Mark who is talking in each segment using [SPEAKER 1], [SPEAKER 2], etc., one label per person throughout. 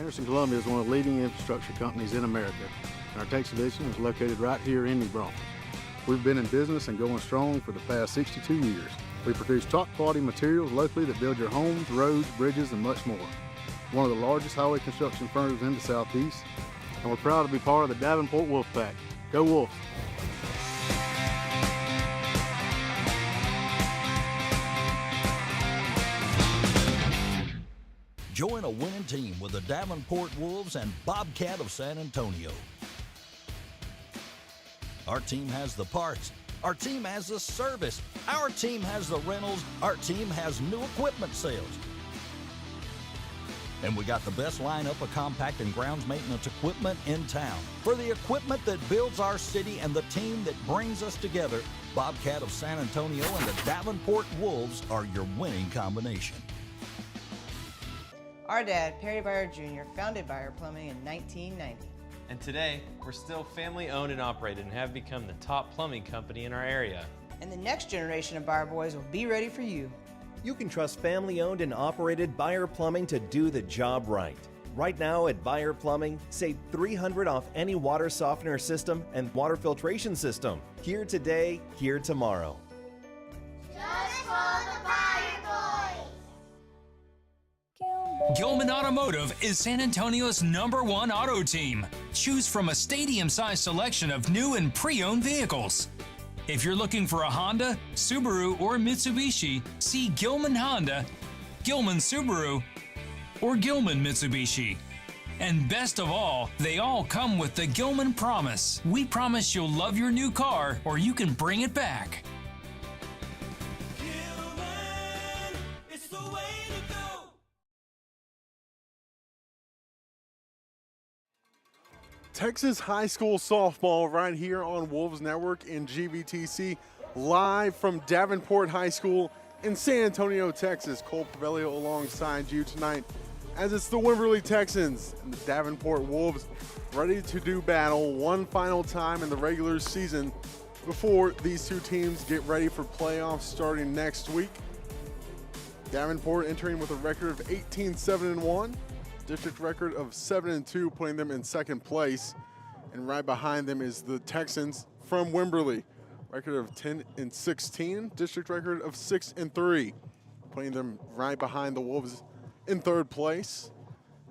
[SPEAKER 1] Anderson-Columbia is one of the leading infrastructure companies in America, and our Texas division is located right here in New Braunfels. We've been in business and going strong for the past 62 years. We produce top quality materials locally that build your homes, roads, bridges, and much more. One of the largest highway construction firms in the Southeast, and we're proud to be part of the Davenport Wolf Pack. Go Wolves!
[SPEAKER 2] Join a winning team with the Davenport Wolves and Bobcat of San Antonio. Our team has the parts. Our team has the service. Our team has the rentals. Our team has new equipment sales. And we got the best lineup of compact and grounds maintenance equipment in town. For the equipment that builds our city and the team that brings us together, Bobcat of San Antonio and the Davenport Wolves are your winning combination.
[SPEAKER 3] Our dad, Perry Byer Jr., founded Byer Plumbing in 1990.
[SPEAKER 4] And today, we're still family owned and operated and have become the top plumbing company in our area.
[SPEAKER 3] And the next generation of Byer boys will be ready for you.
[SPEAKER 5] You can trust family-owned and operated Byer Plumbing to do the job right. Right now at Byer Plumbing, save $300 off any water softener system and water filtration system. Here today, here tomorrow.
[SPEAKER 6] Just for the Byer boys!
[SPEAKER 7] Gilman Automotive is San Antonio's #1 auto team. Choose from a stadium-sized selection of new and pre-owned vehicles. If you're looking for a Honda, Subaru, or Mitsubishi, see Gilman Honda, Gilman Subaru, or Gilman Mitsubishi. And best of all, they all come with the Gilman Promise. We promise you'll love your new car or you can bring it back.
[SPEAKER 8] Texas high school softball right here on Wolves Network in GVTC, live from Davenport High School in San Antonio, Texas. Cole Pavelio alongside you tonight as it's the Wimberley Texans and the Davenport Wolves ready to do battle one final time in the regular season before these two teams get ready for playoffs starting next week. Davenport entering with a record of 18-7-1. District record of 7-2, putting them in second place. And right behind them is the Texans from Wimberley. Record of 10-16, district record of 6-3, putting them right behind the Wolves in third place,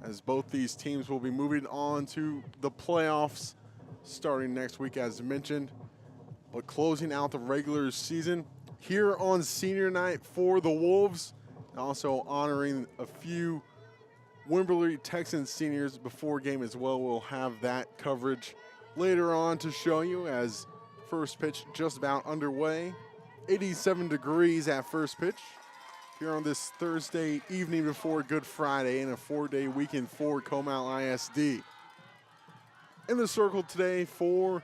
[SPEAKER 8] as both these teams will be moving on to the playoffs starting next week, as mentioned. But closing out the regular season here on senior night for the Wolves, and also honoring a few Wimberley Texans seniors before game as well. We'll have that coverage later on to show you, as first pitch just about underway. 87 degrees at first pitch here on this Thursday evening before Good Friday and a 4-day weekend for Comal ISD. In the circle today for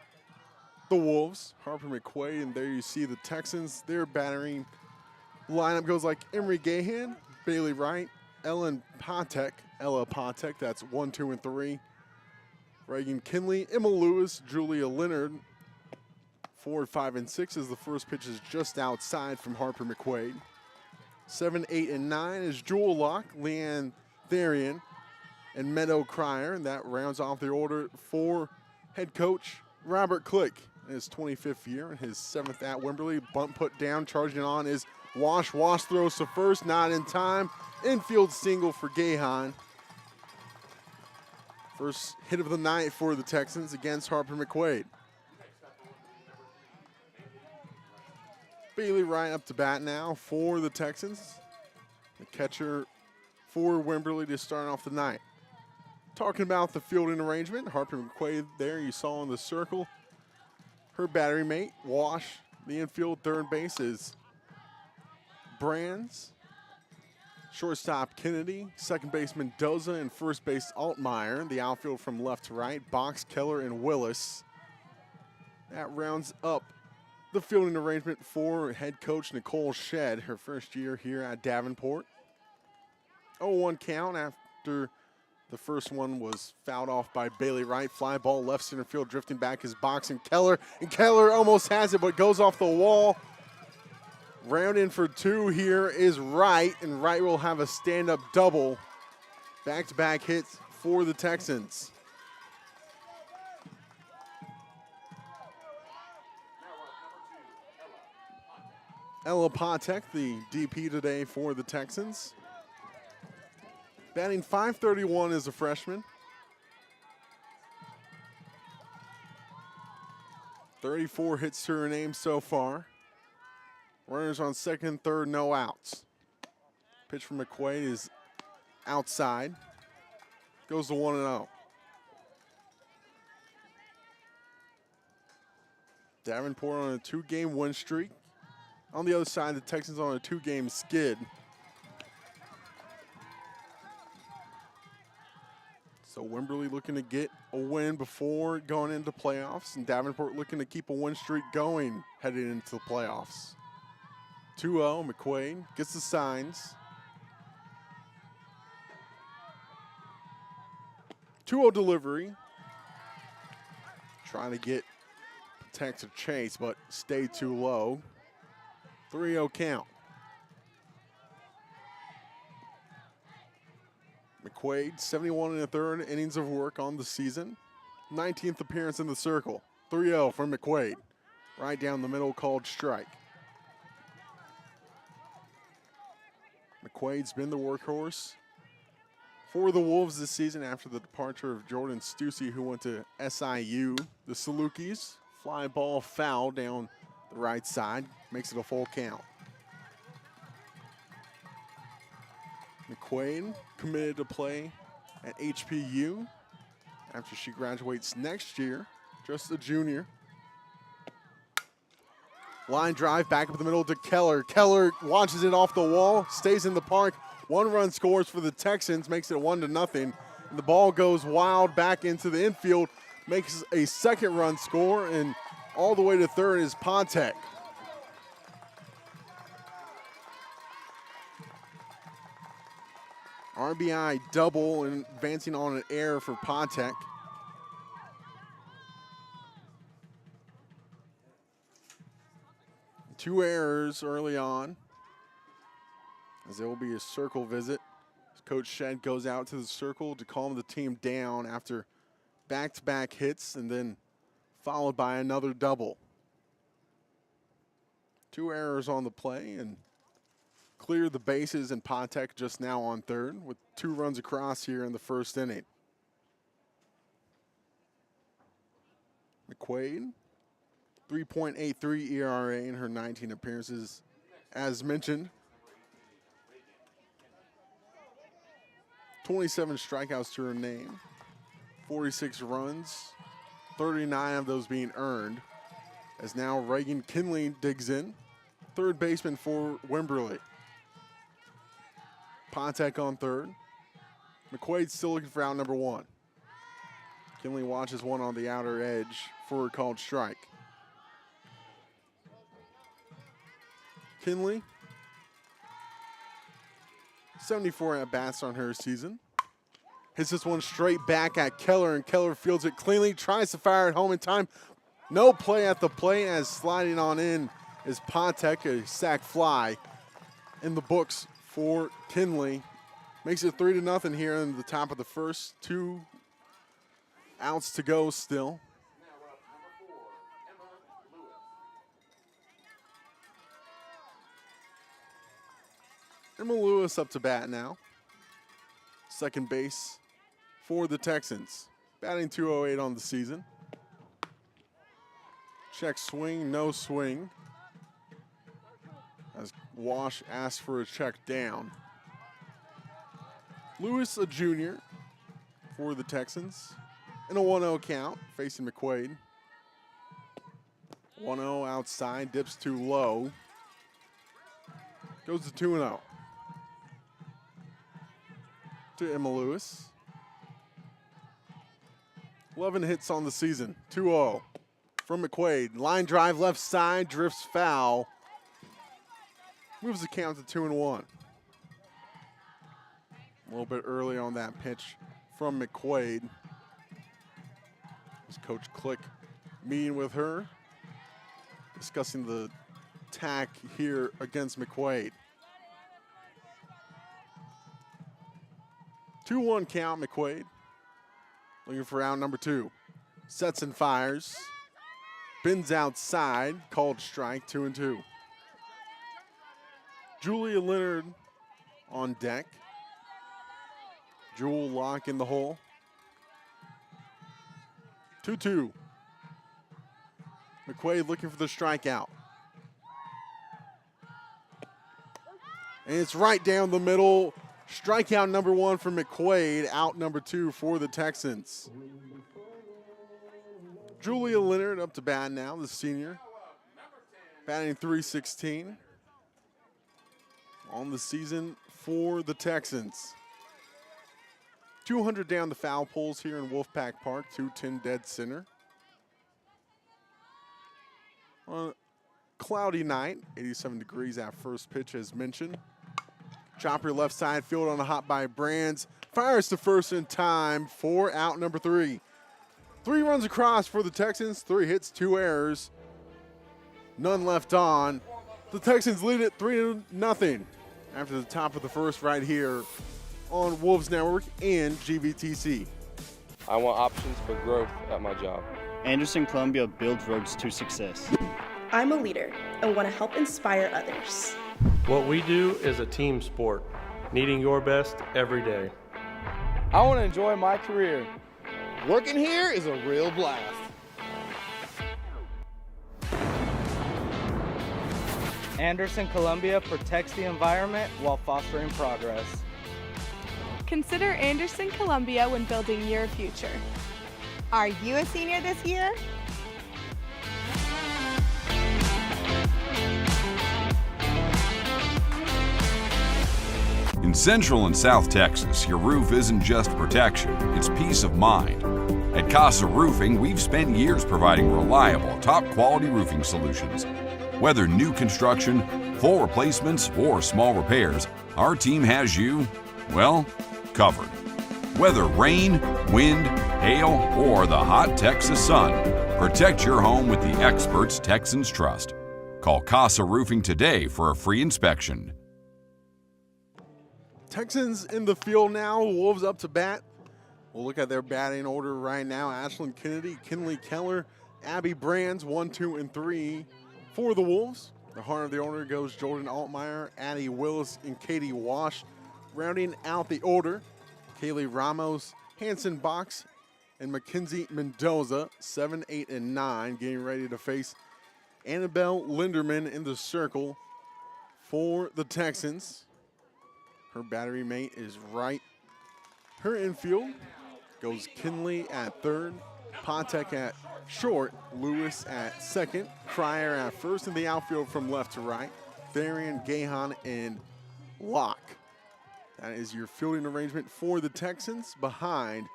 [SPEAKER 8] the Wolves, Harper McQuaid, and there you see the Texans. Their battering lineup goes like Emery Gahan, Bailey Wright, Ella Patek, that's 1, 2, and 3. Reagan Kinley, Emma Lewis, Julia Leonard. 4, 5, and 6 as the first pitch is just outside from Harper McQuaid. 7, 8, and 9 is Jewel Locke, Leanne Therian, and Meadow Cryer. And that rounds off the order for head coach Robert Click in his 25th year and his 7th at Wimberley. Bunt put down, charging on is Wash. Wash throws to first, not in time. Infield single for Gahan. First hit of the night for the Texans against Harper McQuaid. Bailey Wright up to bat now for the Texans. The catcher for Wimberley to start off the night. Talking about the fielding arrangement, Harper McQuaid there you saw in the circle. Her battery mate, Wash. The infield third base is Brands. Shortstop Kennedy, second base Mendoza, and first base Altmaier. The outfield from left to right, Box, Keller, and Willis. That rounds up the fielding arrangement for head coach Nicole Shedd, her first year here at Davenport. 0-1 count after the first one was fouled off by Bailey Wright. Fly ball left center field, drifting back is Box and Keller almost has it, but goes off the wall. Round in for 2 here is Wright, and Wright will have a stand-up double. Back-to-back hits for the Texans. Ella Patek, the DP today for the Texans. Batting .531 as a freshman. 34 hits to her name so far. Runners on second, third, no outs. Pitch from McQuaid is outside. Goes to 1-0. Davenport on a 2-game win streak. On the other side, the Texans on a 2-game skid. So Wimberley looking to get a win before going into playoffs, and Davenport looking to keep a win streak going heading into the playoffs. 2-0, McQuaid gets the signs. 2-0 delivery. Trying to get Texas chase, but stayed too low. 3-0 count. McQuaid, 71 1/3 innings of work on the season. 19th appearance in the circle. 3-0 from McQuaid. Right down the middle, called strike. McQuaid's been the workhorse for the Wolves this season after the departure of Jordan Stussy, who went to SIU. The Salukis, fly ball foul down the right side, makes it a full count. McQuaid committed to play at HPU after she graduates next year, just a junior. Line drive back up the middle to Keller. Keller launches it off the wall, stays in the park. 1 run scores for the Texans, makes it 1-0. And the ball goes wild back into the infield, makes a 2nd run score, and all the way to third is Pontek. RBI double and advancing on an error for Pontek. Two errors early on, as there will be a circle visit. Coach Shedd goes out to the circle to calm the team down after back-to-back hits and then followed by another double. 2 errors on the play and cleared the bases, and Pontek just now on third with 2 runs across here in the first inning. McQuaid, 3.83 ERA in her 19 appearances, as mentioned. 27 strikeouts to her name, 46 runs, 39 of those being earned, as now Reagan Kinley digs in, third baseman for Wimberley. Pontek on third. McQuaid still looking for out number 1. Kinley watches one on the outer edge for a called strike. Kinley, 74 at-bats on her season. Hits this one straight back at Keller, and Keller fields it cleanly, tries to fire it home in time. No play at the plate, as sliding on in is Pontek, a sac fly in the books for Kinley. Makes it 3-0 here in the top of the first. 2 outs to go still. Emma Lewis up to bat now. Second base for the Texans. Batting .208 on the season. Check swing, no swing. As Wash asks for a check down. Lewis, a junior for the Texans. In a 1-0 count, facing McQuaid. 1-0 outside, dips too low. Goes to 2-0. To Emma Lewis. 11 hits on the season, 2-0 from McQuaid. Line drive left side, drifts foul. Moves the count to 2-1. A little bit early on that pitch from McQuaid. As Coach Click meeting with her, discussing the tack here against McQuaid. 2-1 count, McQuaid. Looking for out number 2. Sets and fires. Spins outside. Called strike, 2-2. Julia Leonard on deck. Jewel Locke in the hole. 2-2. McQuaid looking for the strikeout. And it's right down the middle. Strikeout number 1 for McQuaid. Out number 2 for the Texans. Julia Leonard up to bat now, the senior. Batting .316 on the season for the Texans. 200 down the foul poles here in Wolfpack Park, 210 dead center. On a cloudy night, 87 degrees at first pitch as mentioned. Chopper left side field on a hop by Brands. Fires to first in time for out number 3. 3 runs across for the Texans, 3 hits, 2 errors. None left on. The Texans lead it 3-0 after the top of the first right here on Wolves Network and GVTC.
[SPEAKER 9] I want options for growth at my job.
[SPEAKER 10] Anderson Columbia builds roads to success.
[SPEAKER 11] I'm a leader and want to help inspire others.
[SPEAKER 12] What we do is a team sport, needing your best every day.
[SPEAKER 13] I want to enjoy my career. Working here is a real blast.
[SPEAKER 14] Anderson Columbia protects the environment while fostering progress.
[SPEAKER 15] Consider Anderson Columbia when building your future.
[SPEAKER 16] Are you a senior this year?
[SPEAKER 17] In Central and South Texas, your roof isn't just protection, it's peace of mind. At Casa Roofing, we've spent years providing reliable, top-quality roofing solutions. Whether new construction, full replacements, or small repairs, our team has you, well, covered. Whether rain, wind, hail, or the hot Texas sun, protect your home with the experts Texans trust. Call Casa Roofing today for a free inspection.
[SPEAKER 8] Texans in the field now. Wolves up to bat. We'll look at their batting order right now. Ashlyn Kennedy, Kinley Keller, Abby Brands, 1, 2, and 3 for the Wolves. The heart of the order goes Jordan Altmeyer, Addie Willis, and Katie Wash. Rounding out the order, Kaylee Ramos, Hanson Box, and Mackenzie Mendoza, 7, 8, and 9, getting ready to face Annabelle Linderman in the circle for the Texans. Her battery mate is right. Her infield goes Kinley at third, Patek at short, Lewis at second, Cryer at first, in the outfield from left to right, Therian, Gahan, and Locke. That is your fielding arrangement for the Texans behind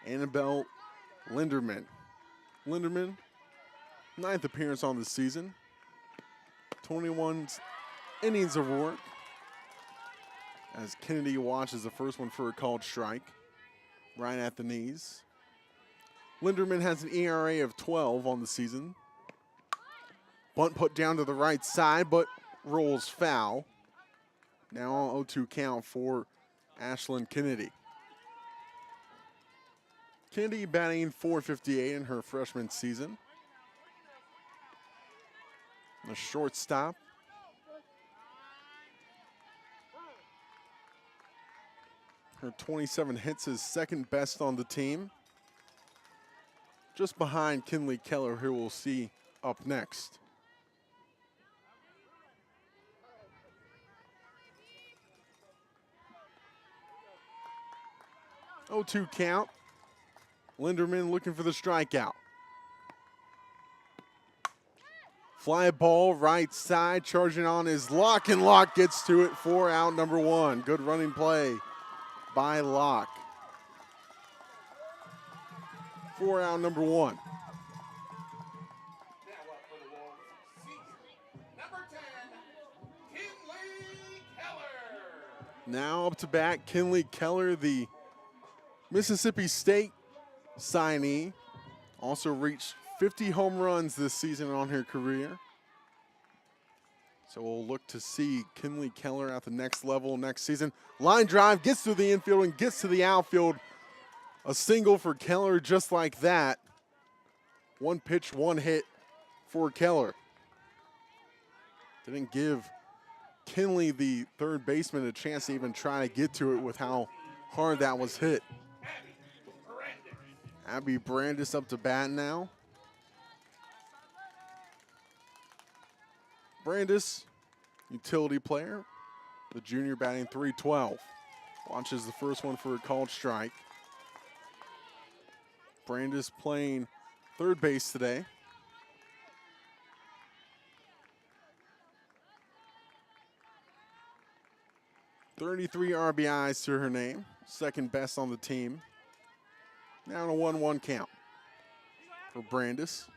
[SPEAKER 8] Annabelle Linderman. Linderman, 9th appearance on the season, 21 innings of work, as Kennedy watches the first one for a called strike, right at the knees. Linderman has an ERA of 12 on the season. Bunt put down to the right side, but rolls foul. Now on 0-2 count for Ashlyn Kennedy. Kennedy batting .458 in her freshman season. The shortstop. Her 27 hits is second best on the team. Just behind Kinley Keller, who we'll see up next. .0-2 count. Linderman looking for the strikeout. Fly ball right side, charging on is Locke, and Locke gets to it for out number 1. Good running play by Locke. For out number 1. Now up to bat, Kinley Keller, the Mississippi State signee. Also reached 50 home runs this season on her career. So we'll look to see Kinley Keller at the next level next season. Line drive, gets through the infield and gets to the outfield. A single for Keller just like that. One pitch, one hit for Keller. Didn't give Kinley, the third baseman, a chance to even try to get to it with how hard that was hit. Abby Brandis up to bat now. Brandis, utility player, the junior batting .312. Launches the first one for a called strike. Brandis playing third base today. .33 RBIs to her name, second best on the team. Now in a 1-1 count for Brandis.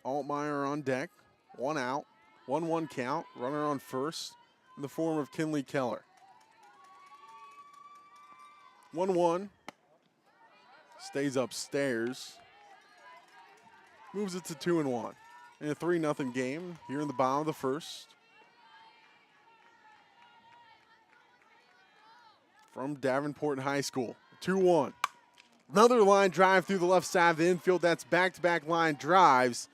[SPEAKER 8] Altmeyer on deck, one out, 1-1 count, runner on first in the form of Kinley Keller. 1-1, stays upstairs, moves it to 2-1. In a 3-0 game here in the bottom of the first. From Davenport High School, 2-1. Another line drive through the left side of the infield. That's back-to-back line drives.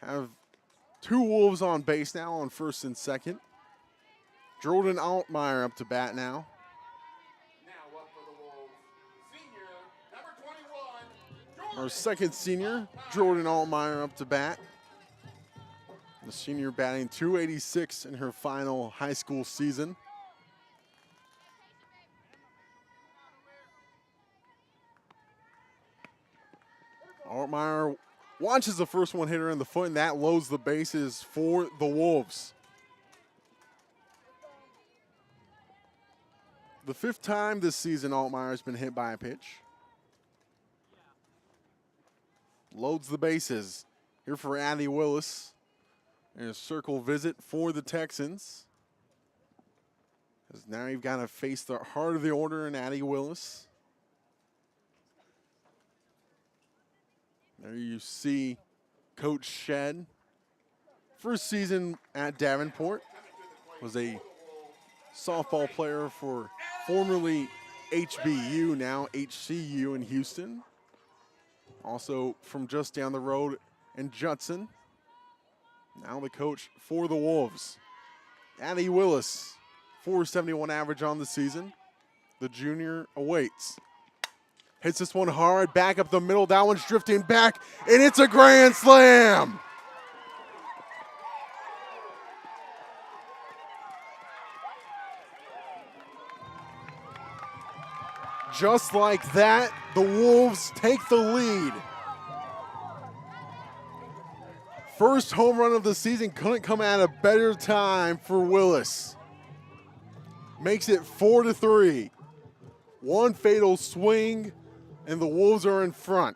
[SPEAKER 8] Have two Wolves on base now on first and second. Jordan Altmeyer up to bat now. Our second senior, Jordan Altmeyer up to bat. The senior batting .286 in her final high school season. Altmeyer launches the first one hitter in the foot, and that loads the bases for the Wolves. The fifth time this season Altmeyer's been hit by a pitch. Loads the bases here for Addie Willis. And a circle visit for the Texans. As now you've got to face the heart of the order in Addie Willis. There you see Coach Shedd. First season at Davenport. Was a softball player for formerly HBU, now HCU in Houston. Also from just down the road in Judson. Now the coach for the Wolves. Addie Willis, .471 average on the season. The junior awaits. Hits this one hard, back up the middle. That one's drifting back, and it's a grand slam. Just like that, the Wolves take the lead. First home run of the season couldn't come at a better time for Willis. Makes it 4-3. One fatal swing, and the Wolves are in front.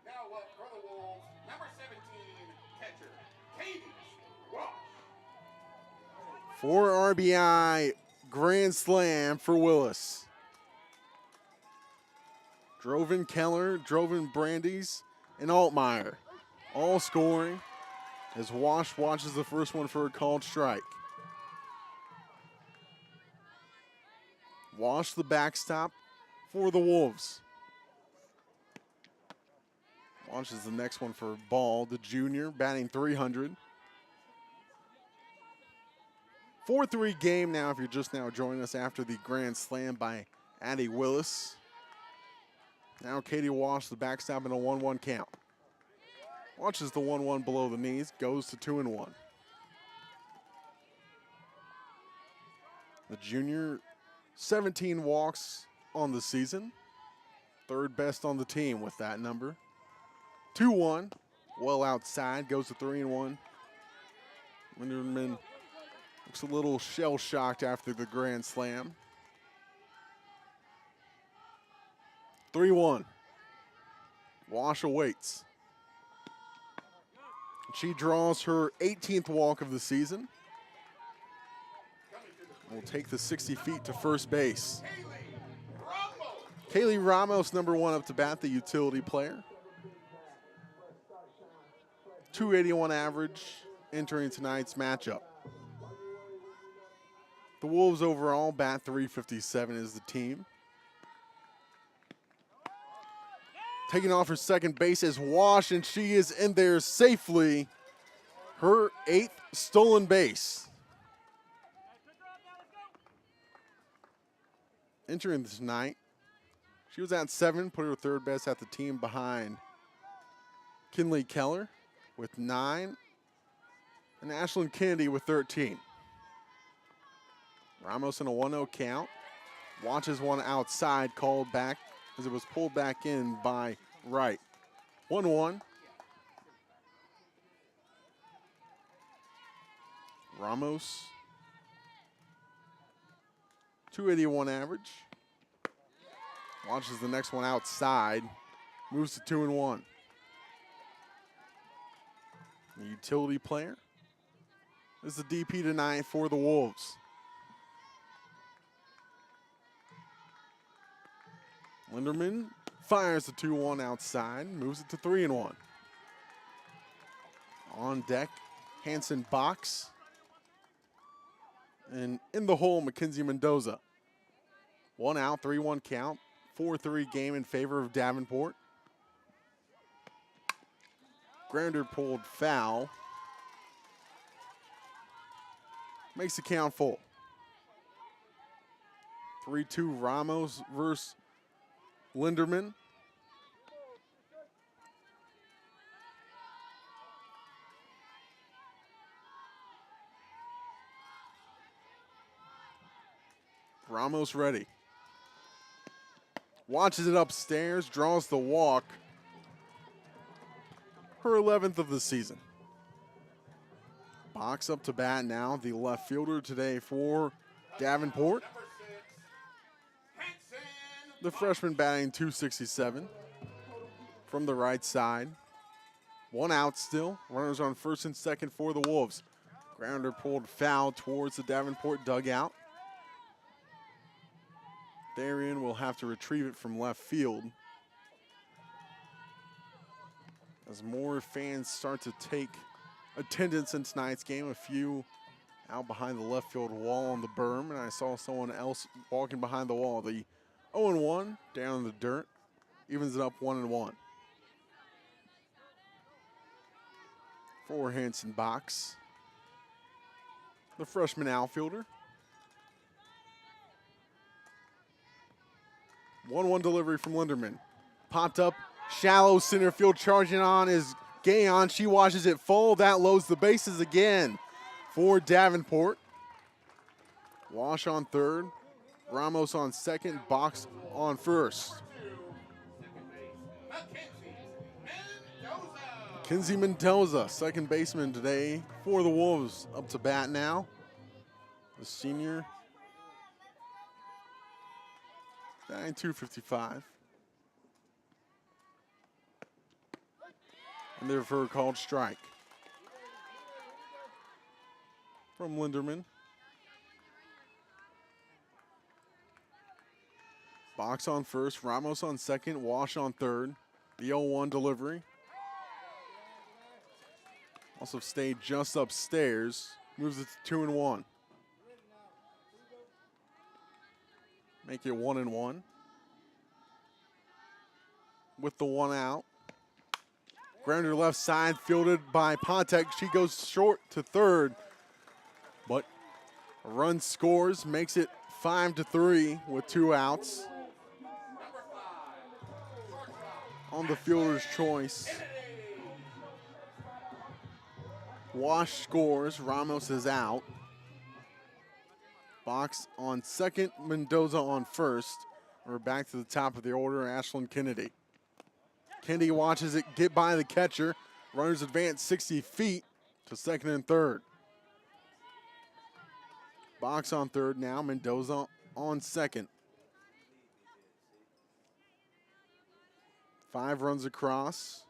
[SPEAKER 18] Now up for the Wolves, number 17, catcher, Katie.
[SPEAKER 8] 4 RBI grand slam for Willis. Drove in Keller, drove in Brandes, and Altmeyer. All scoring as Wash watches the first one for a called strike. Wash the backstop for the Wolves. Launches the next one for a ball. The junior batting .300. 4-3 game now if you're just now joining us after the grand slam by Addie Willis. Now Katie Wash the backstop in a 1-1 count. Watches the 1-1 below the knees, goes to 2-1. The junior, 17 walks on the season. Third best on the team with that number. 2-1, well outside, goes to 3-1. Linderman looks a little shell-shocked after the grand slam. 3-1. Wash awaits. She draws her 18th walk of the season. Will take the 60 feet to first base. Kaylee Ramos, number 1 up to bat, the utility player. .281 average entering tonight's matchup. The Wolves overall bat .357 is the team. Taking off her second base is Wash, and she is in there safely. Her 8th stolen base. Entering tonight, she was at 7, put her third best at the team behind Kinley Keller with 9, and Ashlyn Kennedy with 13. Ramos in a 1-0 count. Watches one outside, called back as it was pulled back in by Wright. 1-1. Ramos, 281 average. Watches the next one outside, moves to 2-1. The utility player is the DP tonight for the Wolves. Linderman fires the 2-1 outside, moves it to 3-1. On deck, Hanson box. And in the hole, Mackenzie Mendoza. 1 out, 3-1 count, 4-3 game in favor of Davenport. Grounder pulled foul. Makes the count full. 3-2 Ramos versus Linderman. Ramos ready. Watches it upstairs, draws the walk. Her 11th of the season. Box up to bat now, the left fielder today for Davenport. The freshman batting .267 from the right side. 1 out still. Runners on first and second for the Wolves. Grounder pulled foul towards the Davenport dugout. Darian will have to retrieve it from left field. As more fans start to take attendance in tonight's game, a few out behind the left field wall on the berm, and I saw someone else walking behind the wall. The 0-1 down in the dirt, evens it up 1-1. For Hanson box, the freshman outfielder. 1-1 delivery from Linderman. Popped up, shallow center field, charging on is Gayon. She watches it fall. That loads the bases again for Davenport. Wash on third. Ramos on second. Box on first. Mackenzie Mendoza, second baseman today for the Wolves, up to bat now. The senior. Batting .255. And therefore called strike. From Linderman. Box on first, Ramos on second, Wash on third. The 0-1 delivery. Also stayed just upstairs. Moves it to 2-1. Make it 1-1. With the 1 out. Grounder left side, fielded by Pontek. She goes short to third. But a run scores, makes it 5-3 with 2 outs. On the fielder's choice. Wash scores, Ramos is out. Box on second, Mendoza on first. We're back to the top of the order, Ashlyn Kennedy. Kennedy watches it get by the catcher. Runners advance 60 feet to second and third. Box on third now, Mendoza on second. 5 runs across.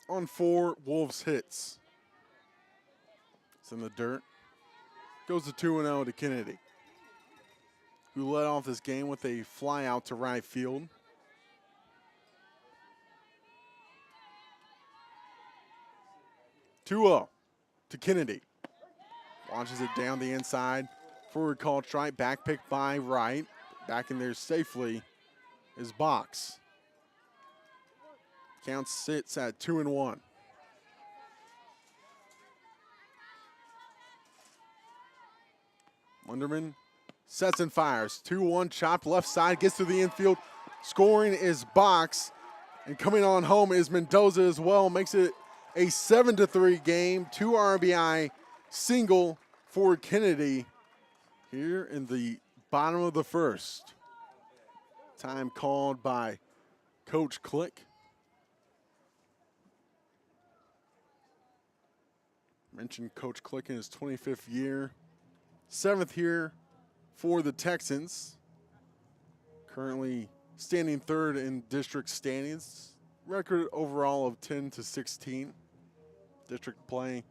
[SPEAKER 8] On 4 Wolves hits. It's in the dirt. Goes to 2-0 to Kennedy, who led off this game with a fly out to right field. to Kennedy. Launches it down the inside. Forward call strike, back pick by Wright. Back in there safely is Box. Count sits at 2-1. Linderman sets and fires. 2-1, chopped left side, gets to the infield. Scoring is Box. And coming on home is Mendoza as well. Makes it a 7-3 game. 2 RBI single for Kennedy here in the bottom of the first. Time called by Coach Click. Mentioned Coach Click in his 25th year. 7th here for the Texans. Currently standing third in district standings. Record overall of 10-16. District play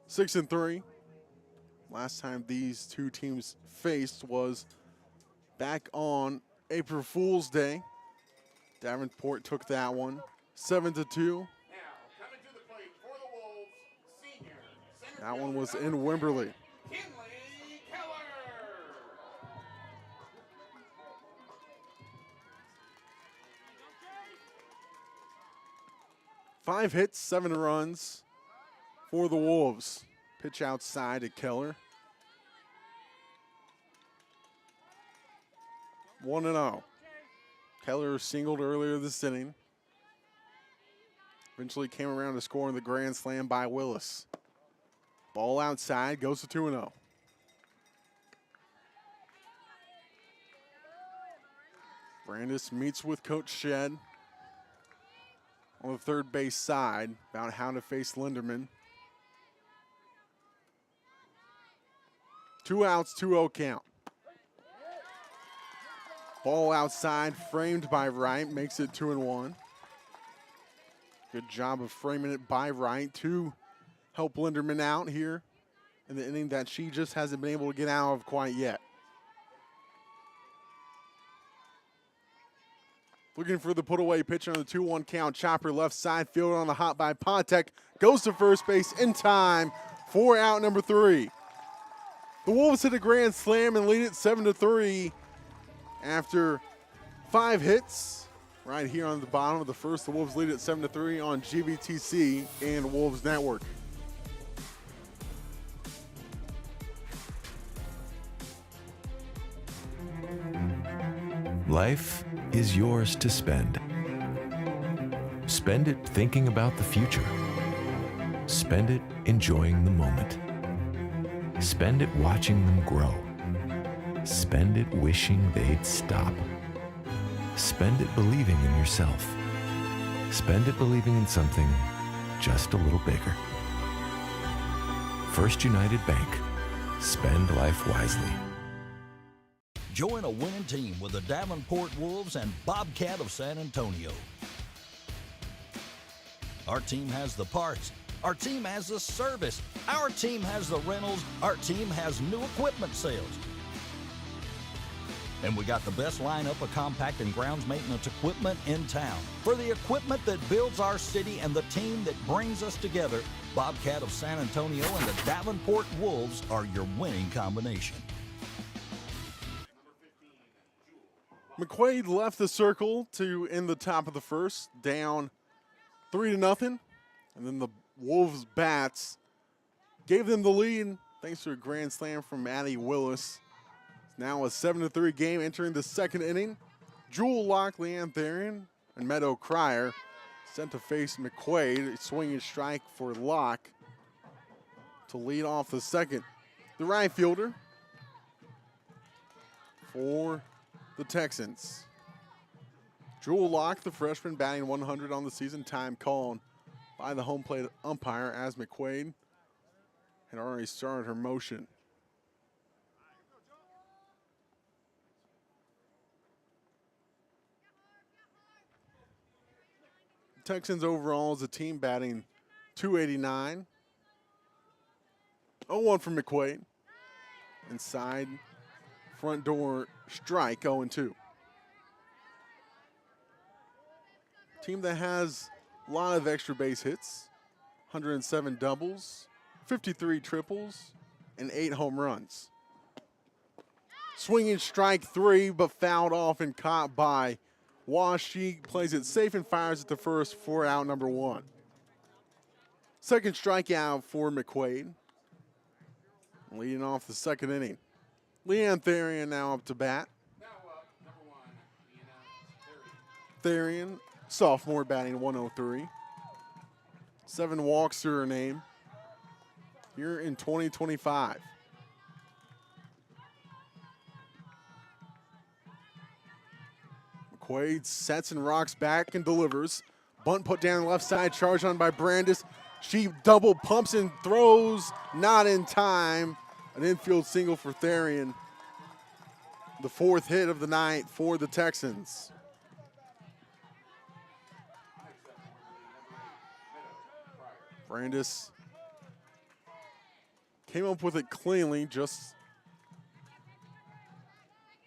[SPEAKER 8] 6-3. Last time these two teams faced was back on April Fool's Day. Davenport took that one 7-2. That one was in Wimberley. 5 hits, 7 runs for the Wolves. Pitch outside to Keller. 1-0. Keller singled earlier this inning. Eventually came around to score in the grand slam by Willis. Ball outside, goes to 2-0. Brandis meets with Coach Shedd on the third base side about how to face Linderman. 2 outs, 2-0 count. Ball outside, framed by Wright, makes it 2-1. Good job of framing it by Wright to help Linderman out here in the inning that she just hasn't been able to get out of quite yet. Looking for the put-away pitch on the 2-1 count. Chopper left side, fielded on the hop by Pontek. Goes to first base in time for out number 3. The Wolves hit a grand slam and lead it 7-3 after 5 hits. Right here on the bottom of the first, the Wolves lead it 7-3 on GVTC and Wolves Network.
[SPEAKER 19] Life is yours to spend. Spend it thinking about the future. Spend it enjoying the moment. Spend it watching them grow. Spend it wishing they'd stop. Spend it believing in yourself. Spend it believing in something just a little bigger. First United Bank. Spend life wisely.
[SPEAKER 2] Join a winning team with the Davenport Wolves and Bobcat of San Antonio. Our team has the parts. Our team has the service. Our team has the rentals. Our team has new equipment sales. And we got the best lineup of compact and grounds maintenance equipment in town. For the equipment that builds our city and the team that brings us together, Bobcat of San Antonio and the Davenport Wolves are your winning combination.
[SPEAKER 8] McQuaid left the circle to end the top of the first, down 3-0. And then the Wolves bats gave them the lead thanks to a grand slam from Maddie Willis. It's now a 7-3 game entering the second inning. Jewel Locke, Leanne Therian, and Meadow Cryer sent to face McQuaid. A swinging strike for Locke to lead off the second. The right fielder for the Texans. Jewel Locke, the freshman, batting 100 on the season. Time called by the home plate umpire as McQuaid had already started her motion. Texans overall as a team batting .289. 0-1 from McQuaid. Inside, front door strike, 0-2. Team that has a lot of extra base hits, 107 doubles, 53 triples, and 8 home runs. Swinging strike 3, but fouled off and caught by Wash. She plays it safe and fires at the first for out number 1. Second strikeout for McQuaid. Leading off the second inning. Leanne Therian now up to bat. Therian, sophomore, batting 103. 7 walks to her name here in 2025. McQuaid sets and rocks back and delivers. Bunt put down the left side, charged on by Brandis. She double pumps and throws, not in time. An infield single for Therian. The 4th hit of the night for the Texans. Brandis came up with it cleanly, just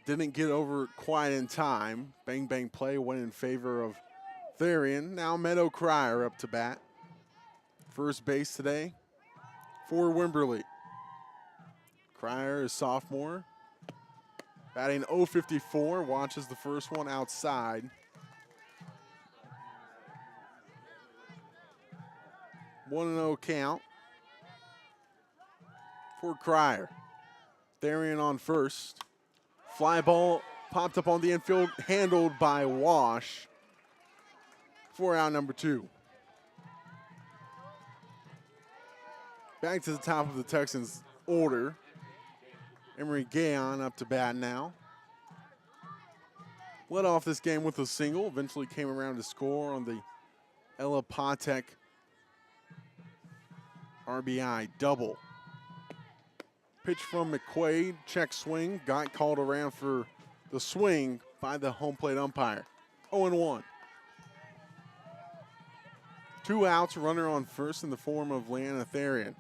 [SPEAKER 8] didn't get over quite in time. Bang, bang play went in favor of Therian. Now Meadow Cryer up to bat. First base today for Wimberley. Cryer is sophomore. Batting .054, watches the first one outside. 1-0 count for Cryer. Therian on first. Fly ball popped up on the infield, handled by Wash for out number 2. Back to the top of the Texans order. Emery Gayon up to bat now. Led off this game with a single, eventually came around to score on the Ella Patek RBI double. Pitch from McQuaid, check swing, got called around for the swing by the home plate umpire. 0-1. 2 outs, runner on first in the form of Leanna Therian.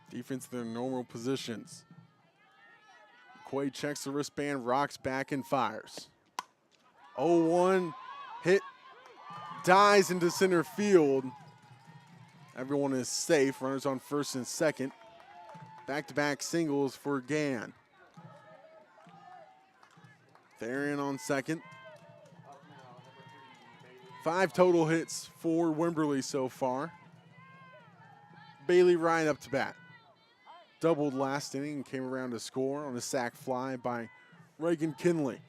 [SPEAKER 8] Defense in their normal positions. McQuaid checks the wristband, rocks back and fires. 0-1, hit, dies into center field. Everyone is safe, runners on first and second. Back-to-back singles for Gann. Therian on second. 5 total hits for Wimberley so far. Bailey Ryan up to bat. Doubled last inning and came around to score on a sac fly by Reagan Kinley.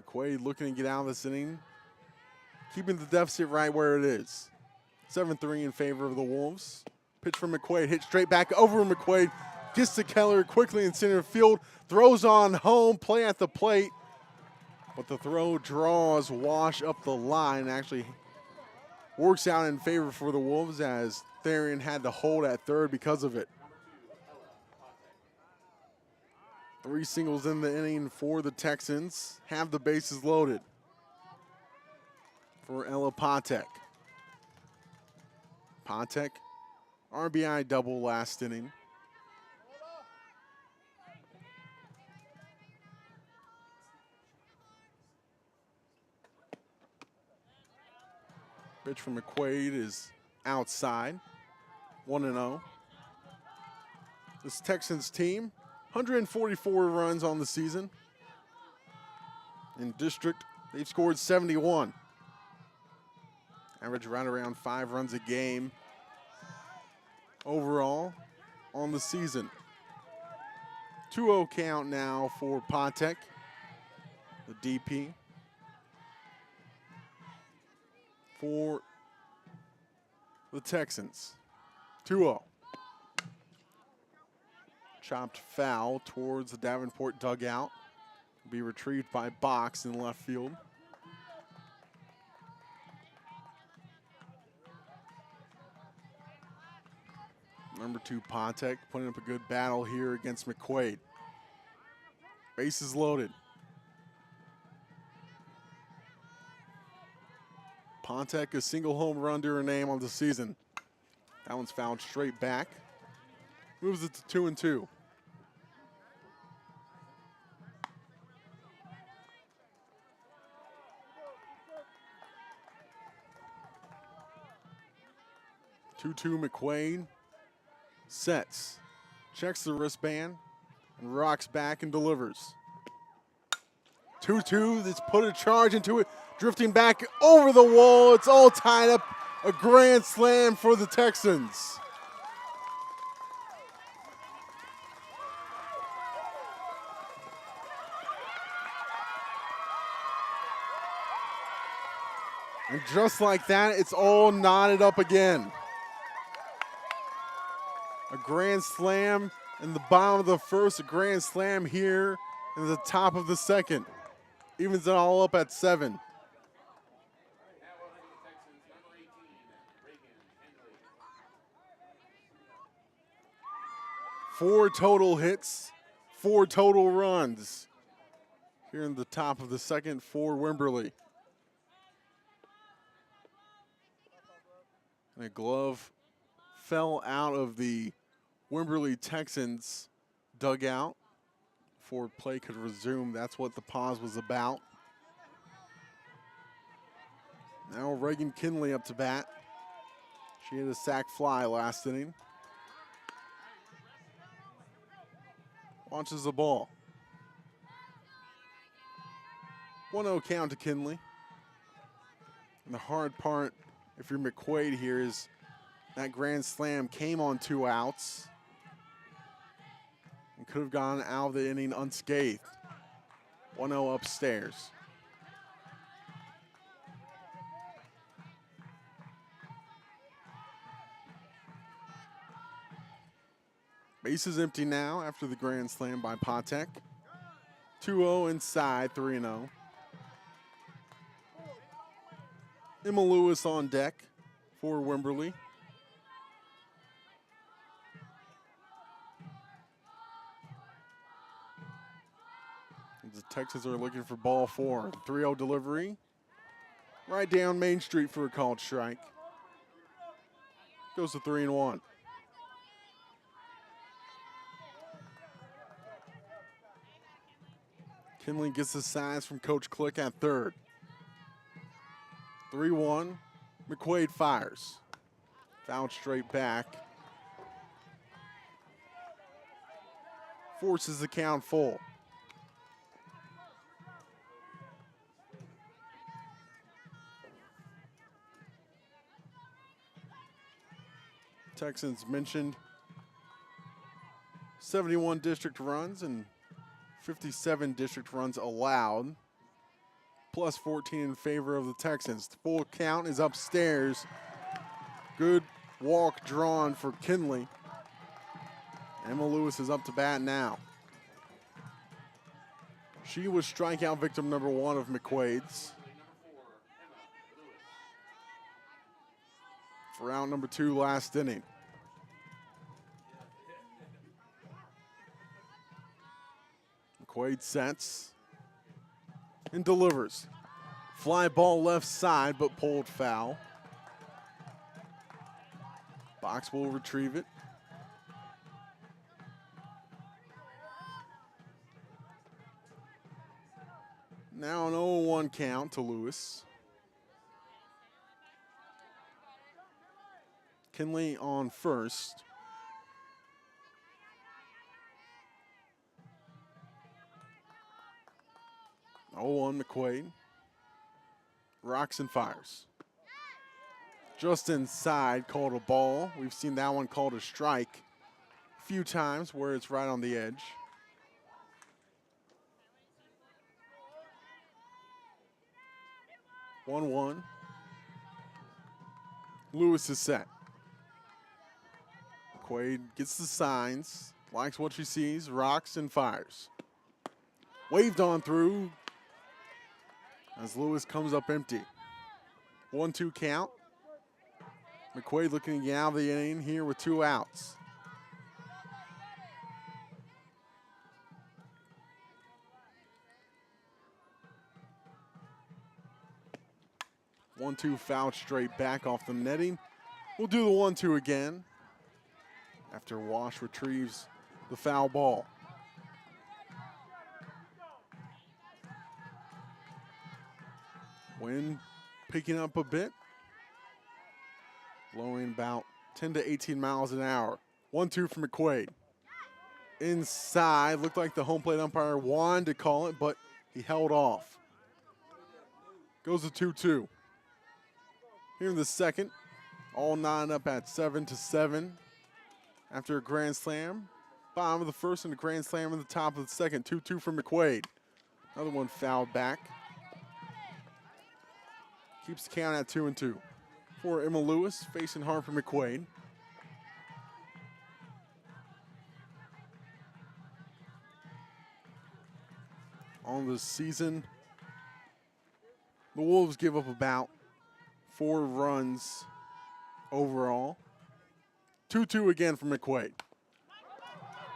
[SPEAKER 8] McQuaid looking to get out of this inning, keeping the deficit right where it is. 7-3 in favor of the Wolves. Pitch from McQuaid, hit straight back over McQuaid. Gets to Keller quickly in center field, throws on home, play at the plate. But the throw draws Wash up the line, actually works out in favor for the Wolves as Therian had to hold at third because of it. 3 singles in the inning for the Texans. Have the bases loaded for Ella Patek. Patek, RBI double last inning. Pitch from McQuaid is outside. 1-0. This Texans team, 144 runs on the season. In district, they've scored 71. Average right around 5 runs a game overall on the season. 2-0 count now for Patek, the DP. For the Texans. 2-0. Chopped foul towards the Davenport dugout. Will be retrieved by Box in left field. Number 2, Patek, putting up a good battle here against McQuaid. Bases loaded. Patek, a single home run to her name on the season. That one's fouled straight back. Moves it to 2-2. 2-2 McQuaid. Sets. Checks the wristband. And rocks back and delivers. 2-2. Let's put a charge into it. Drifting back over the wall. It's all tied up. A grand slam for the Texans. And just like that, it's all knotted up again. A grand slam in the bottom of the first, a grand slam here in the top of the second. Evens it all up at 7. Four total hits, 4 total runs here in the top of the second for Wimberley. And a glove fell out of the Wimberley Texans dugout before play could resume. That's what the pause was about. Now Reagan Kinley up to bat. She had a sac fly last inning. Launches the ball. 1-0 count to Kinley. And the hard part, if you're McQuaid here, is that grand slam came on 2 outs and could have gone out of the inning unscathed. 1-0 upstairs. Base is empty now after the grand slam by Patek. 2-0 inside, 3-0. Emma Lewis on deck for Wimberley. The Texans are looking for ball 4. 3-0 delivery. Right down Main Street for a called strike. Goes to 3-1. Kinley gets the signs from Coach Click at third. 3-1. McQuaid fires. Fouled straight back. Forces the count full. Texans mentioned 71 district runs and 57 district runs allowed, plus 14 in favor of the Texans. The full count is upstairs. Good walk drawn for Kinley. Emma Lewis is up to bat now. She was strikeout victim number 1 of McQuaid's. For round number 2 last inning. McQuaid sets and delivers. Fly ball left side, but pulled foul. Box will retrieve it. Now an 0-1 count to Lewis. Kinley on first. On McQuaid. Rocks and fires. Just inside, called a ball. We've seen that one called a strike a few times where it's right on the edge. One. Lewis is set. McQuaid gets the signs, likes what she sees, rocks and fires. Waved on through as Lewis comes up empty. 1-2 count. McQuaid looking to get out of the inning here with 2 outs. One-two foul straight back off the netting. We'll do the 1-2 again after Wash retrieves the foul ball. Wind picking up a bit. Blowing about 10 to 18 miles an hour. 1-2 for McQuaid. Inside, looked like the home plate umpire wanted to call it, but he held off. Goes to 2-2. Here in the second, all 9 up at 7-7 after a grand slam. Bottom of the first and a grand slam in the top of the second. 2-2 for McQuaid. Another one fouled back. Keeps the count at 2-2. For Emma Lewis, facing Harper McQuaid. On the season, the Wolves give up about 4 runs overall. 2-2 again for McQuaid.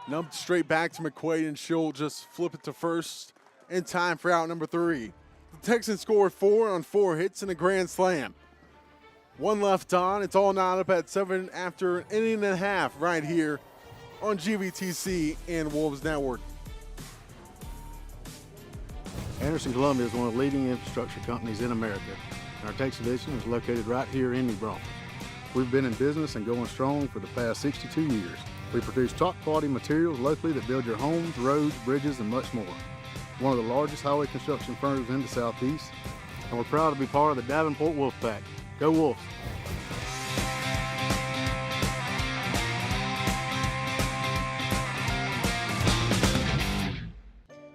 [SPEAKER 8] Numped straight back to McQuaid, and she'll just flip it to first in time for out number 3. The Texans scored 4 on 4 hits and a grand slam. 1 left on. It's all 9 up at 7 after an inning and a half right here on GVTC and Wolves Network.
[SPEAKER 1] Anderson Columbia is one of the leading infrastructure companies in America, and our Texas division is located right here in New Braunfels. We've been in business and going strong for the past 62 years. We produce top quality materials locally that build your homes, roads, bridges, and much more. One of the largest highway construction firms in the Southeast, and we're proud to be part of the Davenport Wolfpack. Go Wolves!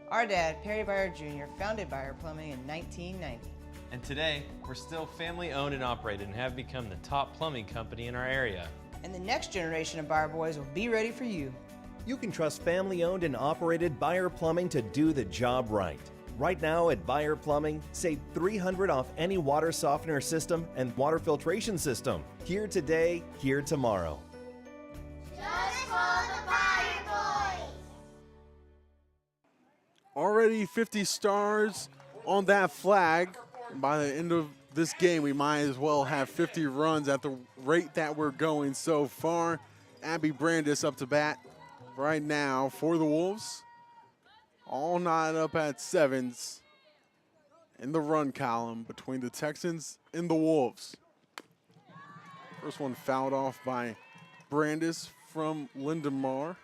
[SPEAKER 3] Our dad, Perry Byer Jr., founded Byer Plumbing in 1990.
[SPEAKER 4] And today, we're still family owned and operated and have become the top plumbing company in our area.
[SPEAKER 3] And the next generation of Byer boys will be ready for you.
[SPEAKER 5] You can trust family-owned and operated Byer Plumbing to do the job right. Right now at Byer Plumbing, save $300 off any water softener system and water filtration system. Here today, here tomorrow.
[SPEAKER 6] Just for the Byer boys.
[SPEAKER 8] Already 50 stars on that flag. And by the end of this game, we might as well have 50 runs at the rate that we're going so far. Abby Brandis up to bat right now for the Wolves. All 9 up at 7s in the run column between the Texans and the Wolves. First one fouled off by Brandis from Lindemar.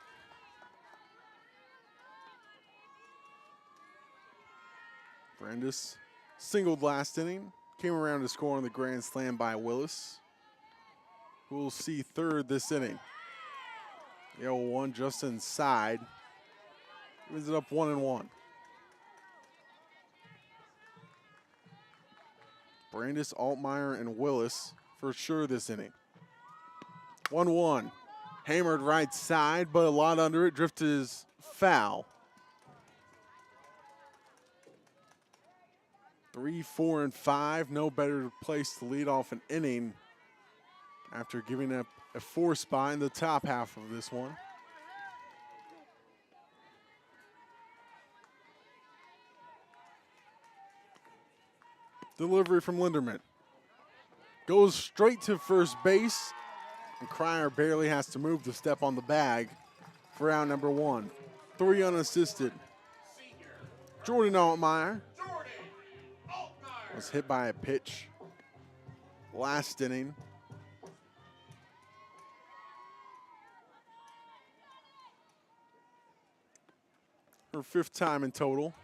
[SPEAKER 8] Brandis singled last inning, came around to score on the grand slam by Willis, who will see third this inning. The 0-1 just inside. Ends it up 1-1. Brandis, Altmaier, and Willis for sure this inning. 1-1. Hammered right side, but a lot under it. Drift is foul. 3, 4, and 5. No better place to lead off an inning after giving up a 4 spot in the top half of this one. Delivery from Linderman. Goes straight to first base, and Cryer barely has to move to step on the bag for out number 1. 3 unassisted. Jordan Altmaier was hit by a pitch last inning. Her 5th time in total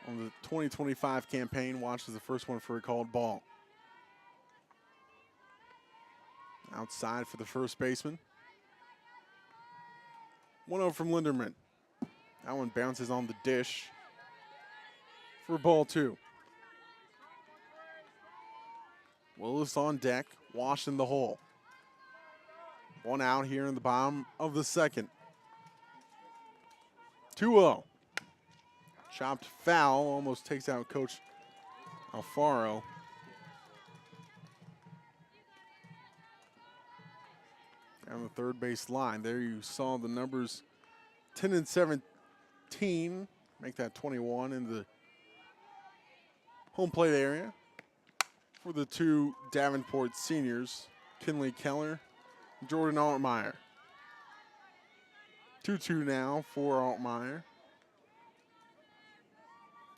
[SPEAKER 8] on the 2025 campaign. Watches the first one for a called ball. Outside for the first baseman. 1-0 from Linderman. That one bounces on the dish for ball 2. Willis on deck, washing the hole. 1 out here in the bottom of the second. 2-0. Chopped foul, almost takes out Coach Alfaro. Down the third base line. There you saw the numbers 10 and 17. Make that 21 in the home plate area for the 2 Davenport seniors, Kinley Keller and Jordan Altmaier. 2-2 now for Altmaier.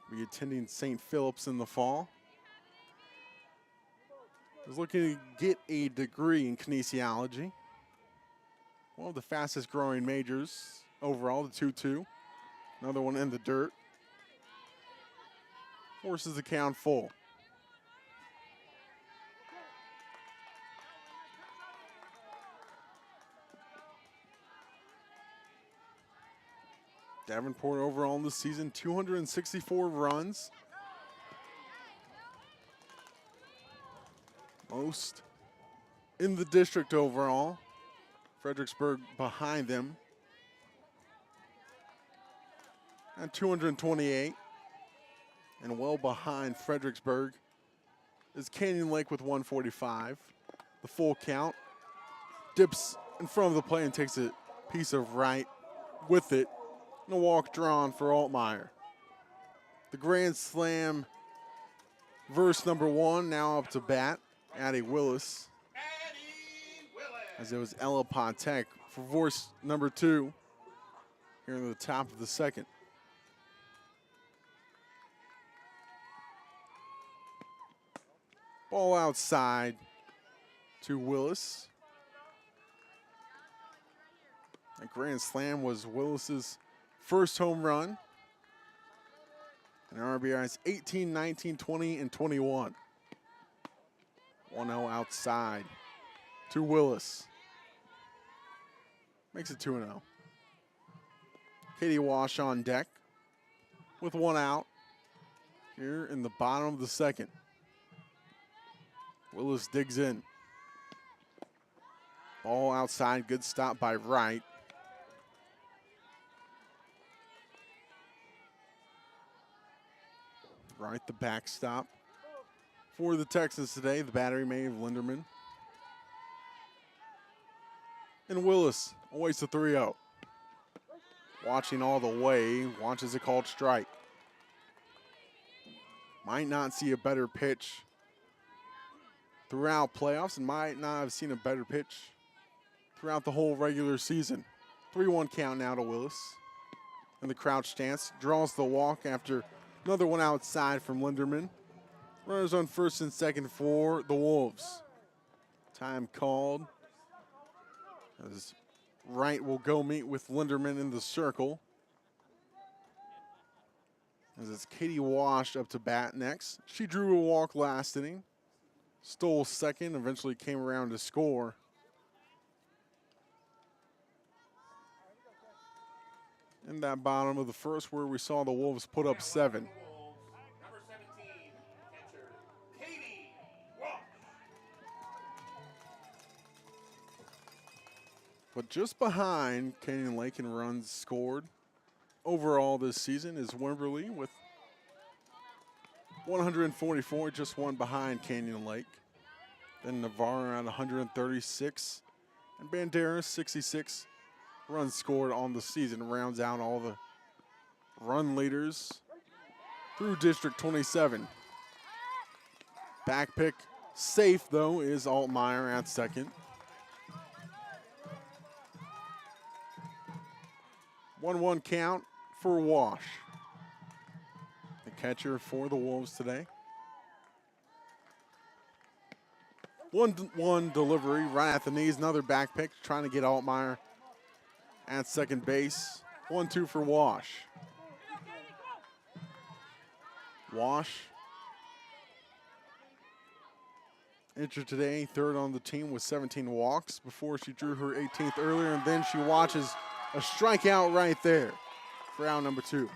[SPEAKER 8] Be attending St. Philip's in the fall. is looking to get a degree in kinesiology. One of the fastest growing majors overall, the 2-2. Another one in the dirt. Forces the count full. Davenport overall in the season, 264 runs. Most in the district overall. Fredericksburg behind them at 228. And well behind Fredericksburg is Canyon Lake with 145. The full count. Dips in front of the plate and takes a piece of right with it. And a walk drawn for Altmeyer. The Grand Slam verse number 1 now up to bat. Addie Willis. As it was Ella Pontek for verse number 2 here in the top of the second. Ball outside to Willis. That grand slam was Willis's first home run. And RBI's 18, 19, 20, and 21. 1-0 outside to Willis. Makes it 2-0. Katie Wash on deck with 1 out here in the bottom of the second. Willis digs in. Ball outside, good stop by Wright. Wright, the backstop for the Texans today. The battery made of Linderman. And Willis awaits the 3-0. Watching all the way, watches a called strike. Might not see a better pitch throughout playoffs and might not have seen a better pitch throughout the whole regular season. 3-1 count now to Willis. And the crouch stance draws the walk after another one outside from Linderman. Runners on first and second for the Wolves. Time called. As Wright will go meet with Linderman in the circle. As it's Katie Wash up to bat next. She drew a walk last inning. Stole second, eventually came around to score. In that bottom of the first where we saw the Wolves put up 7.
[SPEAKER 18] Number 17, catcher, Katie Wash.
[SPEAKER 8] But just behind Canyon Lake in runs scored overall this season is Wimberley with 144, just one behind Canyon Lake. Then Navarro at 136, and Banderas 66 runs scored on the season. Rounds out all the run leaders through District 27. Back pick safe, though, is Altmeyer at second. 1-1 count for Wash, the catcher for the Wolves today. 1-1 delivery right at the knees. Another back pick trying to get Altmeyer at second base. 1-2 for Wash. Wash entered today third on the team with 17 walks before she drew her 18th earlier, and then she watches a strikeout right there for out number 2.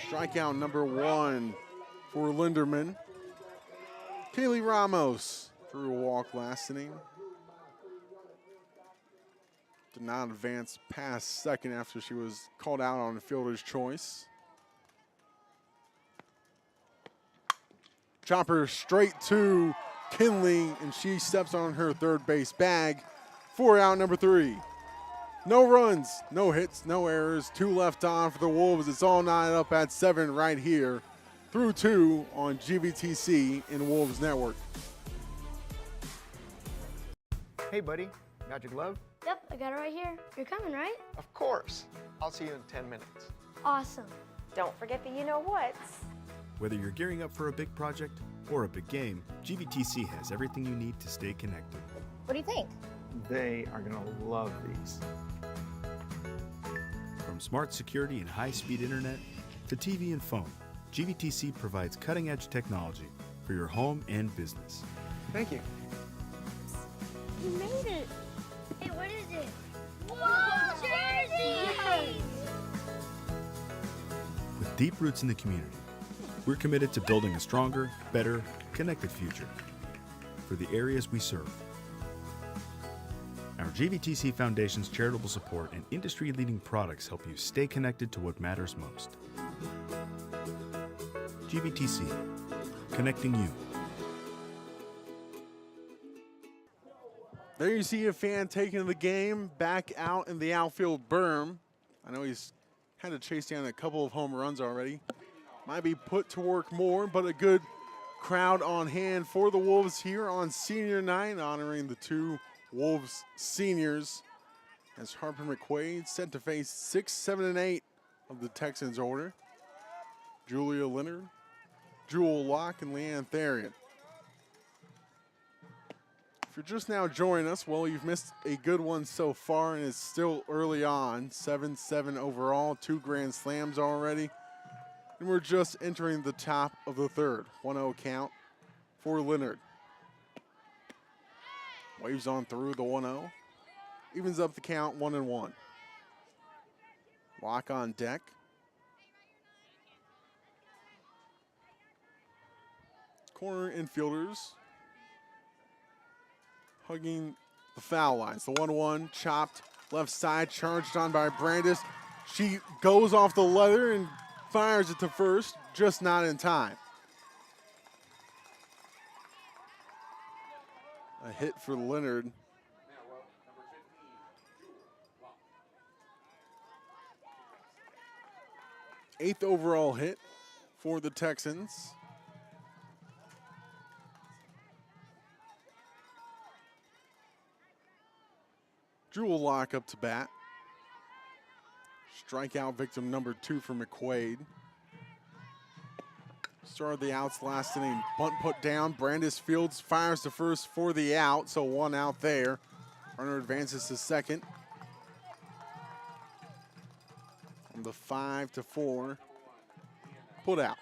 [SPEAKER 8] Strikeout number 1 for Linderman. Kaylee Ramos drew a walk last inning. Did not advance past second after she was called out on a fielder's choice. Chopper straight to Kinley, and she steps on her third base bag for out number 3. No runs, no hits, no errors. 2 left on for the Wolves. It's all 9 up at 7 right here through 2 on GVTC in Wolves Network.
[SPEAKER 20] Hey, buddy, got your glove?
[SPEAKER 6] Yep, I got it right here. You're coming, right?
[SPEAKER 20] Of course. I'll see you in 10 minutes.
[SPEAKER 6] Awesome.
[SPEAKER 16] Don't forget the you-know-whats.
[SPEAKER 21] Whether you're gearing up for a big project or a big game, GVTC has everything you need to stay connected.
[SPEAKER 16] What do you think?
[SPEAKER 20] They are going to love these.
[SPEAKER 21] From smart security and high-speed internet to TV and phone, GVTC provides cutting-edge technology for your home and business.
[SPEAKER 20] Thank you.
[SPEAKER 6] You made it. Hey, what is it? Whoa, jersey!
[SPEAKER 21] With deep roots in the community, we're committed to building a stronger, better, connected future for the areas we serve. Our GVTC Foundation's charitable support and industry-leading products help you stay connected to what matters most. GVTC, connecting you.
[SPEAKER 8] There you see a fan taking the game back out in the outfield berm. I know he's had to chase down a couple of home runs already. Might be put to work more, but a good crowd on hand for the Wolves here on senior night, honoring the two Wolves seniors as Harper McQuaid set to face 6, 7, and 8 of the Texans order. Julia Leonard, Jewel Locke, and Leanne Therian. If you're just now joining us, well, you've missed a good one so far, and it's still early on. 7-7 overall, 2 grand slams already. And we're just entering the top of the third. 1-0 count for Leonard. Waves on through the 1-0. Evens up the count 1-1. Lock on deck. Corner infielders hugging the foul lines. The 1-1 chopped left side, charged on by Brandis. She goes off the leather and fires it to first, just not in time. A hit for Leonard. Eighth overall hit for the Texans. Jewel Locke up to bat. Strikeout victim number 2 for McQuaid. Started the outs last inning. Bunt put down. Brandis Fields fires to first for the out, so 1 out there. Runner advances to second. From the 5-4. Put out.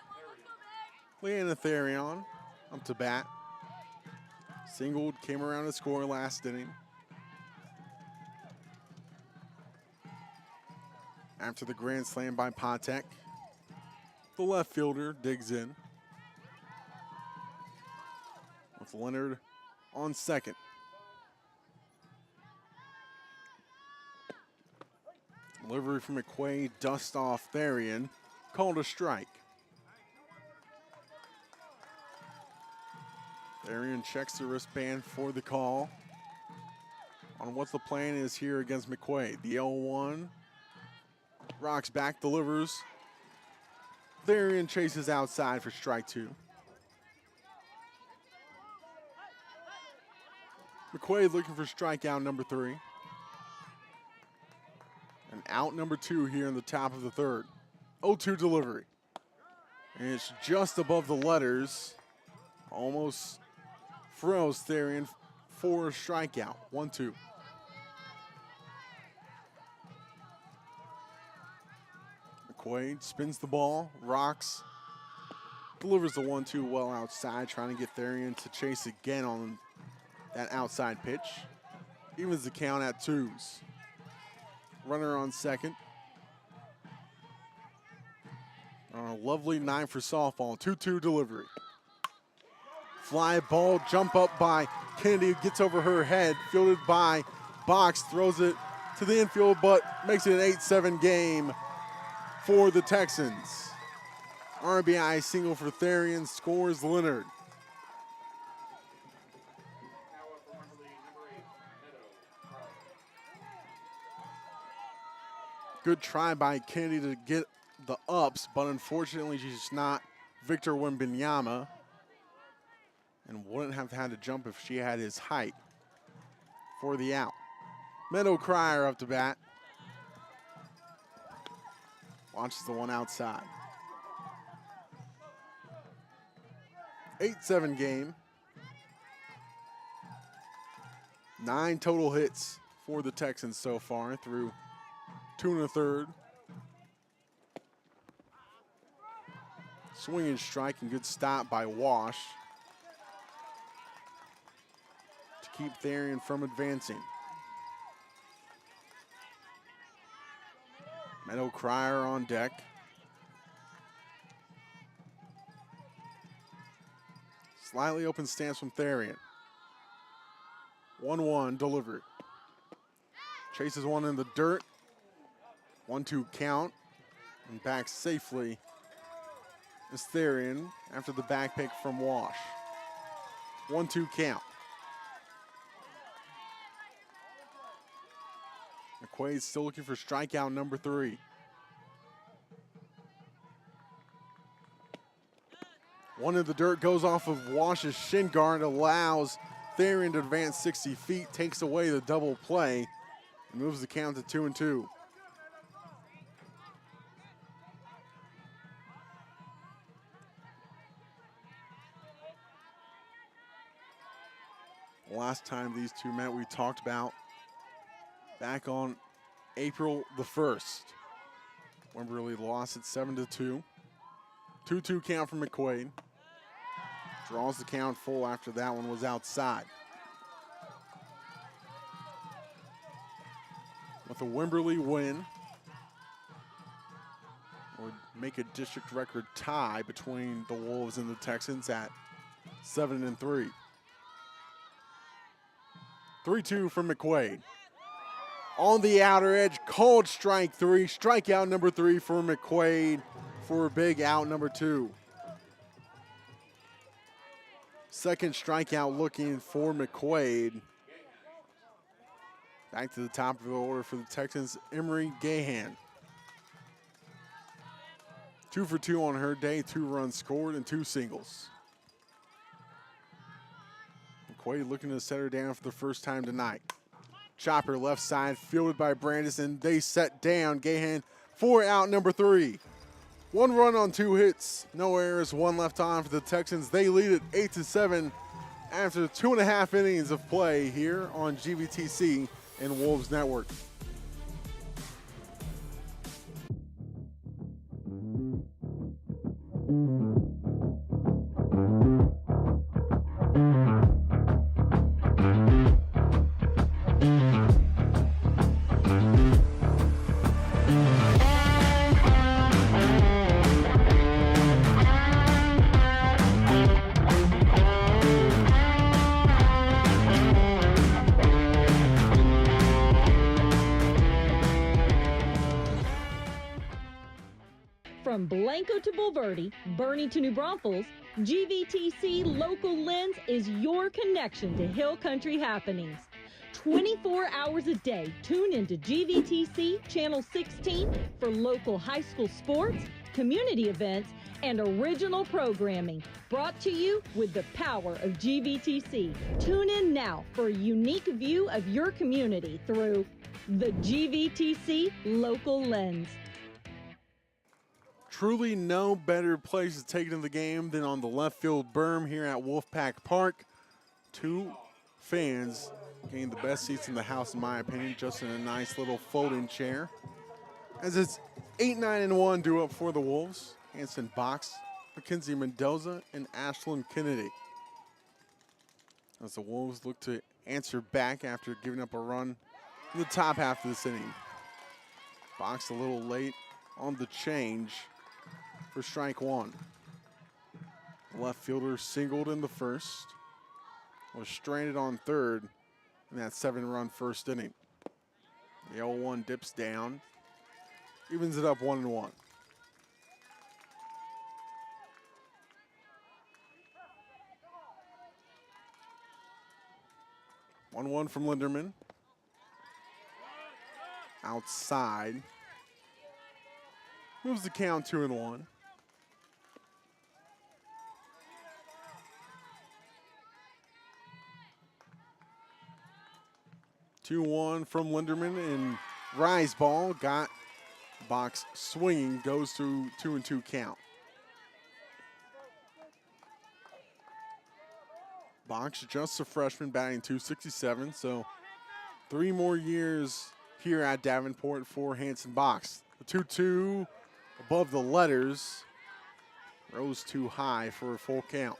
[SPEAKER 8] Leanna Therion up to bat. Singled, came around to score last inning. After the grand slam by Patek, the left fielder digs in with Leonard on second. Delivery from McQuaid, dust off Therian, called a strike. Therian checks the wristband for the call on what the plan is here against McQuaid. The 0-1. Rocks back, delivers. Therian chases outside for strike 2. McQuaid looking for strikeout number 3. And out number 2 here in the top of the third. 0-2 delivery. And it's just above the letters. Almost froze Therian for a strikeout. 1-2. McQuaid spins the ball, rocks, delivers the 1-2 well outside, trying to get Therian to chase again on that outside pitch. Evens the count at 2s. Runner on second. A lovely 9 for softball, 2-2 delivery. Fly ball, jump up by Kennedy, gets over her head, fielded by Box, throws it to the infield, but makes it an 8-7 game for the Texans. RBI single for Therian, scores Leonard. Good try by Kennedy to get the ups, but unfortunately she's not Victor Wimbenyama and wouldn't have had to jump if she had his height for the out. Meadow Cryer up to bat. Launches the one outside. 8-7 game. 9 total hits for the Texans so far through 2 1/3. Swing and strike and good stop by Wash to keep Therian from advancing. Meadow Crier on deck. Slightly open stance from Therian. 1-1 delivery. Chases one in the dirt. 1-2 count. And back safely is Therian after the back pick from Wash. 1-2 count. McQuaid's still looking for strikeout number 3. One in the dirt goes off of Wash's shin guard, allows Therian to advance 60 feet, takes away the double play, and moves the count to 2-2. Last time these two met, we talked about back on April the 1st. Wimberley lost at 7-2. 2-2 count from McQuaid. Draws the count full after that one was outside. With a Wimberley win, would make a district record tie between the Wolves and the Texans at 7-3. 3-2 from McQuaid. On the outer edge, called strike 3. Strikeout number 3 for McQuaid for a big out number 2. Second strikeout looking for McQuaid. Back to the top of the order for the Texans, Emery Gahan. 2 for 2 on her day, 2 runs scored and 2 singles. McQuaid looking to set her down for the first time tonight. Chopper left side, fielded by Brandis, and they set down Gahan for out number 3. 1 run on 2 hits, no errors, 1 left on for the Texans. They lead it 8-7 after 2.5 innings of play here on GVTC and Wolves Network.
[SPEAKER 7] From Blanco to Bulverde, Bernie to New Braunfels, GVTC Local Lens is your connection to Hill Country happenings. 24 hours a day, tune into GVTC Channel 16 for local high school sports, community events, and original programming. Brought to you with the power of GVTC. Tune in now for a unique view of your community through the GVTC Local Lens.
[SPEAKER 8] Truly no better place to take it in the game than on the left field berm here at Wolfpack Park. 2 fans getting the best seats in the house, in my opinion, just in a nice little folding chair. As it's 8-9-1 due up for the Wolves. Hanson Box, Mackenzie Mendoza, and Ashlyn Kennedy. As the Wolves look to answer back after giving up a run in the top half of this inning. Box a little late on the change for strike 1. The left fielder singled in the first, was stranded on third in that 7-run first inning. The 0-1 dips down, evens it up 1-1. One from Linderman. Outside. Moves the count 2-1. Two-one from Linderman, and rise ball got Box swinging, goes through 2-2 count. Box, just a freshman, batting .267, so 3 more years here at Davenport for Hanson Box. The 2-2 above the letters rose too high for a full count.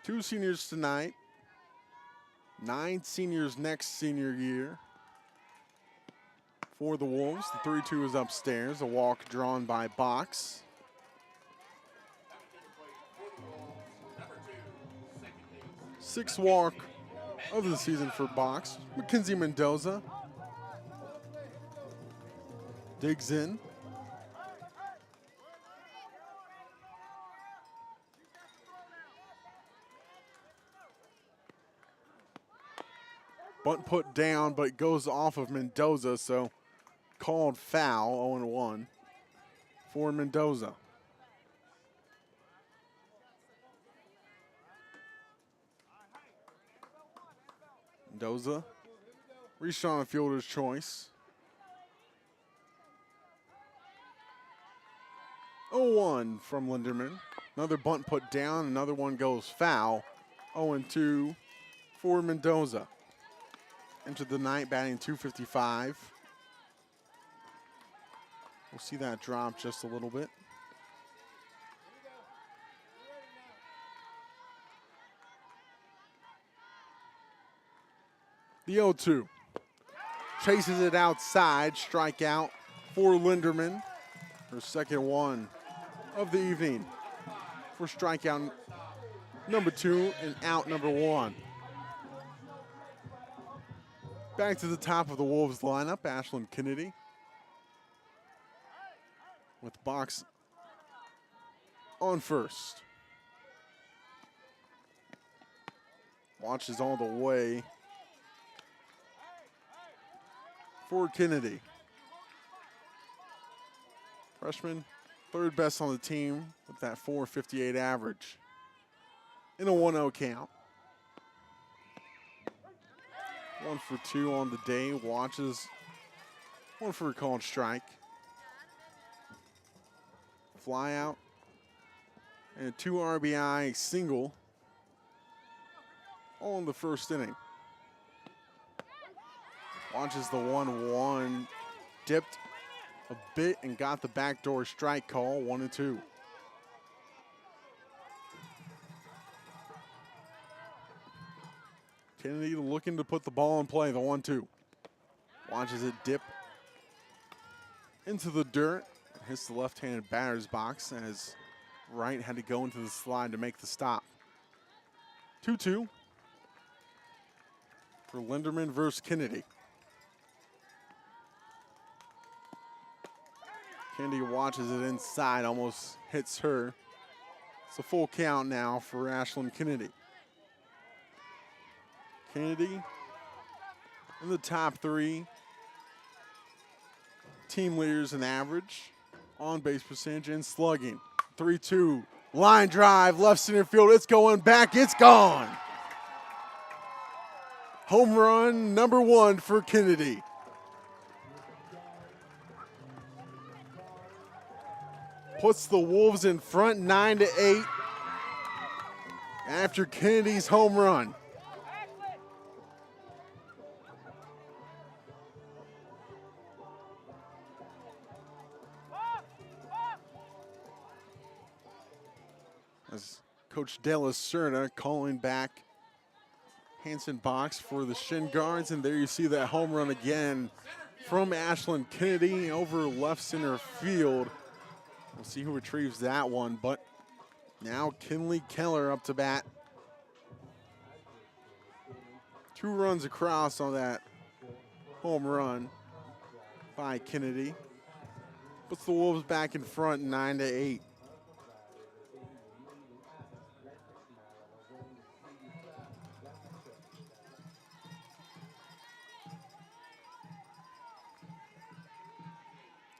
[SPEAKER 8] 2 seniors tonight, 9 seniors next senior year. For the Wolves, the 3-2 is upstairs, a walk drawn by Box. Sixth walk of the season for Box. Mackenzie Mendoza digs in. Bunt put down, but goes off of Mendoza, so called foul, 0-1 for Mendoza. Mendoza reached on a fielder's choice. 0-1 from Linderman. Another bunt put down, another one goes foul. 0-2 for Mendoza. Entered the night batting .255. We'll see that drop just a little bit. The 0-2. Chases it outside, strikeout for Linderman. Her second one of the evening for strikeout number 2 and out number 1. Back to the top of the Wolves lineup, Ashlyn Kennedy. With Box on first. Watches all the way for Kennedy. Freshman, third best on the team with that .458 average. In a 1-0 count. 1 for 2 on the day. Watches 1 for a called strike. Fly out and a 2 RBI single all in the first inning. Watches the 1-1, dipped a bit and got the backdoor strike call, 1-2. Kennedy looking to put the ball in play, the 1-2. Watches it dip into the dirt. Hits the left-handed batter's box as Wright had to go into the slide to make the stop. 2-2 for Linderman versus Kennedy. Kennedy watches it inside, almost hits her. It's a full count now for Ashlyn Kennedy. Kennedy in the top 3 team leaders in average, on-base percentage, and slugging. 3-2, line drive, left center field. It's going back, it's gone. Home run number 1 for Kennedy. Puts the Wolves in front 9-8 after Kennedy's home run. As Coach De La Serna calling back Hanson Box for the shin guards, and there you see that home run again from Ashlyn Kennedy over left center field. We'll see who retrieves that one, but now Kinley Keller up to bat. 2 runs across on that home run by Kennedy. Puts the Wolves back in front 9-8.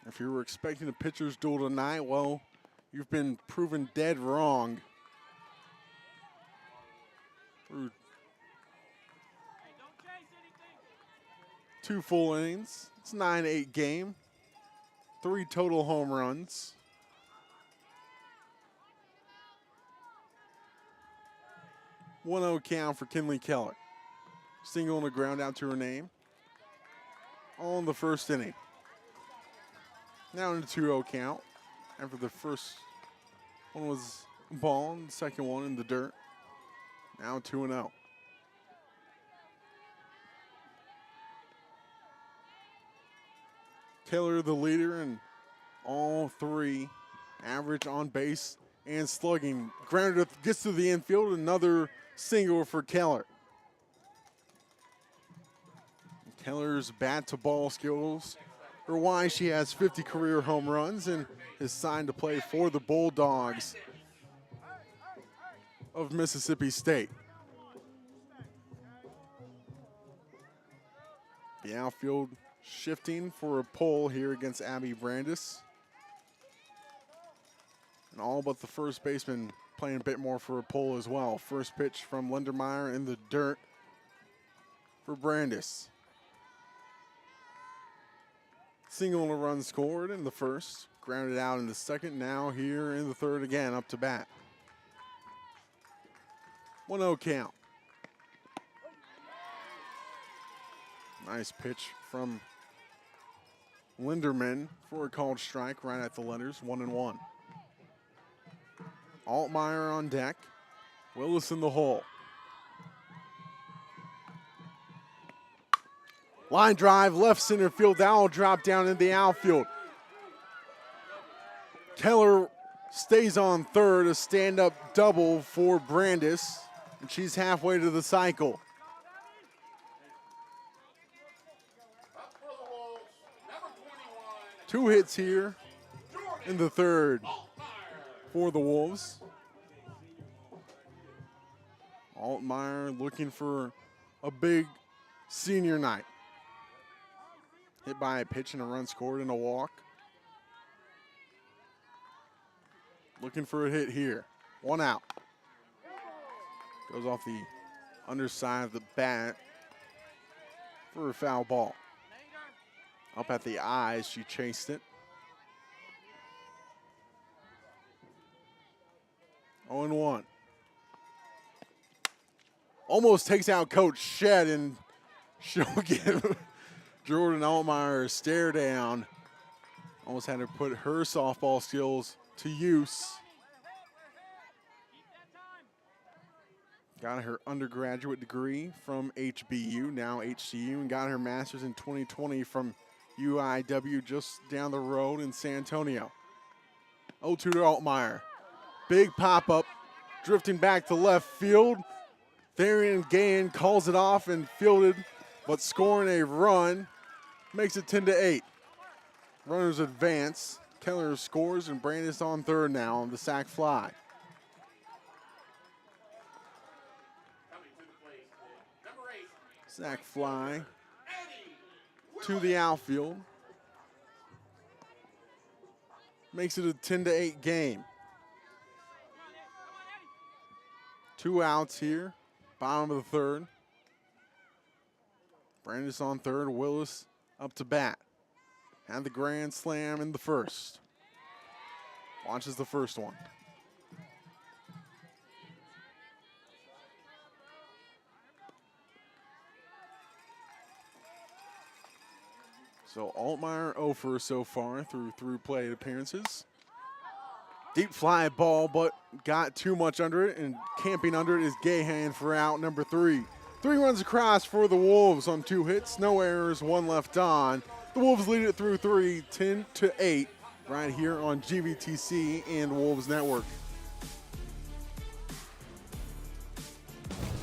[SPEAKER 8] If you were expecting a pitcher's duel tonight, well, you've been proven dead wrong. Through 2 full innings, it's a 9-8 game. 3 total home runs. 1-0 count for Kinley Keller. Single and a ground out to her name. All in the first inning. Now in a 2-0 count. After the first one was a ball, and the second one in the dirt. Now 2-0. Keller the leader in all three. Average on base and slugging. Grounded gets to the infield. Another single for Keller. Keller's bat to ball skills are why she has 50 career home runs and is signed to play for the Bulldogs of Mississippi State. The outfield shifting for a pull here against Abby Brandis. And all but the first baseman playing a bit more for a pull as well. First pitch from Lindermeyer in the dirt for Brandis. Single and a run scored in the first. Grounded out in the second. Now here in the third again, up to bat. 1-0 count. Nice pitch from Linderman for a called strike right at the letters. 1-1. Altmeyer on deck. Willis in the hole. Line drive, left center field. That will drop down in the outfield. Keller stays on third. A stand-up double for Brandis. And she's halfway to the cycle. Two hits here in the third for the Wolves. Altmeyer looking for a big senior night. Hit by a pitch and a run scored and a walk. Looking for a hit here. 1 out. Goes off the underside of the bat for a foul ball. Up at the eyes, she chased it. 0-1. Almost takes out Coach Shedd, and she'll give Jordan Altmeyer a stare down. Almost had to put her softball skills to use. Got her undergraduate degree from HBU, now HCU, and got her master's in 2020 from UIW just down the road in San Antonio. 0-2 to Altmeyer. Big pop-up, drifting back to left field. Therian Gahan calls it off and fielded, but scoring a run makes it 10-8. Runners advance. Keller scores, and Brandis on third now on the sac fly. Sac fly to the outfield. Makes it a 10-8 game. 2 outs here, bottom of the third. Brandis on third, Willis up to bat. Had the grand slam in the first. Launches the first one. So Altmeyer 0 so far through plate appearances. Deep fly ball, but got too much under it, and camping under it is Gahan for out number 3. 3 runs across for the Wolves on 2 hits, no errors, 1 left on. The Wolves lead it through 3, 10-8, right here on GVTC and Wolves Network.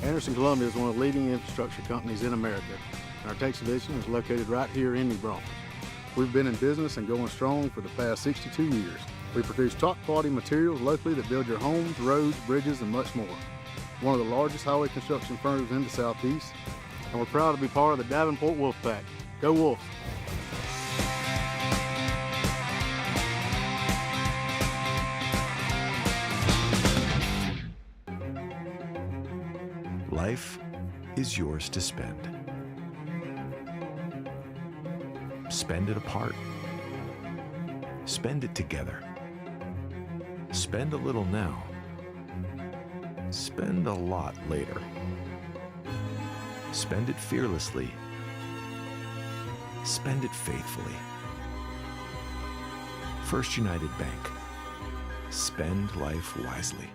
[SPEAKER 1] Anderson Columbia is one of the leading infrastructure companies in America. Our Texas division is located right here in New Braunfels. We've been in business and going strong for the past 62 years. We produce top quality materials locally that build your homes, roads, bridges, and much more. One of the largest highway construction firms in the Southeast, and we're proud to be part of the Davenport Wolfpack. Go Wolves!
[SPEAKER 19] Life is yours to spend. Spend it apart. Spend it together. Spend a little now spend a lot later. Spend it fearlessly. Spend it faithfully. First United Bank. Spend life wisely.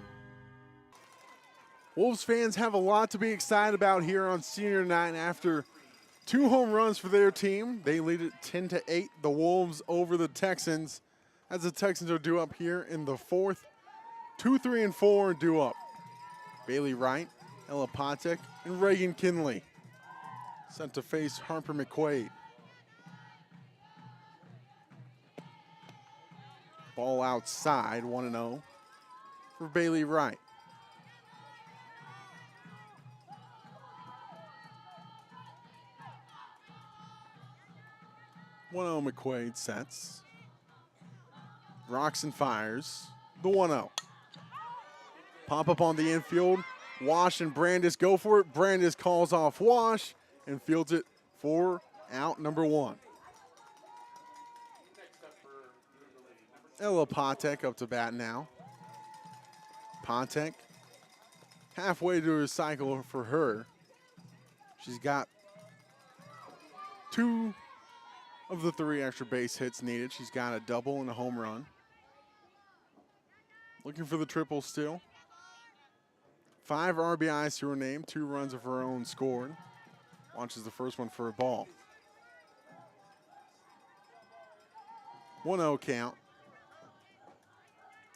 [SPEAKER 8] Wolves fans have a lot to be excited about here on senior night. After 2 home runs for their team, they lead it 10-8, the Wolves over the Texans, as the Texans are due up here in the 4th. 2, 3, and 4 due up. Bailey Wright, Ella Patek, and Reagan Kinley sent to face Harper McQuaid. Ball outside, 1-0 for Bailey Wright. McQuaid sets. Rocks and fires. The 1-0. Pop up on the infield. Wash and Brandis go for it. Brandis calls off Wash and fields it for out number 1. Ella Patek up to bat now. Patek halfway to her cycle for her. She's got 2 of the 3 extra base hits needed. She's got a double and a home run. Looking for the triple still. 5 RBIs to her name, 2 runs of her own scored. Launches the first one for a ball. 1-0 count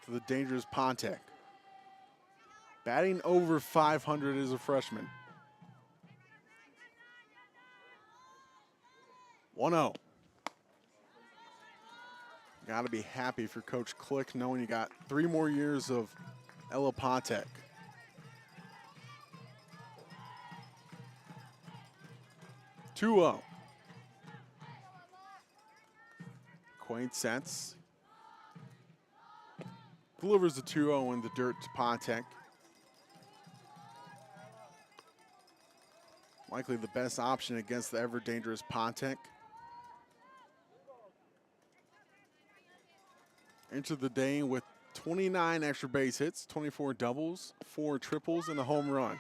[SPEAKER 8] to the dangerous Pontek. Batting over 500 as a freshman. 1-0. Got to be happy for Coach Click knowing you got 3 more years of Ella Patek. (2-0). Quaint sets. Delivers the 2-0 in the dirt to Patek. Likely the best option against the ever-dangerous Patek. Entered the day with 29 extra base hits, 24 doubles, 4 triples, and a home run.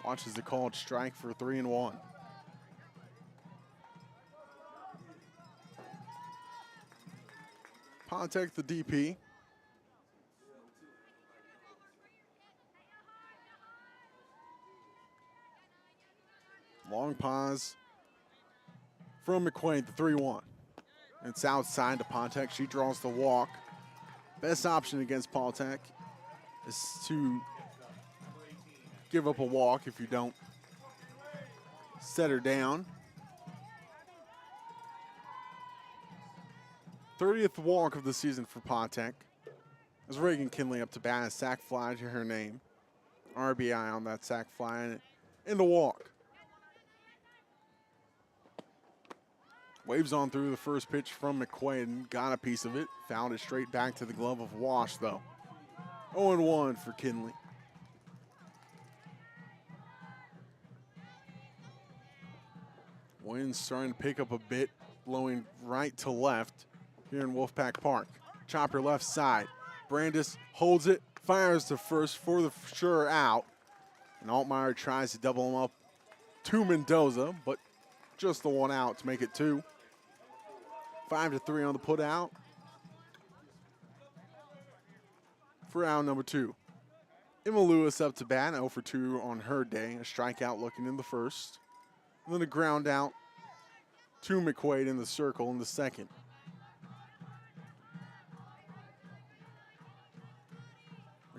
[SPEAKER 8] Watches the called strike for 3-1. Patek the DP. Long pause from McQuaid, the 3-1. It's outside to Patek. She draws the walk. Best option against Patek is to give up a walk if you don't set her down. 30th walk of the season for Patek. As Reagan Kinley up to bat, a sac fly to her name. RBI on that sac fly and in the walk. Waves on through the first pitch from McQuaid and got a piece of it. Fouled it straight back to the glove of Wash, though. 0-1 for Kinley. Wind's starting to pick up a bit, blowing right to left here in Wolfpack Park. Chopper left side. Brandis holds it, fires to first for the sure out. And Altmaier tries to double him up to Mendoza, but just the 1 out to make it 2. 5-3 on the put out for out number 2. Emma Lewis up to bat, 0 for 2 on her day. A strikeout looking in the first. And then a ground out to McQuaid in the circle in the second.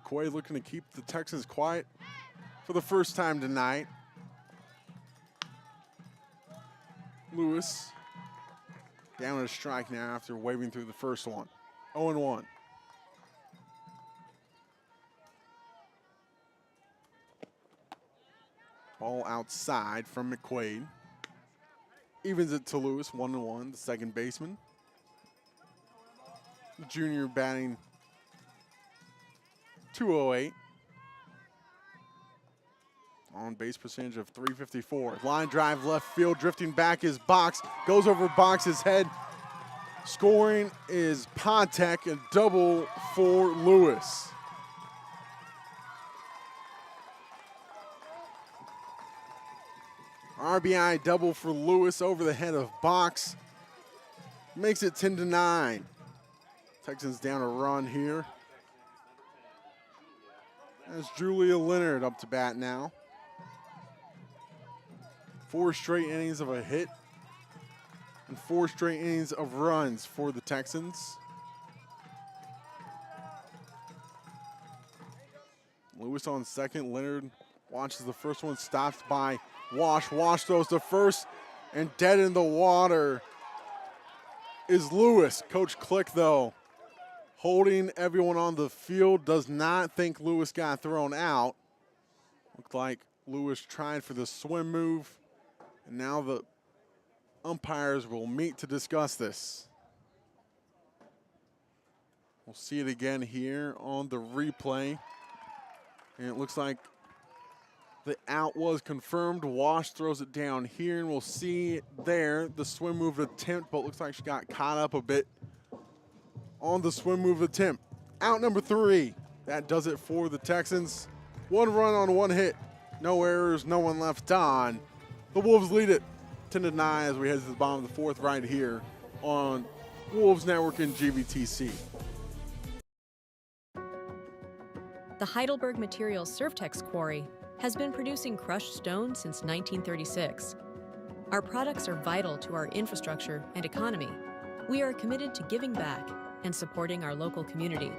[SPEAKER 8] McQuaid looking to keep the Texans quiet for the first time tonight. Lewis down at a strike now after waving through the first one. 0-1. Ball outside from McQuaid. Evens it to Lewis, 1-1, the second baseman. The junior batting .208. On base percentage of .354. Line drive left field, drifting back is Box. Goes over Box's head. Scoring is Patek, a double for Lewis. RBI double for Lewis over the head of Box. Makes it 10-9. Texans down a run here. That's Julia Leonard up to bat now. 4 straight innings of a hit and 4 straight innings of runs for the Texans. Lewis on second. Leonard watches the first one, stopped by Wash. Wash throws to first, and dead in the water is Lewis. Coach Click, though, holding everyone on the field, does not think Lewis got thrown out. Looked like Lewis tried for the swim move, and now the umpires will meet to discuss this. We'll see it again here on the replay. And it looks like the out was confirmed. Wash throws it down here, and we'll see there the swim move attempt, but looks like she got caught up a bit on the swim move attempt. Out number 3. That does it for the Texans. 1 run on 1 hit. No errors, no one left on. The Wolves lead it 10-9 as we head to the bottom of the 4th right here on Wolves Network and GVTC.
[SPEAKER 9] The Heidelberg Materials Surftex Quarry has been producing crushed stone since 1936. Our products are vital to our infrastructure and economy. We are committed to giving back and supporting our local community.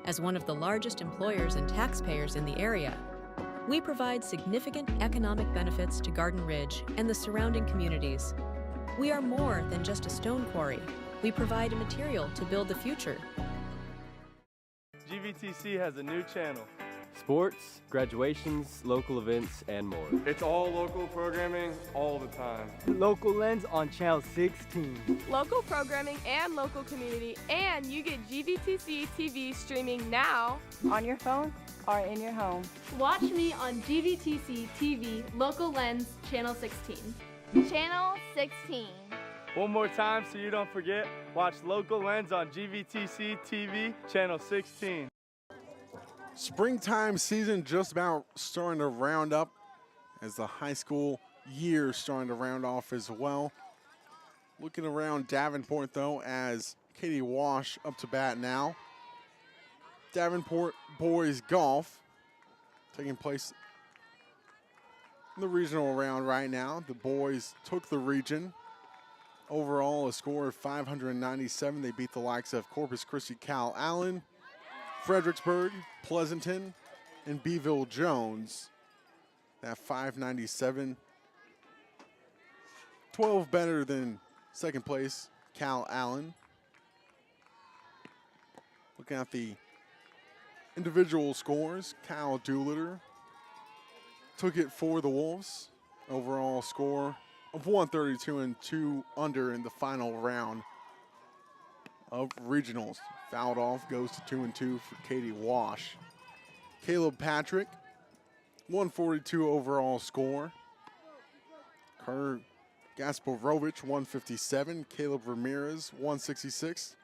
[SPEAKER 9] As one of the largest employers and taxpayers in the area, we provide significant economic benefits to Garden Ridge and the surrounding communities. We are more than just a stone quarry. We provide a material to build the future.
[SPEAKER 22] GVTC has a new channel.
[SPEAKER 23] Sports, graduations, local events, and more.
[SPEAKER 22] It's all local programming all the time.
[SPEAKER 14] Local Lens on Channel 16.
[SPEAKER 15] Local programming and local community, and you get GVTC TV streaming now
[SPEAKER 24] on your phone or in your home.
[SPEAKER 25] Watch me on GVTC TV, Local Lens, Channel 16.
[SPEAKER 6] Channel 16.
[SPEAKER 22] One more time so you don't forget, watch Local Lens on GVTC TV, Channel 16.
[SPEAKER 8] Springtime season just about starting to round up as the high school year starting to round off as well. Looking around Davenport, though, as Katie Wash up to bat now. Davenport boys golf taking place in the regional round right now. The boys took the region. Overall, a score of 597. They beat the likes of Corpus Christi Cal Allen, Fredericksburg, Pleasanton, and Beeville Jones. That 597. 12 better than second place, Cal Allen. Looking at the individual scores, Kyle Doolittle took it for the Wolves. Overall score of 132 and 2 under in the final round of regionals. Fouled off, goes to 2 and 2 for Katie Wash. Caleb Patrick, 142 overall score. Kerr Gasparovich, 157. Caleb Ramirez, 166.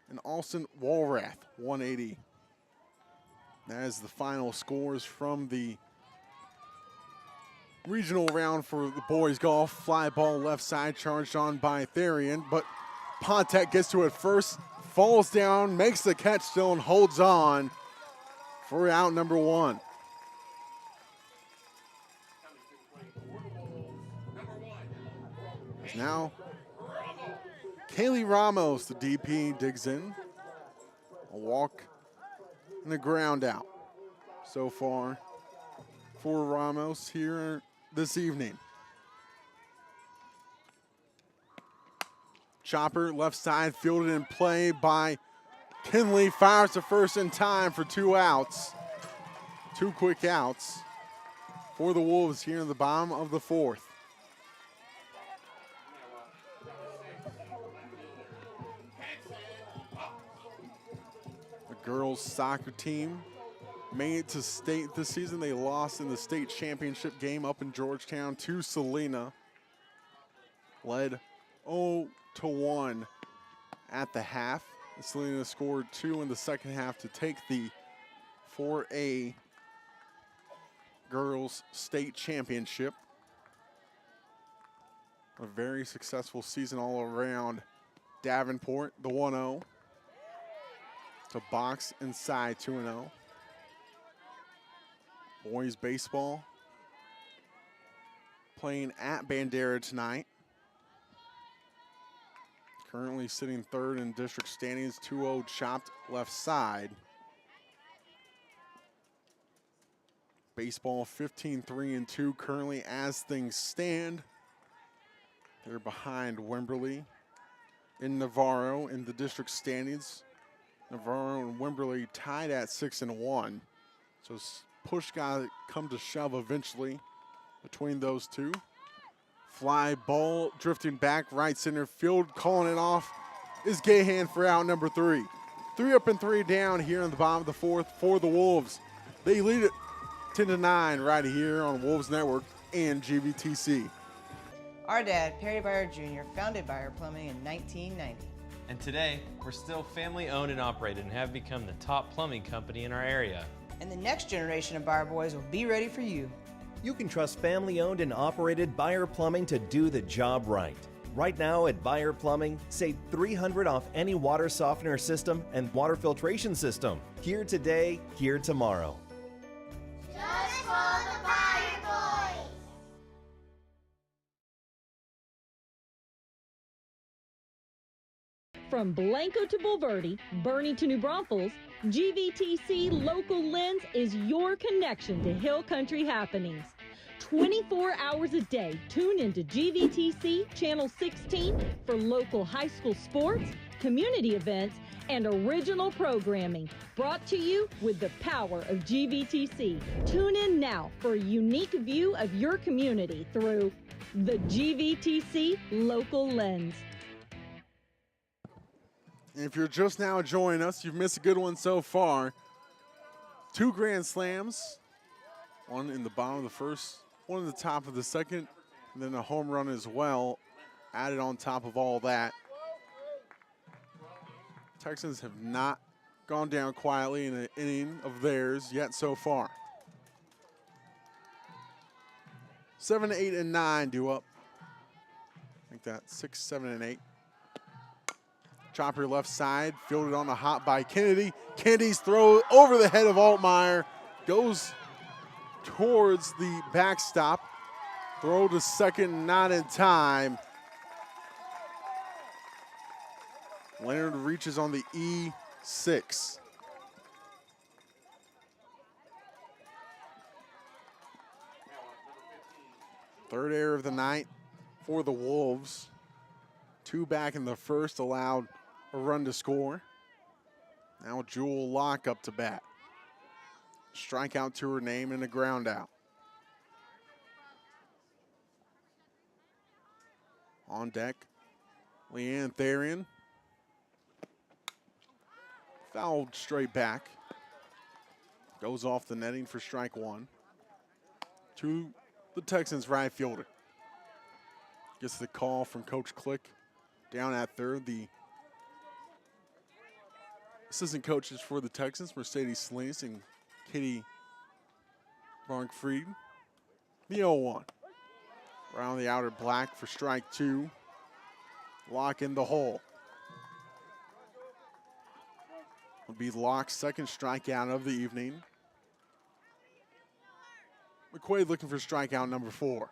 [SPEAKER 8] And Austin Walrath, 180. That is the final scores from the regional round for the boys golf. Fly ball left side charged on by Therian, but Pontek gets to it first, falls down, makes the catch still, and holds on for out number 1. Now, Kaylee Ramos, the DP, digs in. A walk and a ground out so far for Ramos here this evening. Chopper, left side, fielded in play by Kinley, fires to first in time for 2 outs. 2 quick outs for the Wolves here in the bottom of the 4th. The girls soccer team made it to state this season. They lost in the state championship game up in Georgetown to Salina. Led 0-1 at the half. Salina scored 2 in the second half to take the 4A girls state championship. A very successful season all around. Davenport, the 1-0. To box inside 2-0. Boys baseball playing at Bandera tonight. Currently sitting third in district standings, 2-0 chopped left side. Baseball 15-3-2 currently as things stand. They're behind Wimberley in Navarro in the district standings. Navarro and Wimberley tied at 6-1. So push got to come to shove eventually between those two. Fly ball drifting back right center field, calling it off is Gahan for out number 3. 3 up and 3 down here in the bottom of the 4th for the Wolves. They lead it 10-9 right here on Wolves Network and GVTC.
[SPEAKER 3] Our dad, Perry Byer Jr., founded Byer Plumbing in 1990.
[SPEAKER 4] And today, we're still family owned and operated and have become the top plumbing company in our area.
[SPEAKER 3] And the next generation of Byer boys will be ready for you.
[SPEAKER 5] You can trust family-owned and operated Byer Plumbing to do the job right. Right now at Byer Plumbing, save $300 off any water softener system and water filtration system. Here today, here tomorrow.
[SPEAKER 18] Just for the Byer boys.
[SPEAKER 7] From Blanco to Bulverde, Bernie to New Braunfels, GVTC Local Lens is your connection to Hill Country happenings. 24 hours a day, tune into GVTC Channel 16 for local high school sports, community events, and original programming. Brought to you with the power of GVTC. Tune in now for a unique view of your community through the GVTC Local Lens.
[SPEAKER 8] And if you're just now joining us, you've missed a good one so far. 2 grand slams, one in the bottom of the first, one in the top of the second, and then a home run as well, added on top of all that. Texans have not gone down quietly in an inning of theirs yet so far. 7, 8, and 9 due up. I think that's 6, 7, and 8. Chopper left side, fielded on a hop by Kennedy. Kennedy's throw over the head of Altmaier goes towards the backstop. Throw to second, not in time. Leonard reaches on the E6. Third error of the night for the Wolves. 2 back in the first, allowed a run to score. Now Jewel Locke up to bat. Strikeout to her name and a ground out. On deck, Leanne Therian. Fouled straight back. Goes off the netting for strike 1. To the Texans right fielder. Gets the call from Coach Click. Down at third, the assistant coaches for the Texans, Mercedes Salinas and Katie Bronkfried. The 0-1. Around the outer black for strike 2. Lock in the hole. Will be Locke's second strikeout of the evening. McQuaid looking for strikeout number 4.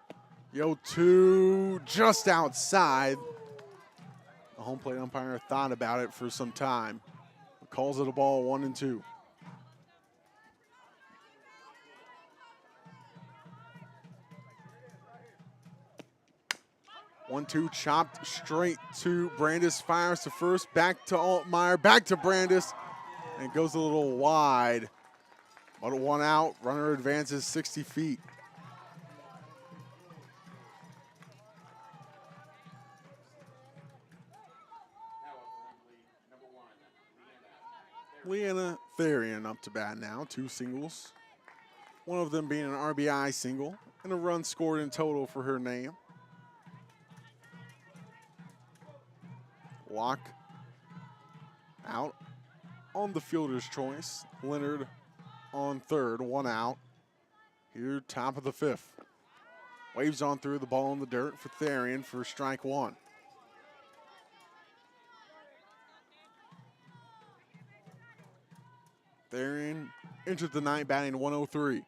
[SPEAKER 8] The 0-2 just outside. The home plate umpire thought about it for some time. Calls it a ball, 1-2. One-two chopped straight to Brandis, fires to first, back to Altmaier, back to Brandis, and it goes a little wide. But 1 out, runner advances 60 feet. Leanna Therian up to bat now, 2 singles. One of them being an RBI single and a run scored in total for her name. Locke out on the fielder's choice. Leonard on third, 1 out. Here, top of the 5th. Waves on through the ball in the dirt for Therian for strike one. Therian entered the night batting 103.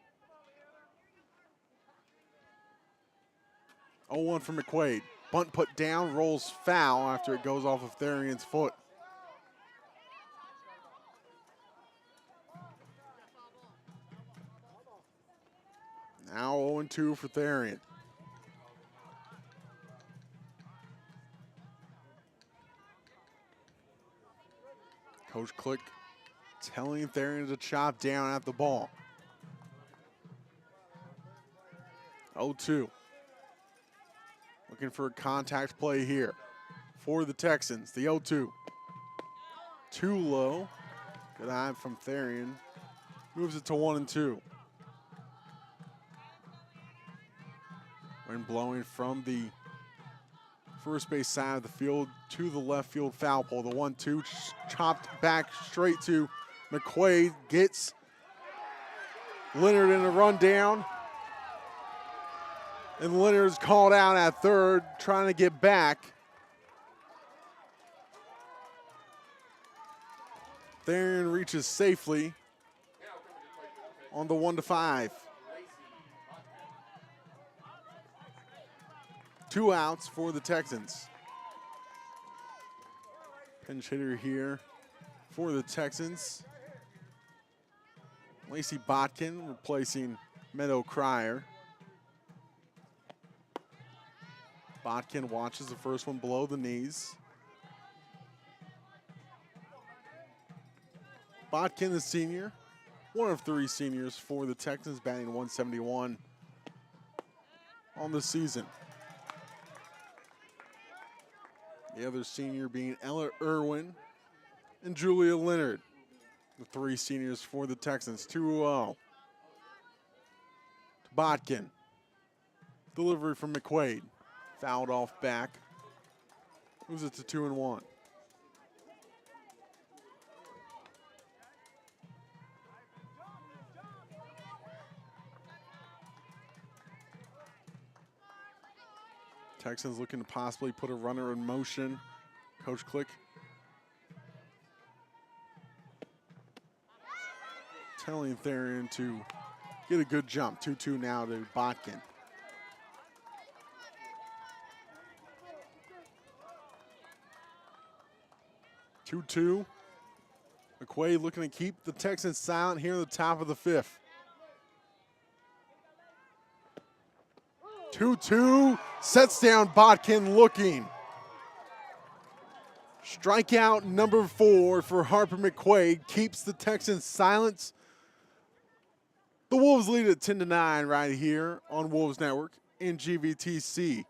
[SPEAKER 8] 0-1 for McQuaid. Bunt put down, rolls foul after it goes off of Therian's foot. Now 0-2 for Therian. Coach Click telling Therian to chop down at the ball. 0-2. Looking for a contact play here for the Texans. The 0-2. Too low. Good eye from Therian. Moves it to 1-2. Wind blowing from the first base side of the field to the left field foul pole. The 1-2 chopped back straight to McQuaid. Gets Leonard in a rundown. And Leonard's called out at third, trying to get back. Therian reaches safely on the 1-5. 2 outs for the Texans. Pinch hitter here for the Texans. Lacey Botkin replacing Meadow Cryer. Botkin watches the first one below the knees. Botkin, the senior, one of 3 seniors for the Texans, batting 171 on the season. The other senior being Ella Irwin and Julia Leonard, the 3 seniors for the Texans. 2-0 to Botkin. Delivery from McQuaid. Fouled off back. Moves it to 2-1. Texans looking to possibly put a runner in motion. Coach Click telling Therian to get a good jump. 2-2 now to Botkin. Two. McQuaid looking to keep the Texans silent here at the top of the 5th. 2-2, sets down Botkin looking. Strikeout number 4 for Harper McQuaid keeps the Texans silent. The Wolves lead at 10-9 right here on Wolves Network in GVTC.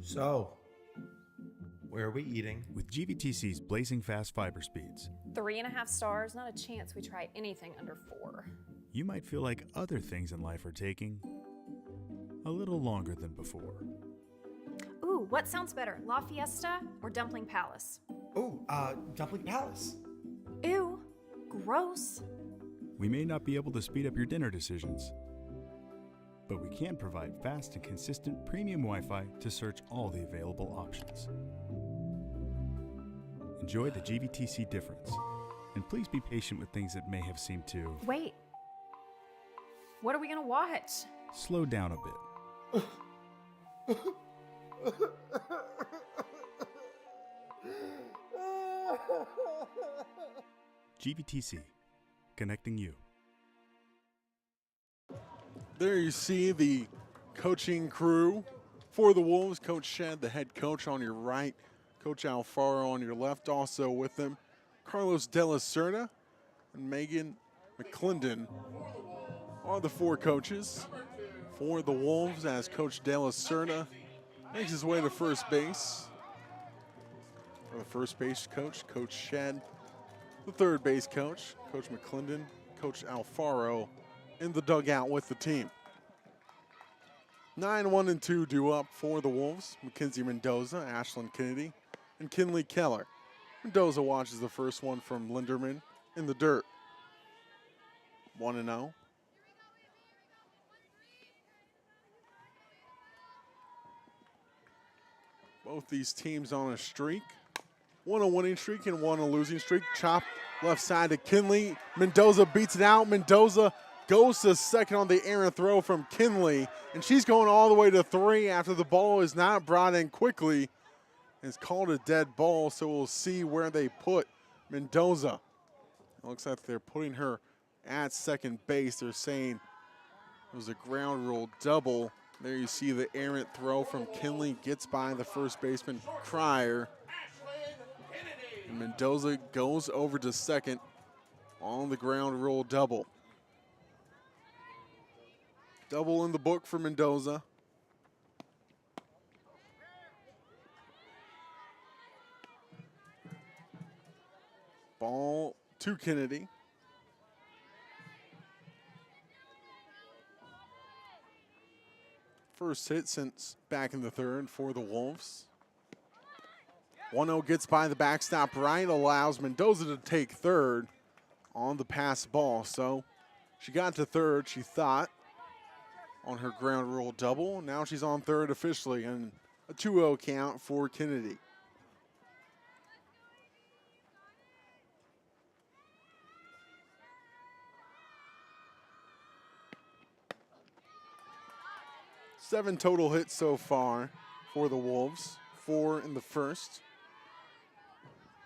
[SPEAKER 10] So, where are we eating?
[SPEAKER 21] With GVTC's blazing fast fiber speeds,
[SPEAKER 11] 3.5 stars, not a chance we try anything under 4.
[SPEAKER 21] you might feel like other things in life are taking a little longer than before.
[SPEAKER 11] Ooh, what sounds better, La Fiesta or Dumpling Palace?
[SPEAKER 10] Ooh, Dumpling Palace.
[SPEAKER 11] Ew, gross.
[SPEAKER 21] We may not be able to speed up your dinner decisions, but we can provide fast and consistent premium Wi-Fi to search all the available options. Enjoy the GVTC difference, and please be patient with things that may have seemed to...
[SPEAKER 11] Wait, what are we gonna watch?
[SPEAKER 21] Slow down a bit. GVTC, connecting you.
[SPEAKER 8] There you see the coaching crew for the Wolves. Coach Shedd, the head coach, on your right. Coach Alfaro on your left. Also with them, Carlos De La Cerda and Megan McClendon are the four coaches for the Wolves, as Coach De La Cerda makes his way to first base. For the first base coach, Coach Shedd. The third base coach, Coach McClendon, Coach Alfaro in the dugout with the team. 9-1-2 due up for the Wolves. Mackenzie Mendoza, Ashlyn Kennedy, and Kinley Keller Mendoza watches the first one from Linderman in the dirt. 1-0. Both these teams on a streak. One a winning streak and one a losing streak. Chop left side to Kinley. Mendoza beats it out. Mendoza goes to second on the errant throw from Kinley. And she's going all the way to 3 after the ball is not brought in quickly. It's called a dead ball, so we'll see where they put Mendoza. It looks like they're putting her at second base. They're saying it was a ground rule double. There you see the errant throw from Kinley, gets by the first baseman, Cryer. And Mendoza goes over to second on the ground rule double. Double in the book for Mendoza. Ball to Kennedy. First hit since back in the third for the Wolves. 1-0 gets by the backstop right, allows Mendoza to take third on the pass ball. So she got to third, she thought, on her ground rule double. Now she's on third officially, and a 2-0 count for Kennedy. Seven total hits so far for the Wolves. 4 in the first.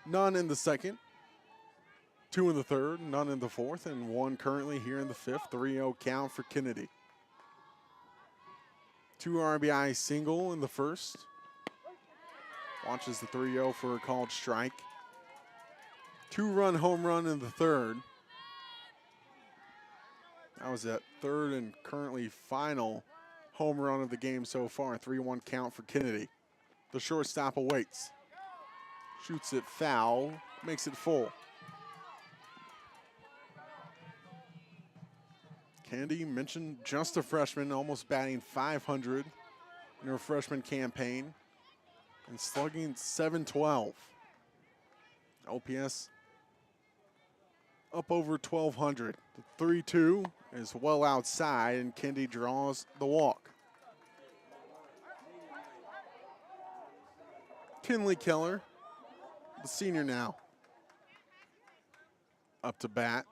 [SPEAKER 8] None in the second. 2 in the third, none in the fourth, and 1 currently here in the fifth. 3-0 count for Kennedy. 2 RBI single in the first. Watches the 3-0 for a called strike. 2-run home run in the third. That was that third and currently final home run of the game so far. 3-1 count for Kennedy. The shortstop awaits. Shoots it foul, makes it full. Kennedy mentioned just a freshman, almost batting .500 in her freshman campaign and slugging .712. OPS up over 1,200. The 3-2 is well outside, and Kennedy draws the walk. Kinley Keller, the senior now, up to bat.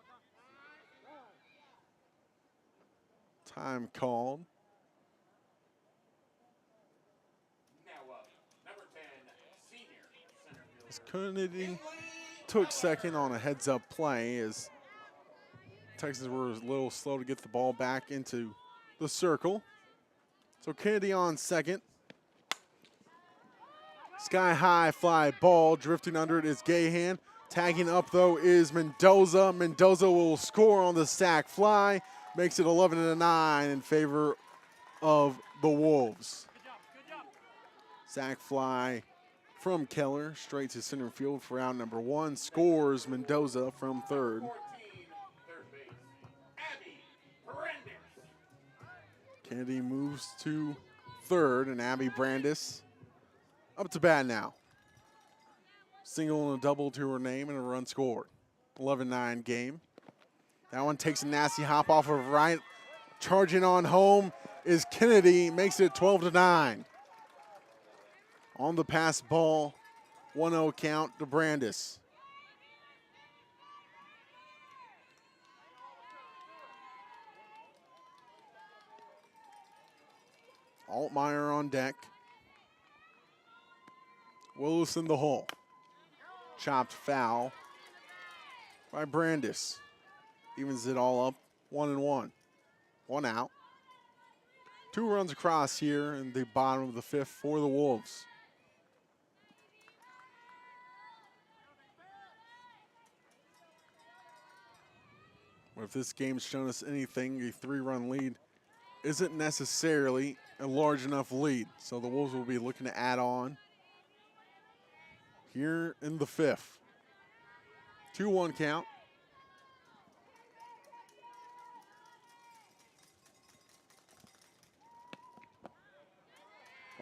[SPEAKER 8] Time called. As Kennedy took second on a heads-up play as Texans were a little slow to get the ball back into the circle. So Kennedy on second. Sky-high fly ball, drifting under it is Gahan. Tagging up, though, is Mendoza. Mendoza will score on the sac fly. Makes it 11-9 in favor of the Wolves. Sac fly from Keller, straight to center field for out number 1. Scores Mendoza from third. Kennedy moves to third, and Abby Brandis up to bat now. Single and a double to her name and a run scored. 11-9 game. That one takes a nasty hop off of right. Charging on home is Kennedy, makes it 12-9. On the pass ball, 1-0 count to Brandis. Altmaier on deck. Willis in the hole. Chopped foul by Brandis. Evens it all up, 1-1. 1 out. 2 runs across here in the bottom of the fifth for the Wolves. If this game's shown us anything, a 3-run lead isn't necessarily a large enough lead. So the Wolves will be looking to add on here in the fifth. 2-1 count.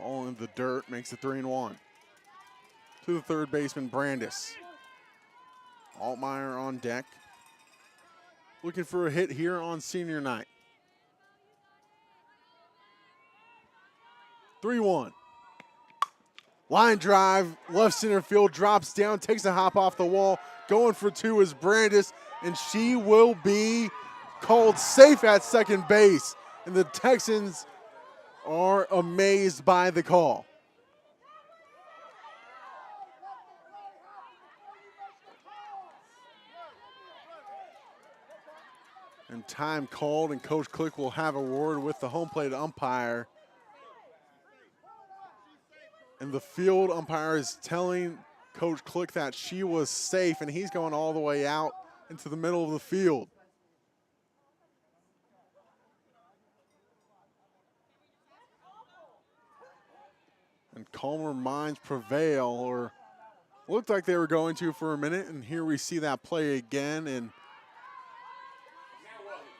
[SPEAKER 8] All in the dirt, makes it 3-1. To the third baseman, Brandis. Altmaier on deck. Looking for a hit here on senior night. 3-1. Line drive, left center field, drops down, takes a hop off the wall. Going for two is Brandis, and she will be called safe at second base. And the Texans are amazed by the call. And time called, and Coach Click will have a word with the home plate umpire. And the field umpire is telling Coach Click that she was safe, and he's going all the way out into the middle of the field. And calmer minds prevail, or looked like they were going to for a minute, and here we see that play again. And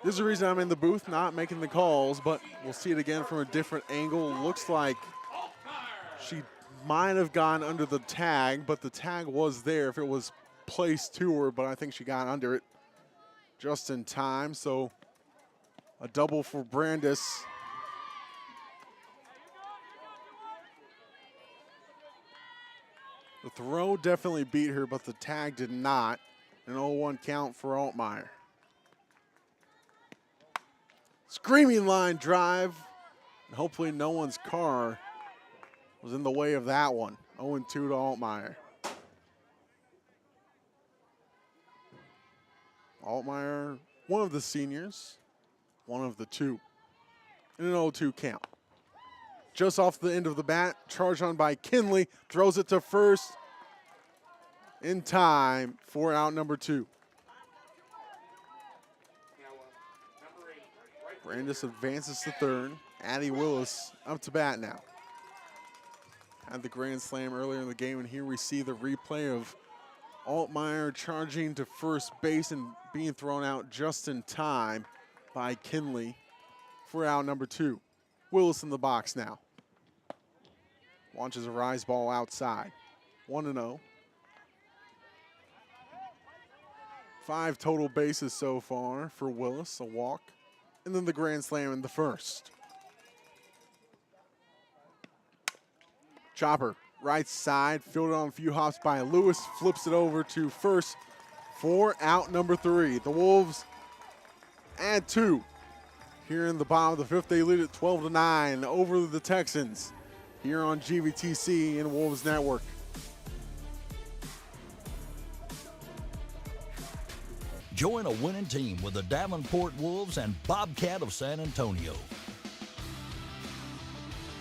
[SPEAKER 8] this is the reason I'm in the booth, not making the calls, but we'll see it again from a different angle. Looks like she might have gone under the tag, but the tag was there if it was placed to her, but I think she got under it just in time. So a double for Brandis. The throw definitely beat her, but the tag did not. An 0-1 count for Altmaier. Screaming line drive, and hopefully no one's car was in the way of that one. 0-2 to Altmaier. Altmaier, one of the seniors, one of the two. In an 0-2 count. Just off the end of the bat, charge on by Kinley, throws it to first in time for out number 2. Brandis advances to third. Addie Willis up to bat now. Had the grand slam earlier in the game, and here we see the replay of Altmaier charging to first base and being thrown out just in time by Kinley for out number 2. Willis in the box now. Launches a rise ball outside. 1-0. 5 total bases so far for Willis, a walk, and then the grand slam in the first. Chopper, right side, fielded on a few hops by Lewis, flips it over to first for out number 3. The Wolves add 2. Here in the bottom of the 5th, they lead at 12-9 over the Texans here on GVTC and Wolves Network.
[SPEAKER 2] Join a winning team with the Davenport Wolves and Bobcat of San Antonio.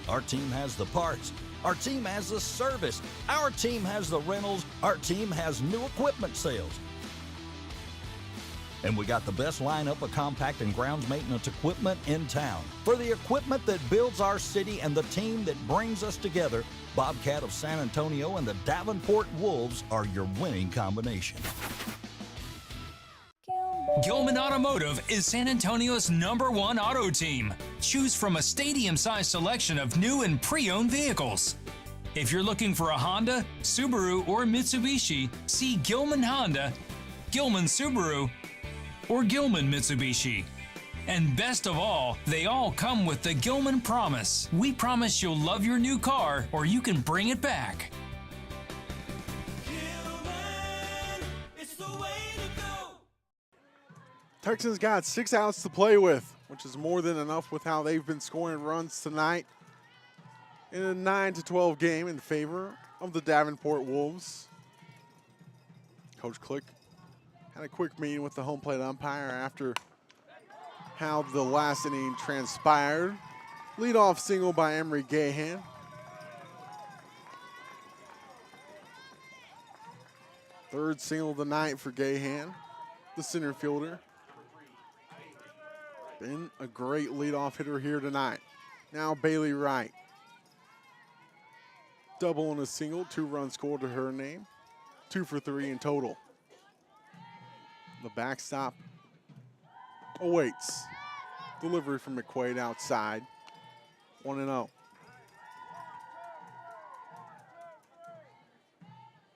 [SPEAKER 2] Our team has the parts. Our team has the service. Our team has the rentals. Our team has new equipment sales. And we got the best lineup of compact and grounds maintenance equipment in town. For the equipment that builds our city and the team that brings us together, Bobcat of San Antonio and the Davenport Wolves are your winning combination.
[SPEAKER 12] Gilman Automotive is San Antonio's #1 auto team. Choose from a stadium-sized selection of new and pre-owned vehicles. If you're looking for a Honda, Subaru, or Mitsubishi, see Gilman Honda, Gilman Subaru, or Gilman Mitsubishi. And best of all, they all come with the Gilman Promise. We promise you'll love your new car, or you can bring it back.
[SPEAKER 8] Texans got 6 outs to play with, which is more than enough with how they've been scoring runs tonight in a 9-12 game in favor of the Davenport Wolves. Coach Click had a quick meeting with the home plate umpire after how the last inning transpired. Leadoff single by Emery Gahan. Third single of the night for Gahan, the center fielder. Been a great leadoff hitter here tonight. Now Bailey Wright. Double and a single, 2 runs scored to her name. 2 for 3 in total. The backstop awaits. Delivery from McQuaid outside. 1-0.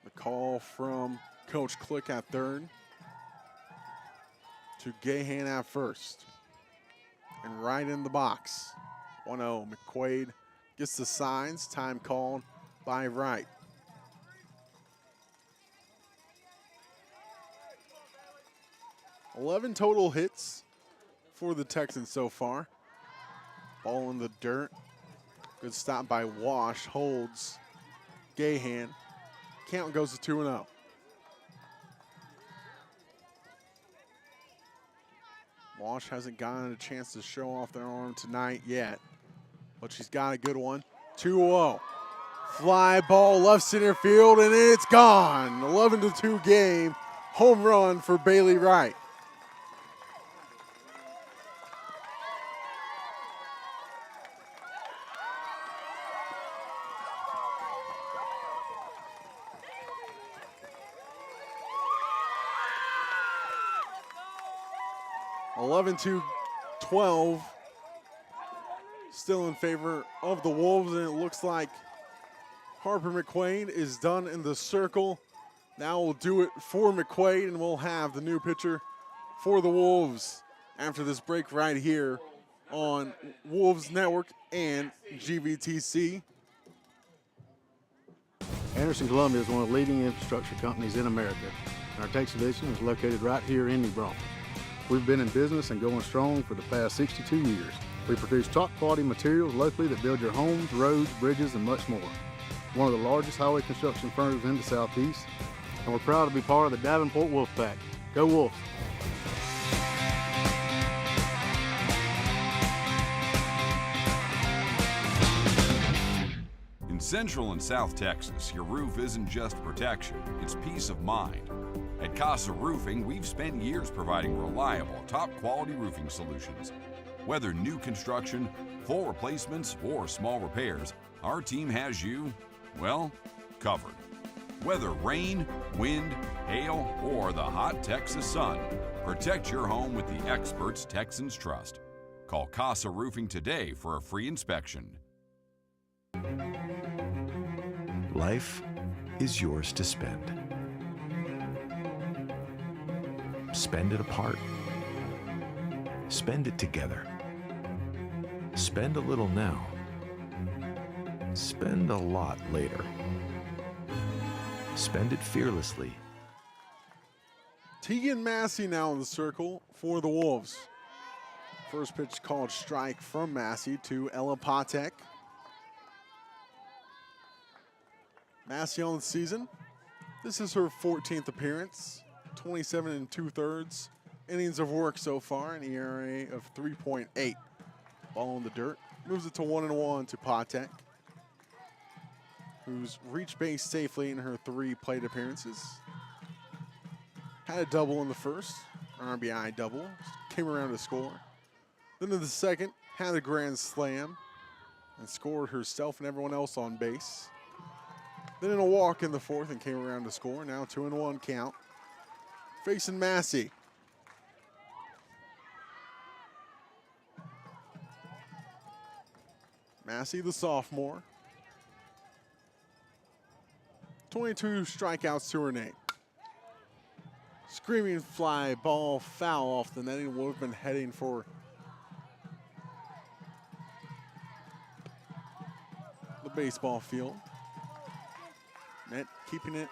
[SPEAKER 8] The call from Coach Click at third. To Gahan at first. And right in the box. 1-0. McQuaid gets the signs. Time called by Wright. $11 total hits for the Texans so far. Ball in the dirt. Good stop by Wash. Holds Gahan. Count goes to 2-0. Wash hasn't gotten a chance to show off their arm tonight yet, but she's got a good one. 2-0. Fly ball left center field, and it's gone. 11-2 game. Home run for Bailey Wright. (11-2, 12). Still in favor of the Wolves, and it looks like Harper McQuaid is done in the circle. Now we'll do it for McQuaid, and we'll have the new pitcher for the Wolves after this break right here on Wolves Network and GVTC.
[SPEAKER 1] Anderson Columbia is one of the leading infrastructure companies in America. Our Texas division is located right here in New Braunfels. We've been in business and going strong for the past 62 years. We produce top quality materials locally that build your homes, roads, bridges, and much more. One of the largest highway construction firms in the Southeast, and we're proud to be part of the Davenport Wolfpack. Go Wolves!
[SPEAKER 13] In Central and South Texas, your roof isn't just protection, it's peace of mind. At Casa Roofing, we've spent years providing reliable, top-quality roofing solutions. Whether new construction, full replacements, or small repairs, our team has you, well, covered. Whether rain, wind, hail, or the hot Texas sun, protect your home with the experts Texans trust. Call Casa Roofing today for a free inspection.
[SPEAKER 19] Life is yours to spend. Spend it apart. Spend it together. Spend a little now. Spend a lot later. Spend it fearlessly.
[SPEAKER 8] Tegan Massey now in the circle for the Wolves. First pitch called strike from Massey to Ella Patek. Massey on the season. This is her 14th appearance. 27 2/3 innings of work so far, an ERA of 3.8. Ball in the dirt. Moves it to 1-1 to Patek, who's reached base safely in her 3 plate appearances. Had a double in the first, an RBI double, came around to score. Then in the second, had a grand slam and scored herself and everyone else on base. Then in a walk in the fourth and came around to score. Now 2-1 count. Facing Massey. Massey, the sophomore. 22 strikeouts to her name. Screaming fly ball foul off the netting. Would have been heading for the baseball field. Net keeping it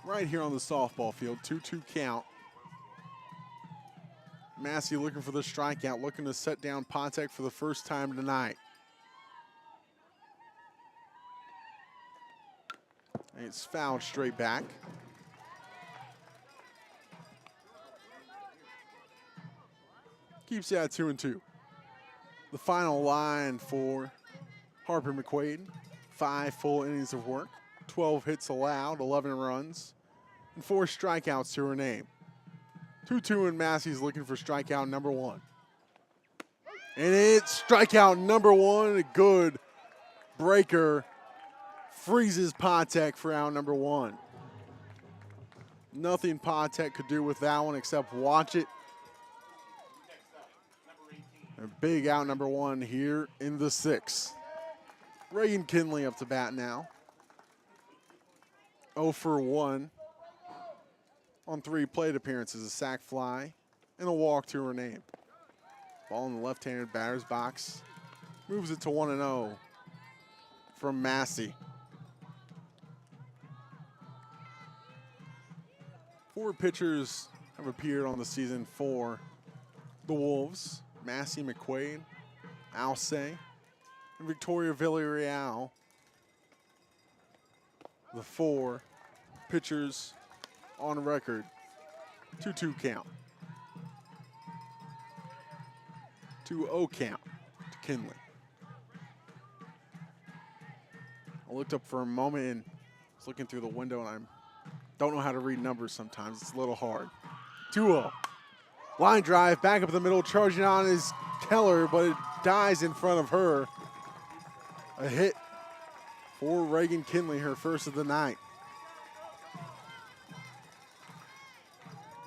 [SPEAKER 8] right here on the softball field. 2-2 count. Massey looking for the strikeout, looking to set down Patek for the first time tonight. And it's fouled straight back. Keeps it at 2-2. The final line for Harper McQuaid. 5 full innings of work. 12 hits allowed, 11 runs, and 4 strikeouts to her name. 2-2, and Massey's looking for strikeout number 1. And it's strikeout number 1, a good breaker. Freezes Patek for out number 1. Nothing Patek could do with that one except watch it. A big out number 1 here in the 6th. Reagan Kinley up to bat now. 0 for 1 on 3 plate appearances, a sac fly, and a walk to her name. Ball in the left-handed batter's box. Moves it to 1-0 from Massey. 4 pitchers have appeared on the season for the Wolves. Massey, McQuaid, Alcé, and Victoria Villarreal. The 4 pitchers on record. 2-2 count. 2-0 count to Kinley. I looked up for a moment and was looking through the window, and I don't know how to read numbers sometimes. It's a little hard. 2-0. Line drive, back up the middle, charging on is Keller, but it dies in front of her. A hit for Reagan Kinley, her first of the night.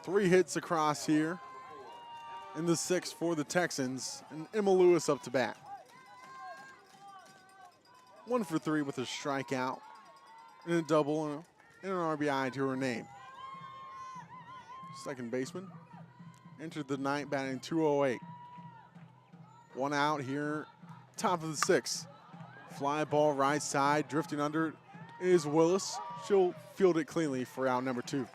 [SPEAKER 8] 3 hits across here in the 6th for the Texans, and Emma Lewis up to bat. 1 for 3 with a strikeout and a double and an RBI to her name. Second baseman entered the night batting .208. 1 out here, top of the 6th. Fly ball right side, drifting under is Willis. She'll field it cleanly for out number 2.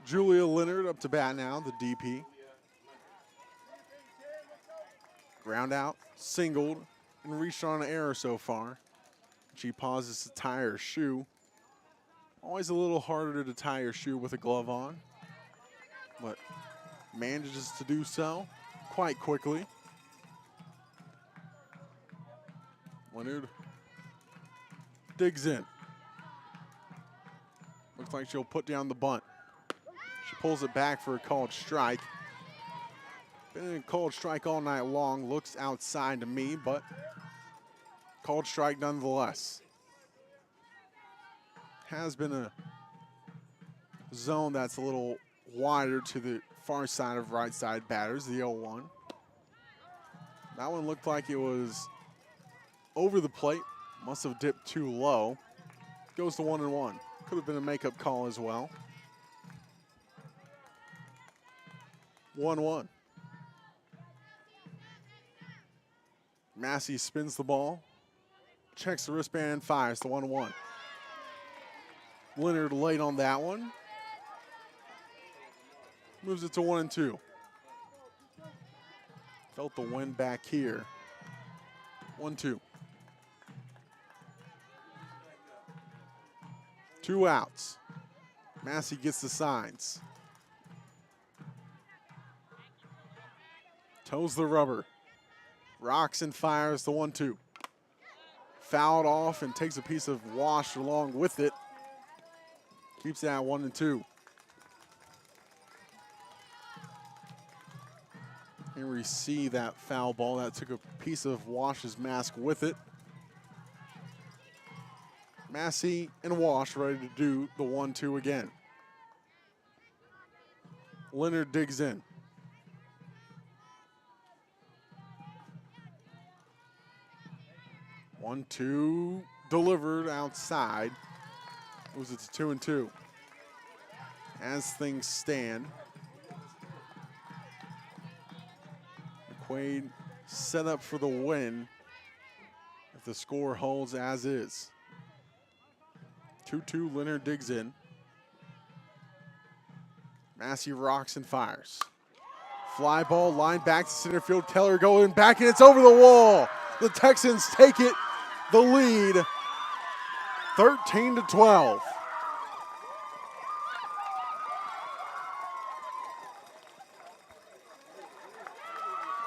[SPEAKER 8] Julia Leonard up to bat now, the DP. Ground out, singled, and reached on an error so far. She pauses to tie her shoe. Always a little harder to tie her shoe with a glove on, but manages to do so quite quickly. Leonard digs in. Looks like she'll put down the bunt. She pulls it back for a called strike. Been a called strike all night long. Looks outside to me, but called strike nonetheless. Has been a zone that's a little wider to the far side of right side batters, the 0-1. That one looked like it was over the plate. Must have dipped too low. Goes to 1-1. Could have been a makeup call as well. 1-1. Massey spins the ball, checks the wristband, and fires the 1-1. Leonard late on that one. Moves it to 1-2. Felt the wind back here. 1-2. 2 outs. Massey gets the signs. Toes the rubber. Rocks and fires the 1-2. Fouled off and takes a piece of wash along with it. Keeps that 1-2. Here we see that foul ball that took a piece of Wash's mask with it. Massey and Wash ready to do the 1-2 again. Leonard digs in. One-two delivered outside. Moves it to 2-2. As things stand, McQuaid set up for the win if the score holds as is. 2-2, Leonard digs in. Massey rocks and fires. Fly ball, line back to center field. Keller going back, and it's over the wall. The Texans take it, the lead, 13-12.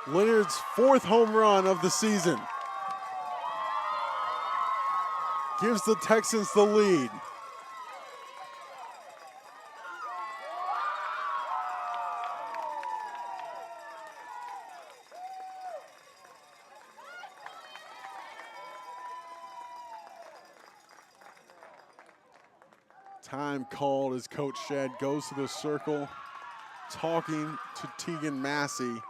[SPEAKER 8] Leonard's 4th home run of the season gives the Texans the lead. Time called as Coach Shedd goes to the circle, talking to Tegan Massey.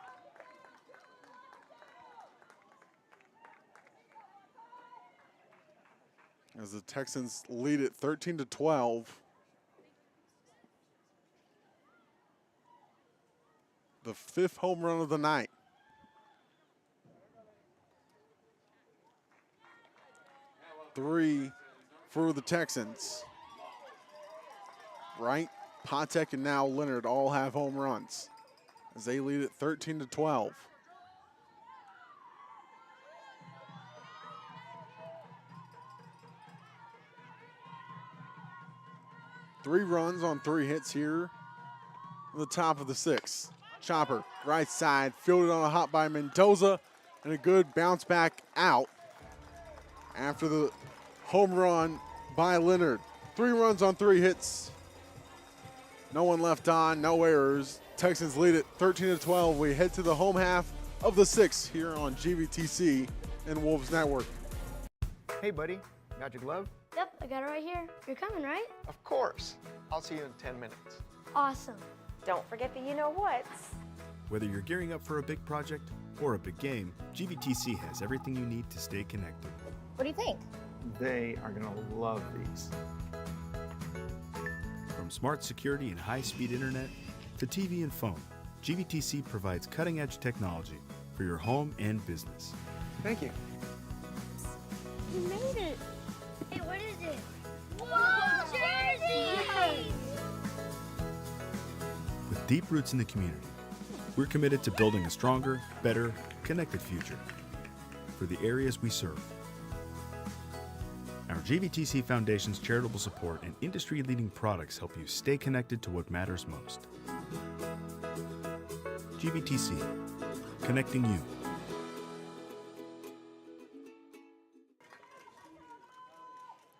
[SPEAKER 8] as the Texans lead it 13-12. The 5th home run of the night. Three for the Texans. Wright, Patek, and now Leonard all have home runs as they lead it 13-12. Three runs on 3 hits here at the top of the 6th. Chopper, right side, fielded on a hop by Mendoza, and a good bounce back out after the home run by Leonard. 3 runs on 3 hits. No one left on, no errors. Texans lead it 13-12. We head to the home half of the 6th here on GVTC and Wolves Network.
[SPEAKER 9] Hey, buddy, got your glove?
[SPEAKER 18] Yep, I got it right here. You're coming, right?
[SPEAKER 9] Of course. I'll see you in 10 minutes.
[SPEAKER 18] Awesome.
[SPEAKER 16] Don't forget the you-know-whats.
[SPEAKER 21] Whether you're gearing up for a big project or a big game, GVTC has everything you need to stay connected.
[SPEAKER 16] What do you think?
[SPEAKER 9] They are going to love these.
[SPEAKER 21] From smart security and high-speed internet to TV and phone, GVTC provides cutting-edge technology for your home and business.
[SPEAKER 9] Thank you.
[SPEAKER 18] You made it. Hey, what is it? Whoa, jersey!
[SPEAKER 21] With deep roots in the community, we're committed to building a stronger, better, connected future for the areas we serve. Our GVTC Foundation's charitable support and industry-leading products help you stay connected to what matters most. GVTC, connecting you.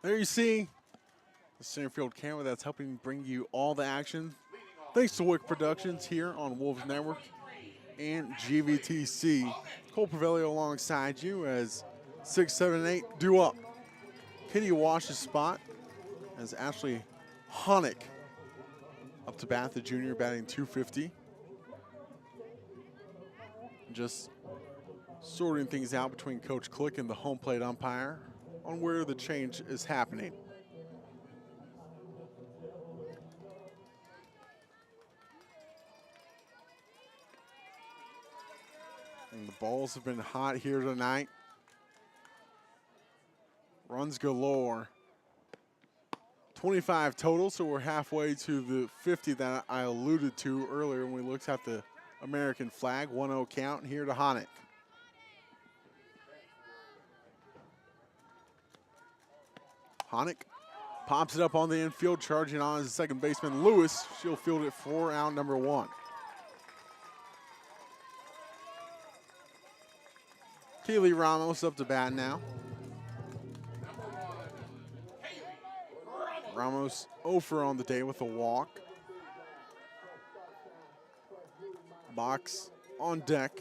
[SPEAKER 8] There you see the center field camera that's helping bring you all the action. Thanks to Wick Productions here on Wolves Network and GVTC. Cole Pavelio alongside you as 6, 7, 8 due up. Kitty Wash's spot as Ashley Honick up to bat, the junior, batting .250. Just sorting things out between Coach Click and the home plate umpire on where the change is happening. And the balls have been hot here tonight. Runs galore. 25 total, so we're halfway to the 50 that I alluded to earlier when we looked at the American flag. 1-0 count here to Honick. Honick pops it up on the infield, charging on as the second baseman Lewis. She'll field it for out number 1. Keely Ramos up to bat now. Ramos 0 for on the day with a walk. Box on deck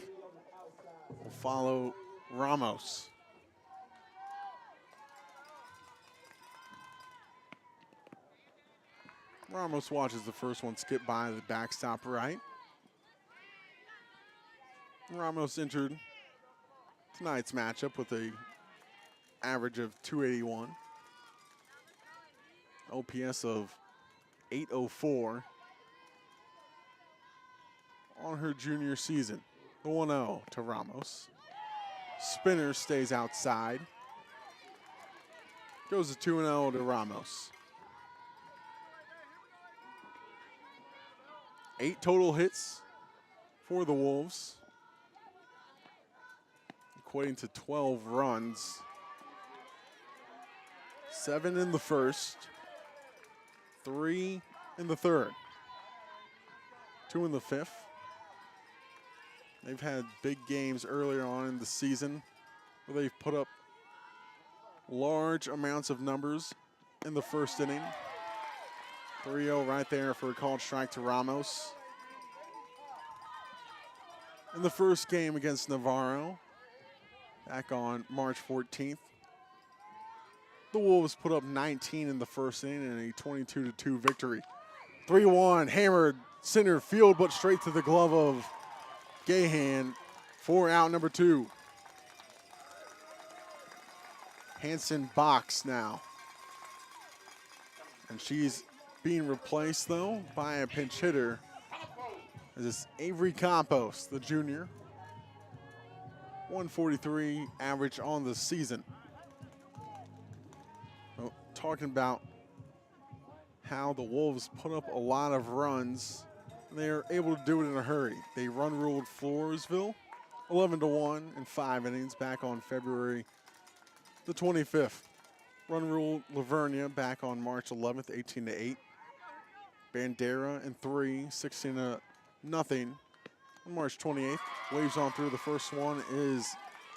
[SPEAKER 8] will follow Ramos. Ramos watches the first one skip by the backstop right. Ramos entered tonight's matchup with a average of .281. OPS of .804 on her junior season. The 1-0 to Ramos. Spinner stays outside. Goes to 2-0 to Ramos. 8 total hits for the Wolves, equating to 12 runs. 7 in the first, 3 in the third, 2 in the fifth. They've had big games earlier on in the season where they've put up large amounts of numbers in the first inning. 3-0 right there for a called strike to Ramos. In the first game against Navarro, back on March 14th, the Wolves put up 19 in the first inning in a 22-2 victory. 3-1, hammered center field, but straight to the glove of Gahan for out number 2. Hanson box now. And she's being replaced, though, by a pinch hitter. This is Avery Campos, the junior. 143 average on the season. Well, talking about how the Wolves put up a lot of runs. They're able to do it in a hurry. They run-ruled Floresville 11-1 in 5 innings back on February the 25th. Run-ruled Lavernia back on March 11th, 18-8. Bandera in 3, 16-0. On March 28th, waves on through. The first one is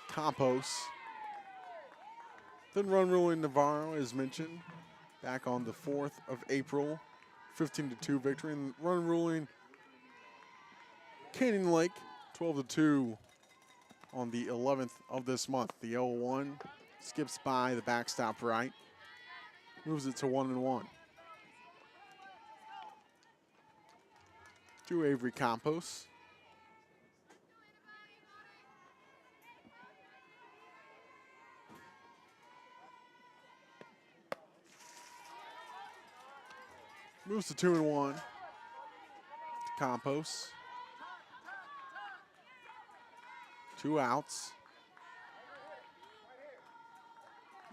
[SPEAKER 8] Campos. Then run-ruling Navarro, as mentioned, back on the 4th of April, 15-2 victory. And run-ruling Canyon Lake, 12-2 on the 11th of this month. The 0-1 skips by the backstop right, moves it to 1-1. To Avery Campos. Moves to 2-1. Campos. 2 outs.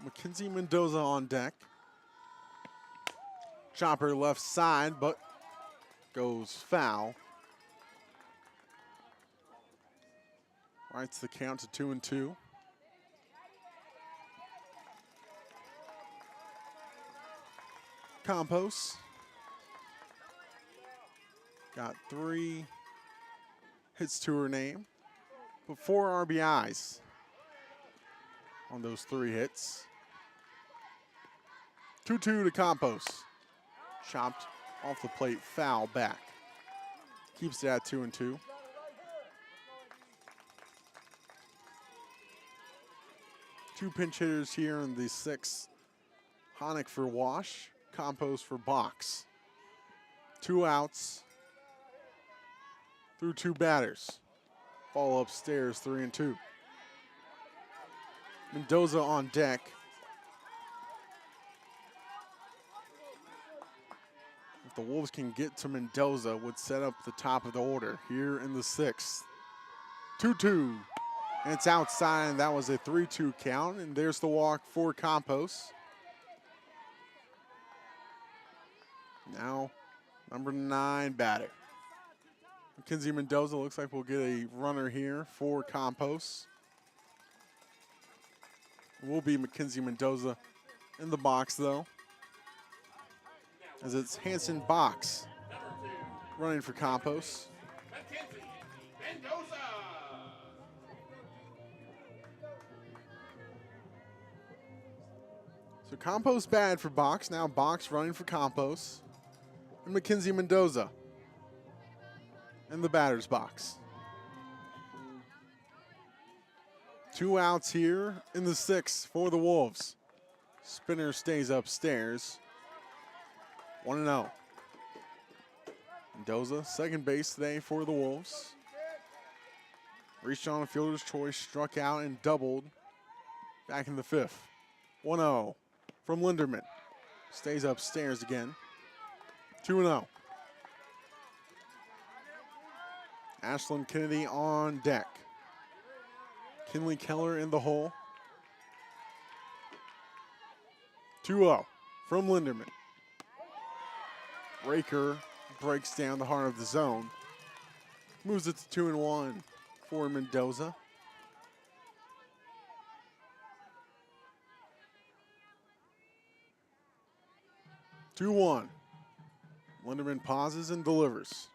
[SPEAKER 8] Mackenzie Mendoza on deck. Chopper left side, but goes foul. Writes the count to 2-2. Campos got 3 hits to her name, but 4 RBIs on those 3 hits. 2-2 to Campos. Chopped off the plate, foul back. Keeps it at 2-2. Two pinch hitters here in the 6th. Honick for Wash, Campos for Box. 2 outs through 2 batters. Ball upstairs, 3-2. Mendoza on deck. If the Wolves can get to Mendoza, would set up the top of the order here in the 6th. 2-2. And it's outside, and that was a 3-2 count. And there's the walk for Campos. Now, number 9 batter. Mackenzie Mendoza looks like we'll get a runner here for Campos. It will be Mackenzie Mendoza in the box, though, as it's Hanson Box running for Campos. So Campos bad for Box. Now Box running for Campos. And Mackenzie Mendoza in the batter's box. 2 outs here in the 6th for the Wolves. Spinner stays upstairs. 1-0. Mendoza, second base today for the Wolves. Reached on a fielder's choice, struck out and doubled back in the 5th. 1-0 from Linderman. Stays upstairs again. 2-0. Ashlyn Kennedy on deck. Kinley Keller in the hole. 2-0 from Linderman. Raker breaks down the heart of the zone. Moves it to 2-1 for Mendoza. Linderman pauses and delivers.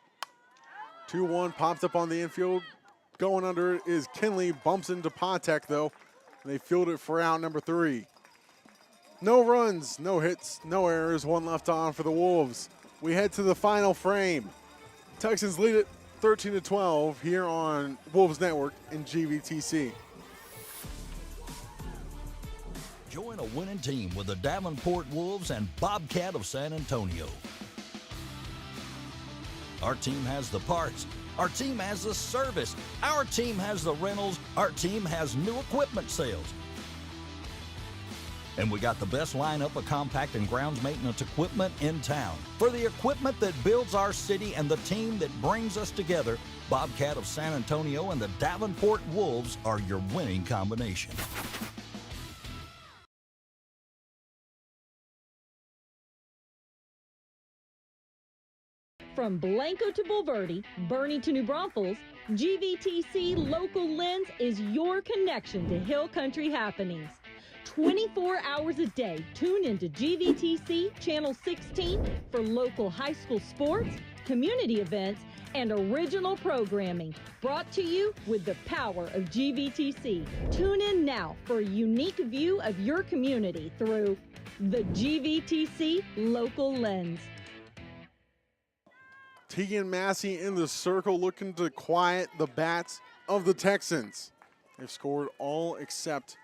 [SPEAKER 8] 2-1 pops up on the infield. Going under it is Kinley. Bumps into Patek, though. And they field it for out number 3. No runs, no hits, no errors. 1 left on for the Wolves. We head to the final frame. Texans lead it 13-12 here on Wolves Network in GVTC.
[SPEAKER 2] Join a winning team with the Davenport Wolves and Bobcat of San Antonio. Our team has the parts. Our team has the service. Our team has the rentals. Our team has new equipment sales. And we got the best lineup of compact and grounds maintenance equipment in town. For the equipment that builds our city and the team that brings us together, Bobcat of San Antonio and the Davenport Wolves are your winning combination.
[SPEAKER 7] From Blanco to Bulverde, Bernie to New Braunfels, GVTC Local Lens is your connection to Hill Country happenings. 24 hours a day, tune into GVTC Channel 16 for local high school sports, community events, and original programming. Brought to you with the power of GVTC. Tune in now for a unique view of your community through the GVTC Local Lens.
[SPEAKER 8] Tegan Massey in the circle looking to quiet the bats of the Texans. They've scored all except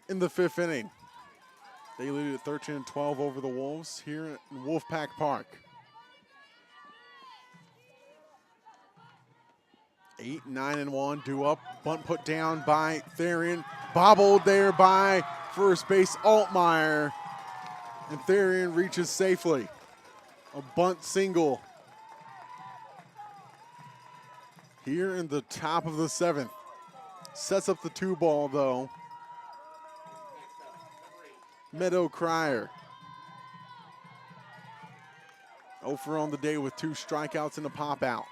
[SPEAKER 8] in the 5th inning. They lead at 13-12 over the Wolves here in Wolfpack Park. 8-9-1 due up. Bunt put down by Therian. Bobbled there by first base Altmaier. And Therian reaches safely. A bunt single here in the top of the 7th. Sets up the 2-ball though. Meadow Cryer. 0 for on the day with 2 strikeouts and a pop out.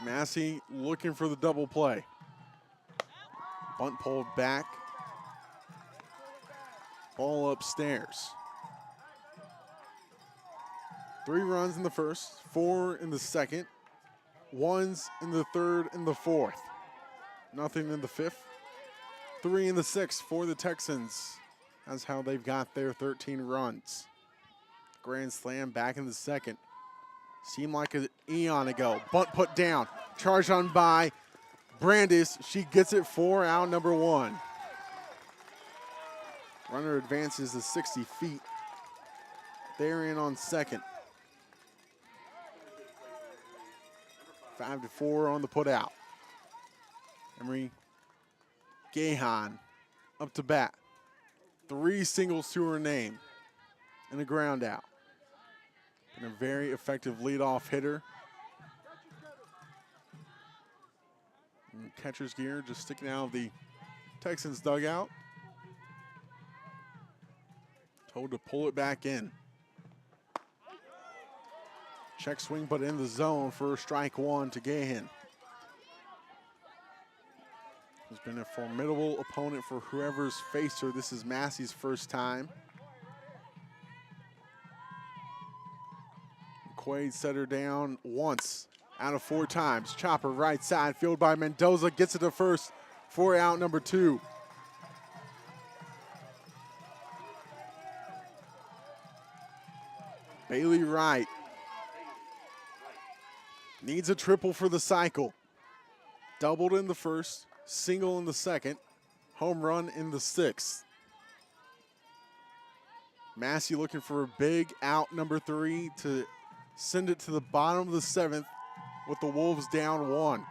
[SPEAKER 8] Massey looking for the double play. Bunt pulled back. Ball upstairs. 3 runs in the first, 4 in the second, 1s in the third and the fourth. Nothing in the 5th. 3 in the 6th for the Texans. That's how they've got their 13 runs. Grand slam back in the second. Seemed like an eon ago. Bunt put down. Charged on by Brandis. She gets it for out number 1. Runner advances to 60 feet. They're in on second. 5-4 on the put out. Emery Gahan up to bat. 3 singles to her name and a ground out. And a very effective leadoff hitter. And catcher's gear just sticking out of the Texans dugout. Told to pull it back in. Check swing, but in the zone for strike 1 to Gahan. Has been a formidable opponent for whoever's faced her. This is Massey's first time. McQuaid set her down once out of 4 times. Chopper right side, field by Mendoza, gets it to first for out number 2. Bailey Wright needs a triple for the cycle. Doubled in the first, single in the second, home run in the 6th. Massey looking for a big out number 3 to send it to the bottom of the 7th with the Wolves down 1.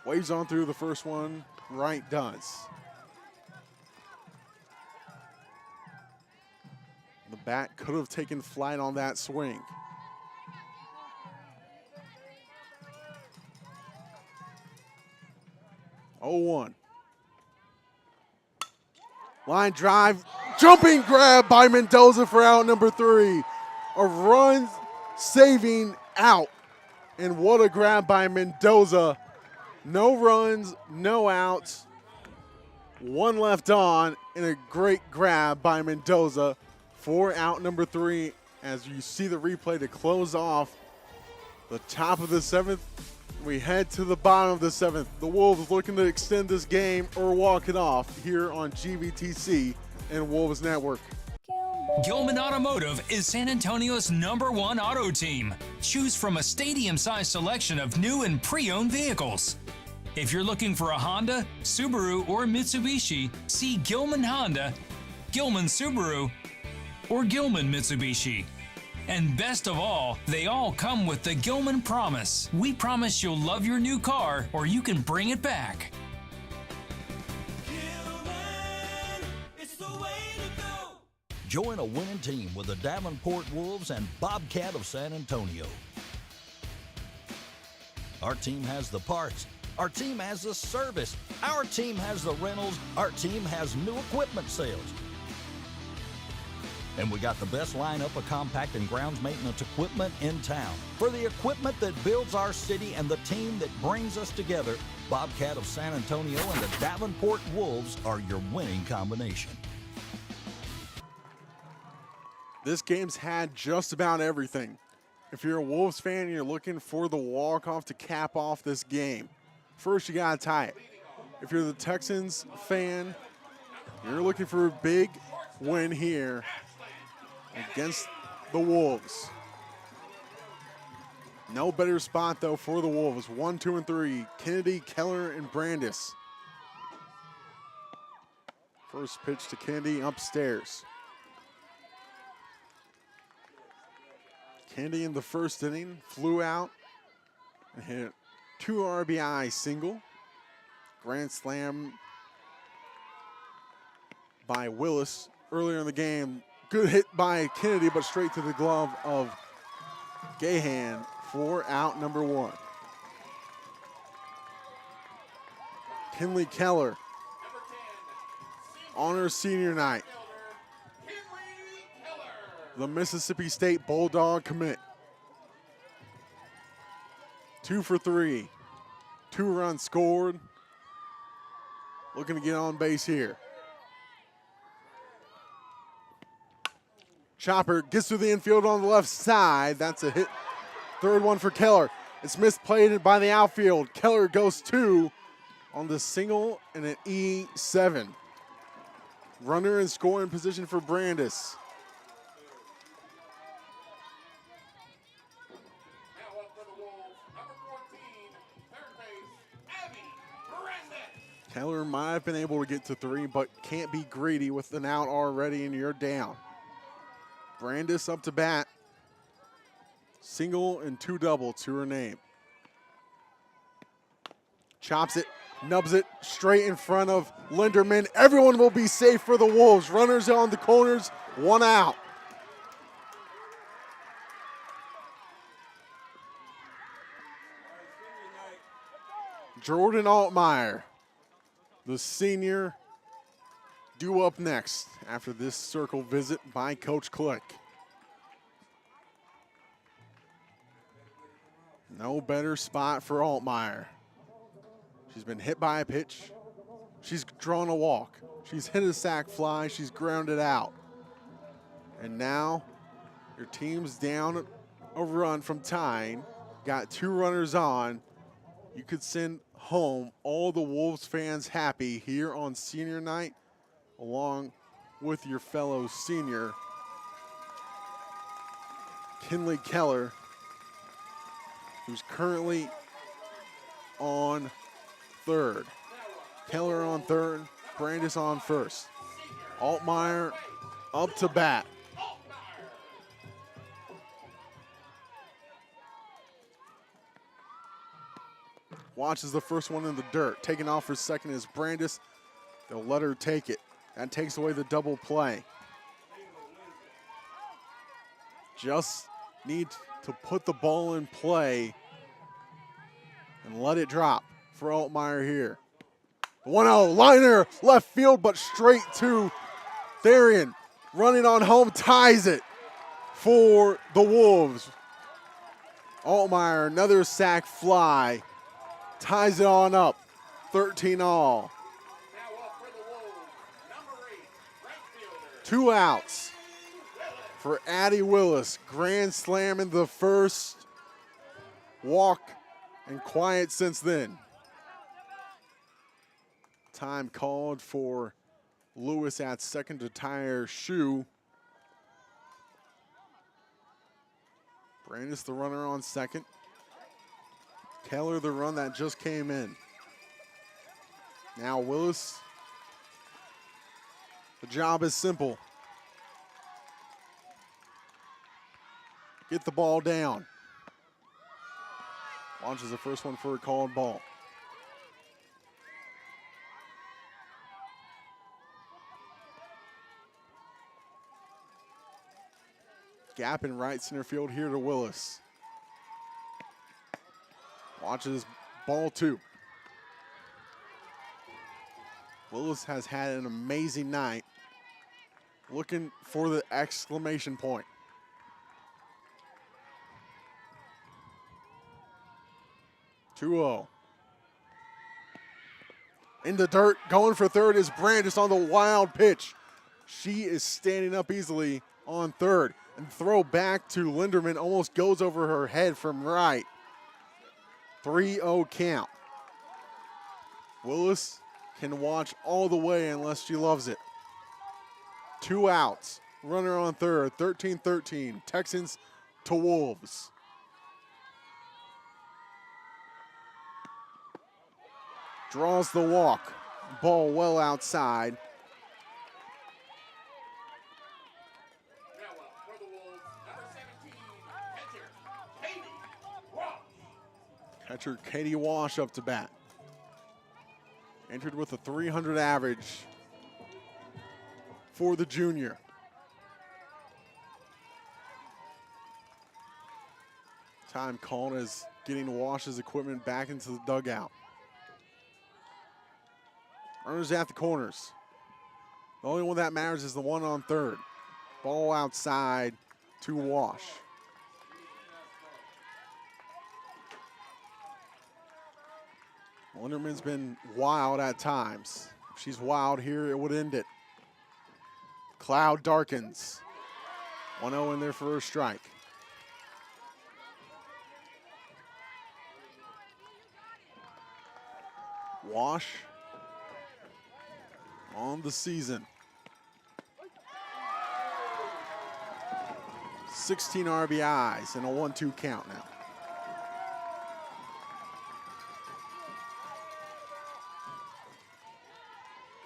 [SPEAKER 8] Waves on through the first one, Wright does. The bat could have taken flight on that swing. Oh, 1. Line drive, jumping grab by Mendoza for out number 3. A run saving out. And what a grab by Mendoza. No runs, no outs. 1 left on, and a great grab by Mendoza for out number 3. As you see the replay to close off the top of the 7th, we head to the bottom of the 7th. The Wolves looking to extend this game or walk it off here on GVTC and Wolves Network.
[SPEAKER 12] Gilman Automotive is San Antonio's #1 auto team. Choose from a stadium-sized selection of new and pre-owned vehicles. If you're looking for a Honda, Subaru, or Mitsubishi, see Gilman Honda, Gilman Subaru, or Gilman Mitsubishi. And best of all, they all come with the Gilman Promise. We promise you'll love your new car or you can bring it back.
[SPEAKER 2] Join a winning team with the Davenport Wolves and Bobcat of San Antonio. Our team has the parts. Our team has the service. Our team has the rentals. Our team has new equipment sales. And we got the best lineup of compact and grounds maintenance equipment in town. For the equipment that builds our city and the team that brings us together, Bobcat of San Antonio and the Davenport Wolves are your winning combination.
[SPEAKER 8] This game's had just about everything. If you're a Wolves fan and you're looking for the walk-off to cap off this game, first you gotta tie it. If you're the Texans fan, you're looking for a big win here against the Wolves. No better spot though for the Wolves. 1, 2, and 3. Kennedy, Keller, and Brandis. First pitch to Kennedy upstairs. Kennedy in the first inning flew out and hit 2 RBI single. Grand slam by Willis earlier in the game. Good hit by Kennedy, but straight to the glove of Gahan for out number 1. Kinley Keller, honor senior night. The Mississippi State Bulldog commit. 2 for 3. 2 runs scored. Looking to get on base here. Chopper gets through the infield on the left side. That's a hit. Third one for Keller. It's misplayed by the outfield. Keller goes 2 on the single and an E7. Runner in scoring position for Brandis. Keller might have been able to get to 3, but can't be greedy with an out already and you're down. Brandis up to bat. Single and 2 double to her name. Chops it, nubs it straight in front of Linderman. Everyone will be safe for the Wolves. Runners on the corners, 1 out. Jordan Altmeyer, the senior, due up next after this circle visit by Coach Click. No better spot for Altmeyer. She's been hit by a pitch. She's drawn a walk. She's hit a sac fly. She's grounded out. And now your team's down a run from tying. Got 2 runners on. You could send home all the Wolves fans happy here on senior night, along with your fellow senior, Kinley Keller, who's currently on third. Keller on third, Brandis on first. Altmeyer up to bat. Watches the first one in the dirt. Taking off for second is Brandis. They'll let her take it. That takes away the double play. Just need to put the ball in play and let it drop for Altmeyer here. 1-0, liner, left field, but straight to Therian. Running on home, ties it for the Wolves. Altmeyer, another sac fly. Ties it on up, 13 all. 2 outs for Addie Willis. Grand slam in the first. Walk and quiet since then. Time called for Lewis at second to tie her shoe. Brandis the runner on second. Keller the run that just came in. Now Willis. The job is simple. get the ball down. Launches the first one for a called ball. Gap in right center field here to Willis. Watches ball 2. Willis has had an amazing night. Looking for the exclamation point. (2-0). In the dirt, going for third is Brandis on the wild pitch. She is standing up easily on third. And throw back to Linderman almost goes over her head from right. 3-0 count. Willis can watch all the way unless she loves it. 2 outs. Runner on third. 13-13. Texans to Wolves. Draws the walk. Ball well outside. Catcher Katie Walsh up to bat. Entered with a 300 average for the junior. Time called as getting Wash's equipment back into the dugout. Runners at the corners. The only one that matters is the one on third. Ball outside to Wash. Linderman's been wild at times. If she's wild here, it would end it. Cloud darkens. 1-0 in there for a strike. Wash on the season. 16 RBIs and a 1-2 count now.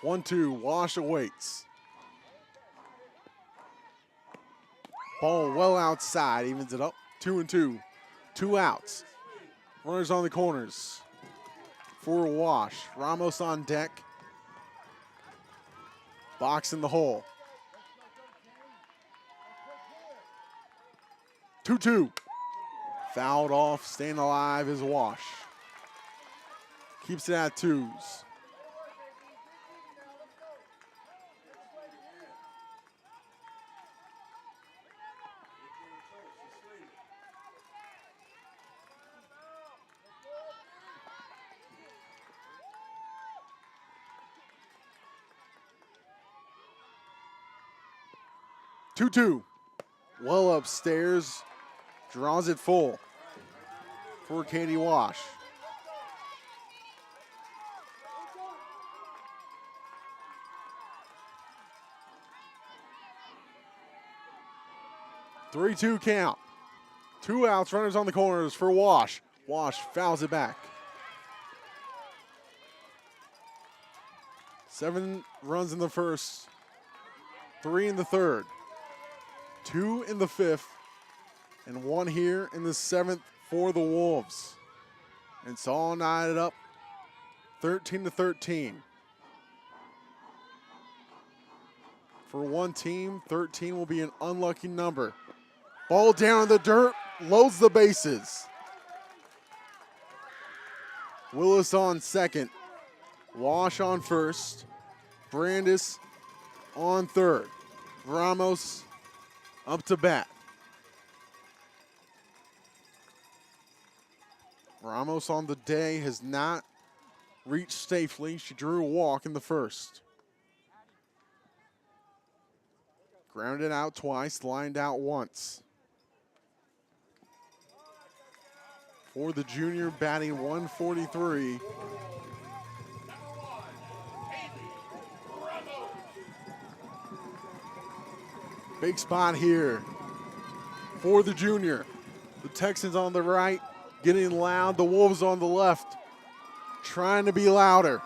[SPEAKER 8] One-two, Wash awaits. Ball well outside, evens it up. 2-2. 2 outs. Runners on the corners for Wash. Ramos on deck. Box in the hole. 2-2. Fouled off, staying alive is Wash. Keeps it at 2s. Two. Well upstairs, draws it full for Katie Wash. Three-two count. 2 outs, runners on the corners for Wash. Wash fouls it back. 7 runs in the first, 3 in the third. 2 in the 5th, and 1 here in the 7th for the Wolves. And it's all knotted up, 13-13. For one team, 13 will be an unlucky number. Ball down in the dirt, loads the bases. Willis on second, Wash on first, Brandis on third, Ramos up to bat. Ramos on the day has not reached safely. She drew a walk in the first. Grounded out twice, lined out once. For the junior, batting 143. Big spot here for the junior. The Texans on the right, getting loud. The Wolves on the left, trying to be louder.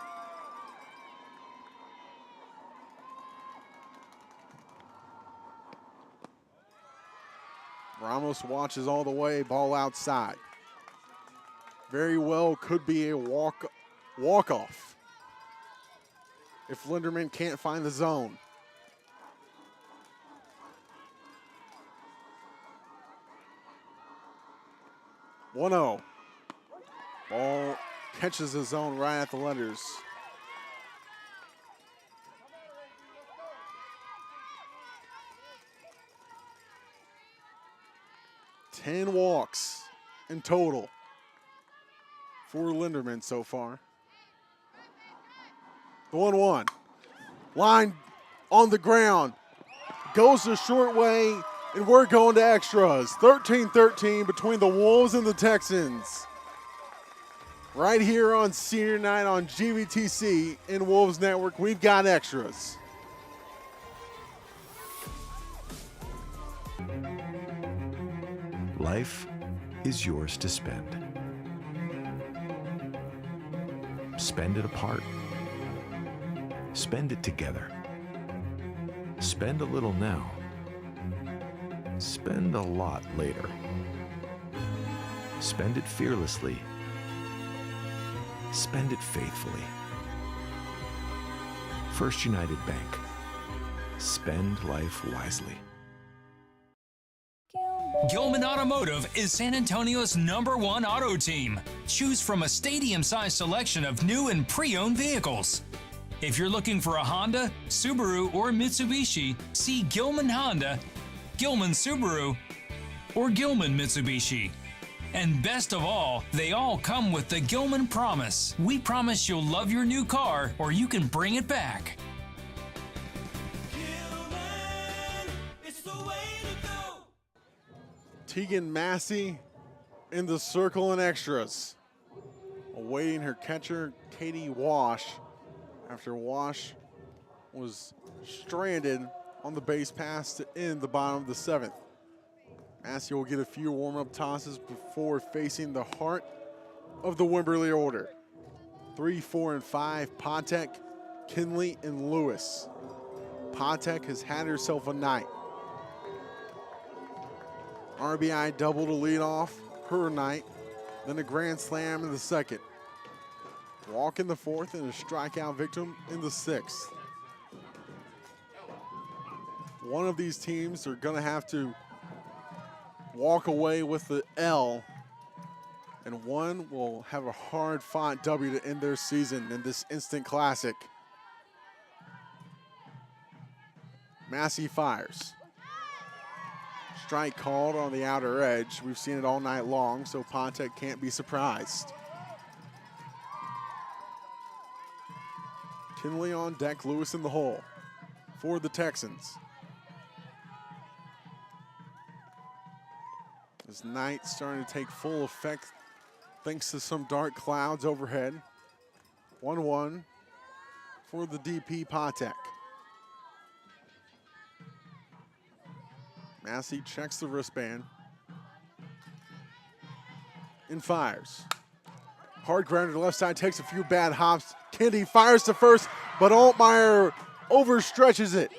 [SPEAKER 8] Ramos watches all the way, ball outside. Very well could be a walk-off if Linderman can't find the zone. One-0. Ball catches the zone right at the letters. Ten walks in total for Linderman so far. The 1-1. Line on the ground. Goes the short way, and we're going to extras. 13-13 between the Wolves and the Texans. Right here on Senior Night on GVTC and Wolves Network, we've got extras.
[SPEAKER 19] Life is yours to spend. Spend it apart. Spend it together. Spend a little now. Spend a lot later. Spend it fearlessly. Spend it faithfully. First United Bank. Spend life wisely.
[SPEAKER 12] Gilman Automotive is San Antonio's #1 auto team. Choose from a stadium-sized selection of new and pre-owned vehicles. If you're looking for a Honda, Subaru, or Mitsubishi, see Gilman Honda, Gilman Subaru, or Gilman Mitsubishi. And best of all, they all come with the Gilman Promise. We promise you'll love your new car or you can bring it back.
[SPEAKER 8] Tegan Massey in the circle and extras. Awaiting her catcher, Katie Wash, after Wash was stranded on the base pass to end the bottom of the 7th. Massey will get a few warm-up tosses before facing the heart of the Wimberley order. 3, 4, and 5, Patek, Kinley, and Lewis. Patek has had herself a night. RBI double to lead off her night, then a grand slam in the 2nd. Walk in the 4th and a strikeout victim in the 6th. One of these teams are going to have to walk away with the L, and one will have a hard-fought W to end their season in this instant classic. Massey fires. Strike called on the outer edge. We've seen it all night long, so Pontek can't be surprised. Kinley on deck, Lewis in the hole for the Texans. This night starting to take full effect thanks to some dark clouds overhead. 1-1 for the DP Patek. Massey checks the wristband and fires. Hard grounder to left side, takes a few bad hops. Kendi fires to first, but Altmaier overstretches it.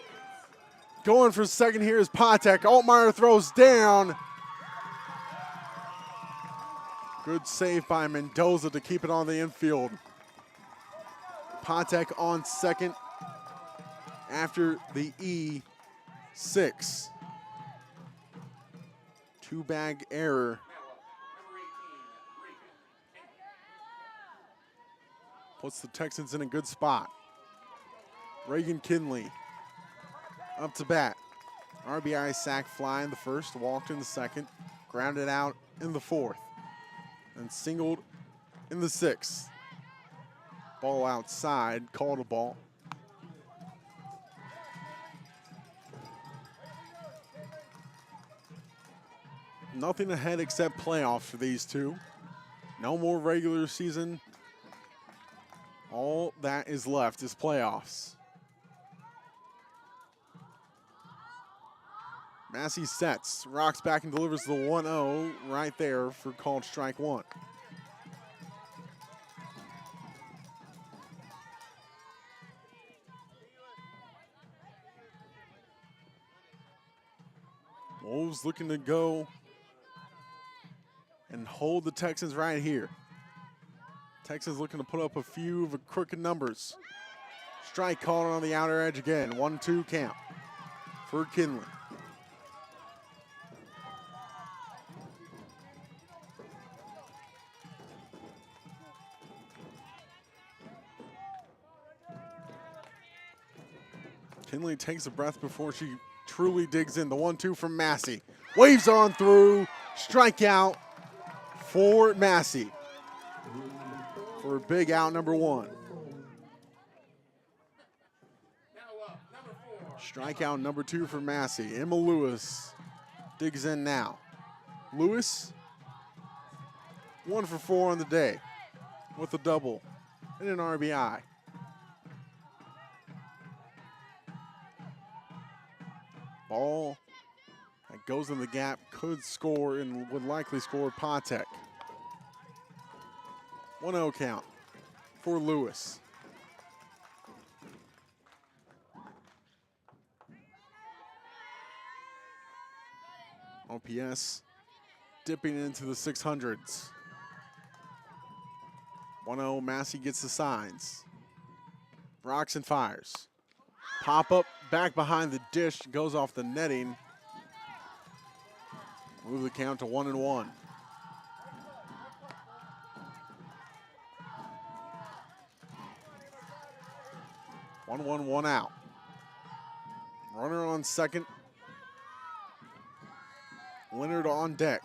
[SPEAKER 8] Going for second here is Patek. Altmaier throws down. Good save by Mendoza to keep it on the infield. Patek on second after the E6. Two-bag error. Puts the Texans in a good spot. Reagan Kinley up to bat. RBI sac fly in the 1st, walked in the 2nd, grounded out in the 4th, and singled in the 6th. Ball outside, called a ball. Nothing ahead except playoffs for these two. No more regular season. All that is left is playoffs. Massey sets, rocks back and delivers the 1-0 right there for called strike 1. Wolves looking to go and hold the Texans right here. Texans looking to put up a few of the crooked numbers. Strike called on the outer edge again. 1-2 count for Kinley. Kinley takes a breath before she truly digs in. The 1-2 from Massey. Waves on through. Strikeout for Massey for big out number 1. Strikeout number 2 for Massey. Emma Lewis digs in now. Lewis, 1 for 4 on the day with a double and an RBI. Ball that goes in the gap, could score and would likely score Patek. 1-0 count for Lewis. OPS dipping into the 600s. 1-0, Massey gets the signs. Rocks and fires. Pop up back behind the dish, goes off the netting. Move the count to 1-1. One out. Runner on second. Leonard on deck.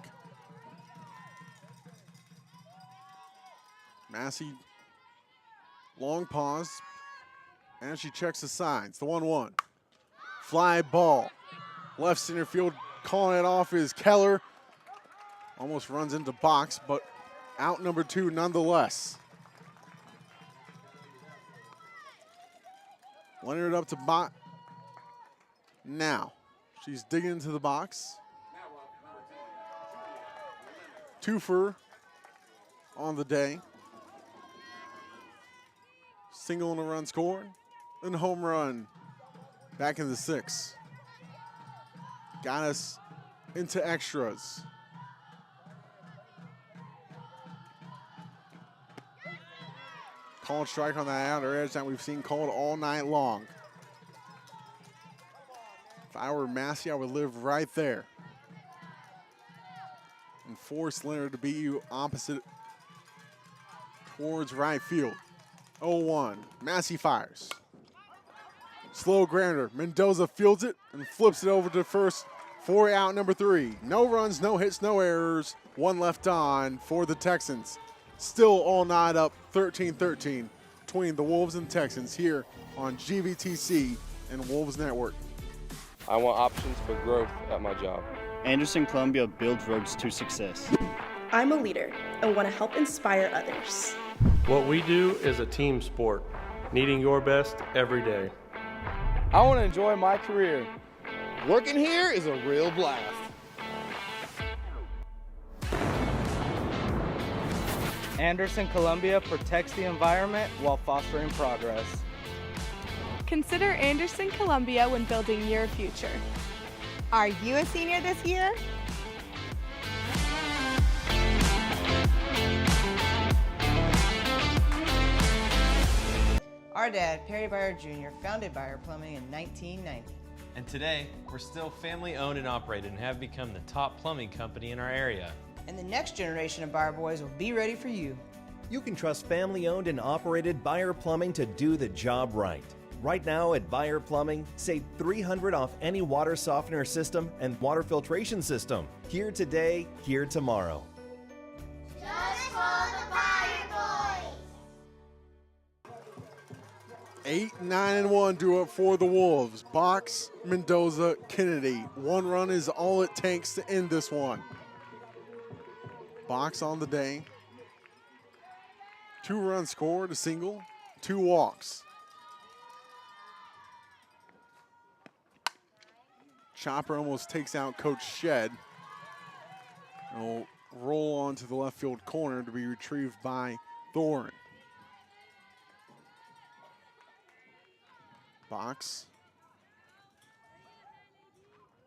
[SPEAKER 8] Massey, long pause. And she checks the signs. The 1-1. Fly ball. Left center field, calling it off is Keller. Almost runs into box, but out number 2 nonetheless. Leonard up to box. Now, she's digging into the box. Twofer on the day. Single and a run scored. And home run back in the 6th. Got us into extras. Called strike on that outer edge that we've seen called all night long. If I were Massey, I would live right there and force Leonard to beat you opposite towards right field. 0-1. Massey fires. Slow grounder. Mendoza fields it and flips it over to first for out number 3. No runs, no hits, no errors. 1 left on for the Texans. Still all night up 13-13 between the Wolves and Texans here on GVTC and Wolves Network.
[SPEAKER 14] I want options for growth at my job.
[SPEAKER 15] Anderson Columbia builds roads to success.
[SPEAKER 17] I'm a leader and want to help inspire others.
[SPEAKER 22] What we do is a team sport, needing your best every day.
[SPEAKER 20] I want to enjoy my career. Working here is a real blast.
[SPEAKER 10] Anderson Columbia protects the environment while fostering progress.
[SPEAKER 6] Consider Anderson Columbia when building your future.
[SPEAKER 23] Are you a senior this year?
[SPEAKER 3] Our dad, Perry Byer Jr., founded Byer Plumbing in 1990.
[SPEAKER 4] And today, we're still family owned and operated and have become the top plumbing company in our area.
[SPEAKER 3] And the next generation of Byer boys will be ready for you.
[SPEAKER 5] You can trust family-owned and operated Byer Plumbing to do the job right. Right now at Byer Plumbing, save $300 off any water softener system and water filtration system. Here today, here tomorrow.
[SPEAKER 18] Just for the Byer boys.
[SPEAKER 8] 8-9-1 do it for the Wolves. Box, Mendoza, Kennedy. 1 run is all it takes to end this one. Box on the day. 2 runs scored, a single, 2 walks. Chopper almost takes out Coach Shed. It'll roll on to the left field corner to be retrieved by Thorin. Box.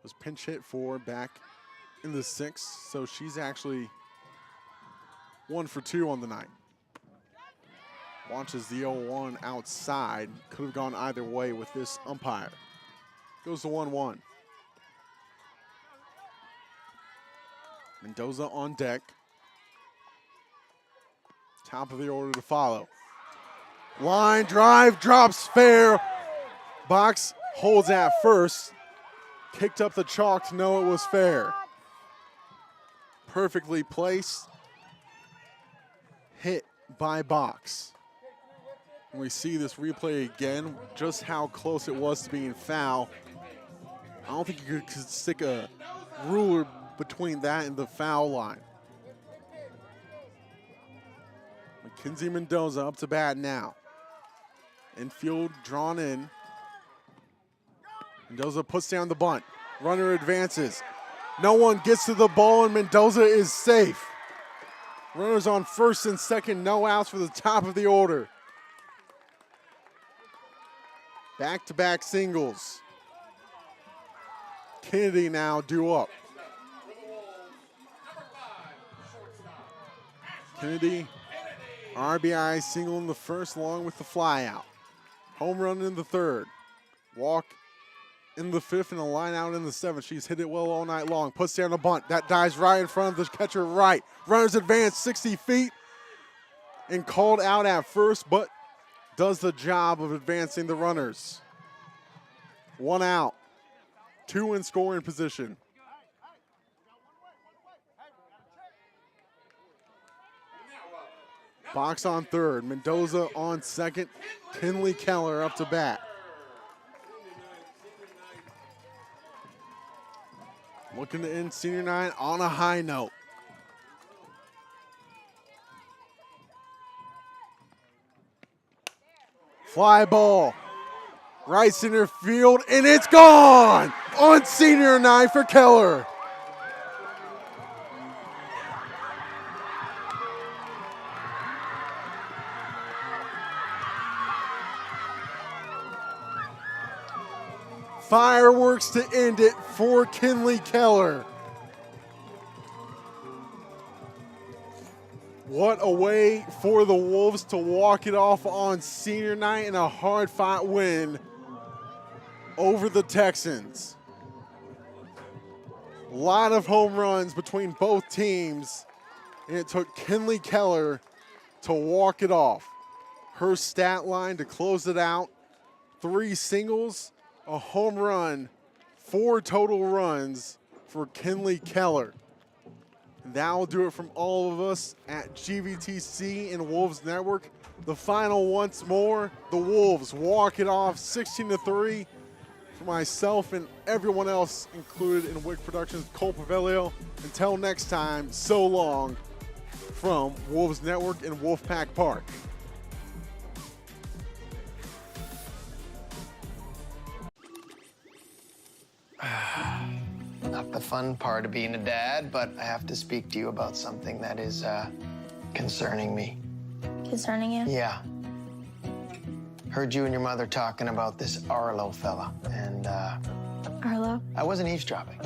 [SPEAKER 8] was pinch hit for back in the 6th, so she's actually 1 for 2 on the night. Launches the 0-1 outside. Could have gone either way with this umpire. Goes to 1-1. Mendoza on deck. Top of the order to follow. Line drive, drops fair. Box holds at first. Kicked up the chalk to know it was fair. Perfectly placed. Hit by Box. And we see this replay again, just how close it was to being foul. I don't think you could stick a ruler between that and the foul line. Mackenzie Mendoza up to bat now. Infield drawn in. Mendoza puts down the bunt. Runner advances. No one gets to the ball, and Mendoza is safe. Runners on first and second, no outs for the top of the order. Back-to-back singles. Kennedy now due up. Kennedy, RBI single in the first along with the fly out. Home run in the 3rd. Walk in the 5th and a line out in the 7th. She's hit it well all night long. Puts down a bunt. That dives right in front of the catcher right. Runners advance 60 feet and called out at first, but does the job of advancing the runners. 1 out. 2 in scoring position. Box on 3rd. Mendoza on 2nd. Kinley Keller up to bat. Looking to end senior night on a high note. Fly ball. Right center field, and it's gone on senior night for Keller. Fireworks to end it for Kinley Keller. What a way for the Wolves to walk it off on senior night in a hard-fought win over the Texans. A lot of home runs between both teams, and it took Kinley Keller to walk it off. Her stat line to close it out: 3 singles, a home run, 4 total runs for Kinley Keller. That will do it from all of us at GVTC and Wolves Network. The final once more, the Wolves walk it off 16-3. For myself and everyone else included in Wick Productions, Cole Pavelio. Until next time, so long from Wolves Network and Wolfpack Park.
[SPEAKER 9] Not the fun part of being a dad, but I have to speak to you about something that is concerning me.
[SPEAKER 16] Concerning you?
[SPEAKER 9] Yeah. Heard you and your mother talking about this Arlo fella, and
[SPEAKER 16] Arlo?
[SPEAKER 9] I wasn't eavesdropping.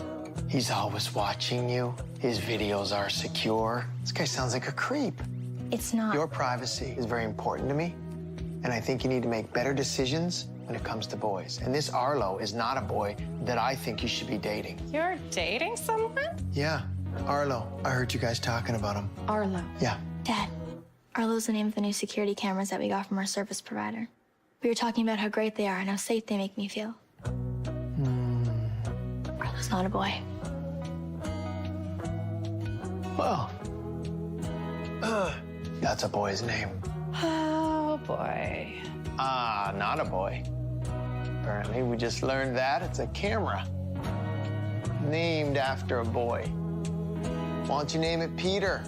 [SPEAKER 9] He's always watching you. His videos are secure. This guy sounds like a creep.
[SPEAKER 16] It's not.
[SPEAKER 9] Your privacy is very important to me, and I think you need to make better decisions when it comes to boys. And this Arlo is not a boy that I think you should be dating.
[SPEAKER 16] You're dating someone?
[SPEAKER 9] Yeah, Arlo. I heard you guys talking about him.
[SPEAKER 16] Arlo.
[SPEAKER 9] Yeah.
[SPEAKER 16] Dad, Arlo's the name of the new security cameras that we got from our service provider. We were talking about how great they are and how safe they make me feel. Arlo's not a boy.
[SPEAKER 9] Well, that's a boy's name.
[SPEAKER 16] Oh, boy.
[SPEAKER 9] Ah, not a boy. Apparently, we just learned that it's a camera named after a boy. Why don't you name it Peter?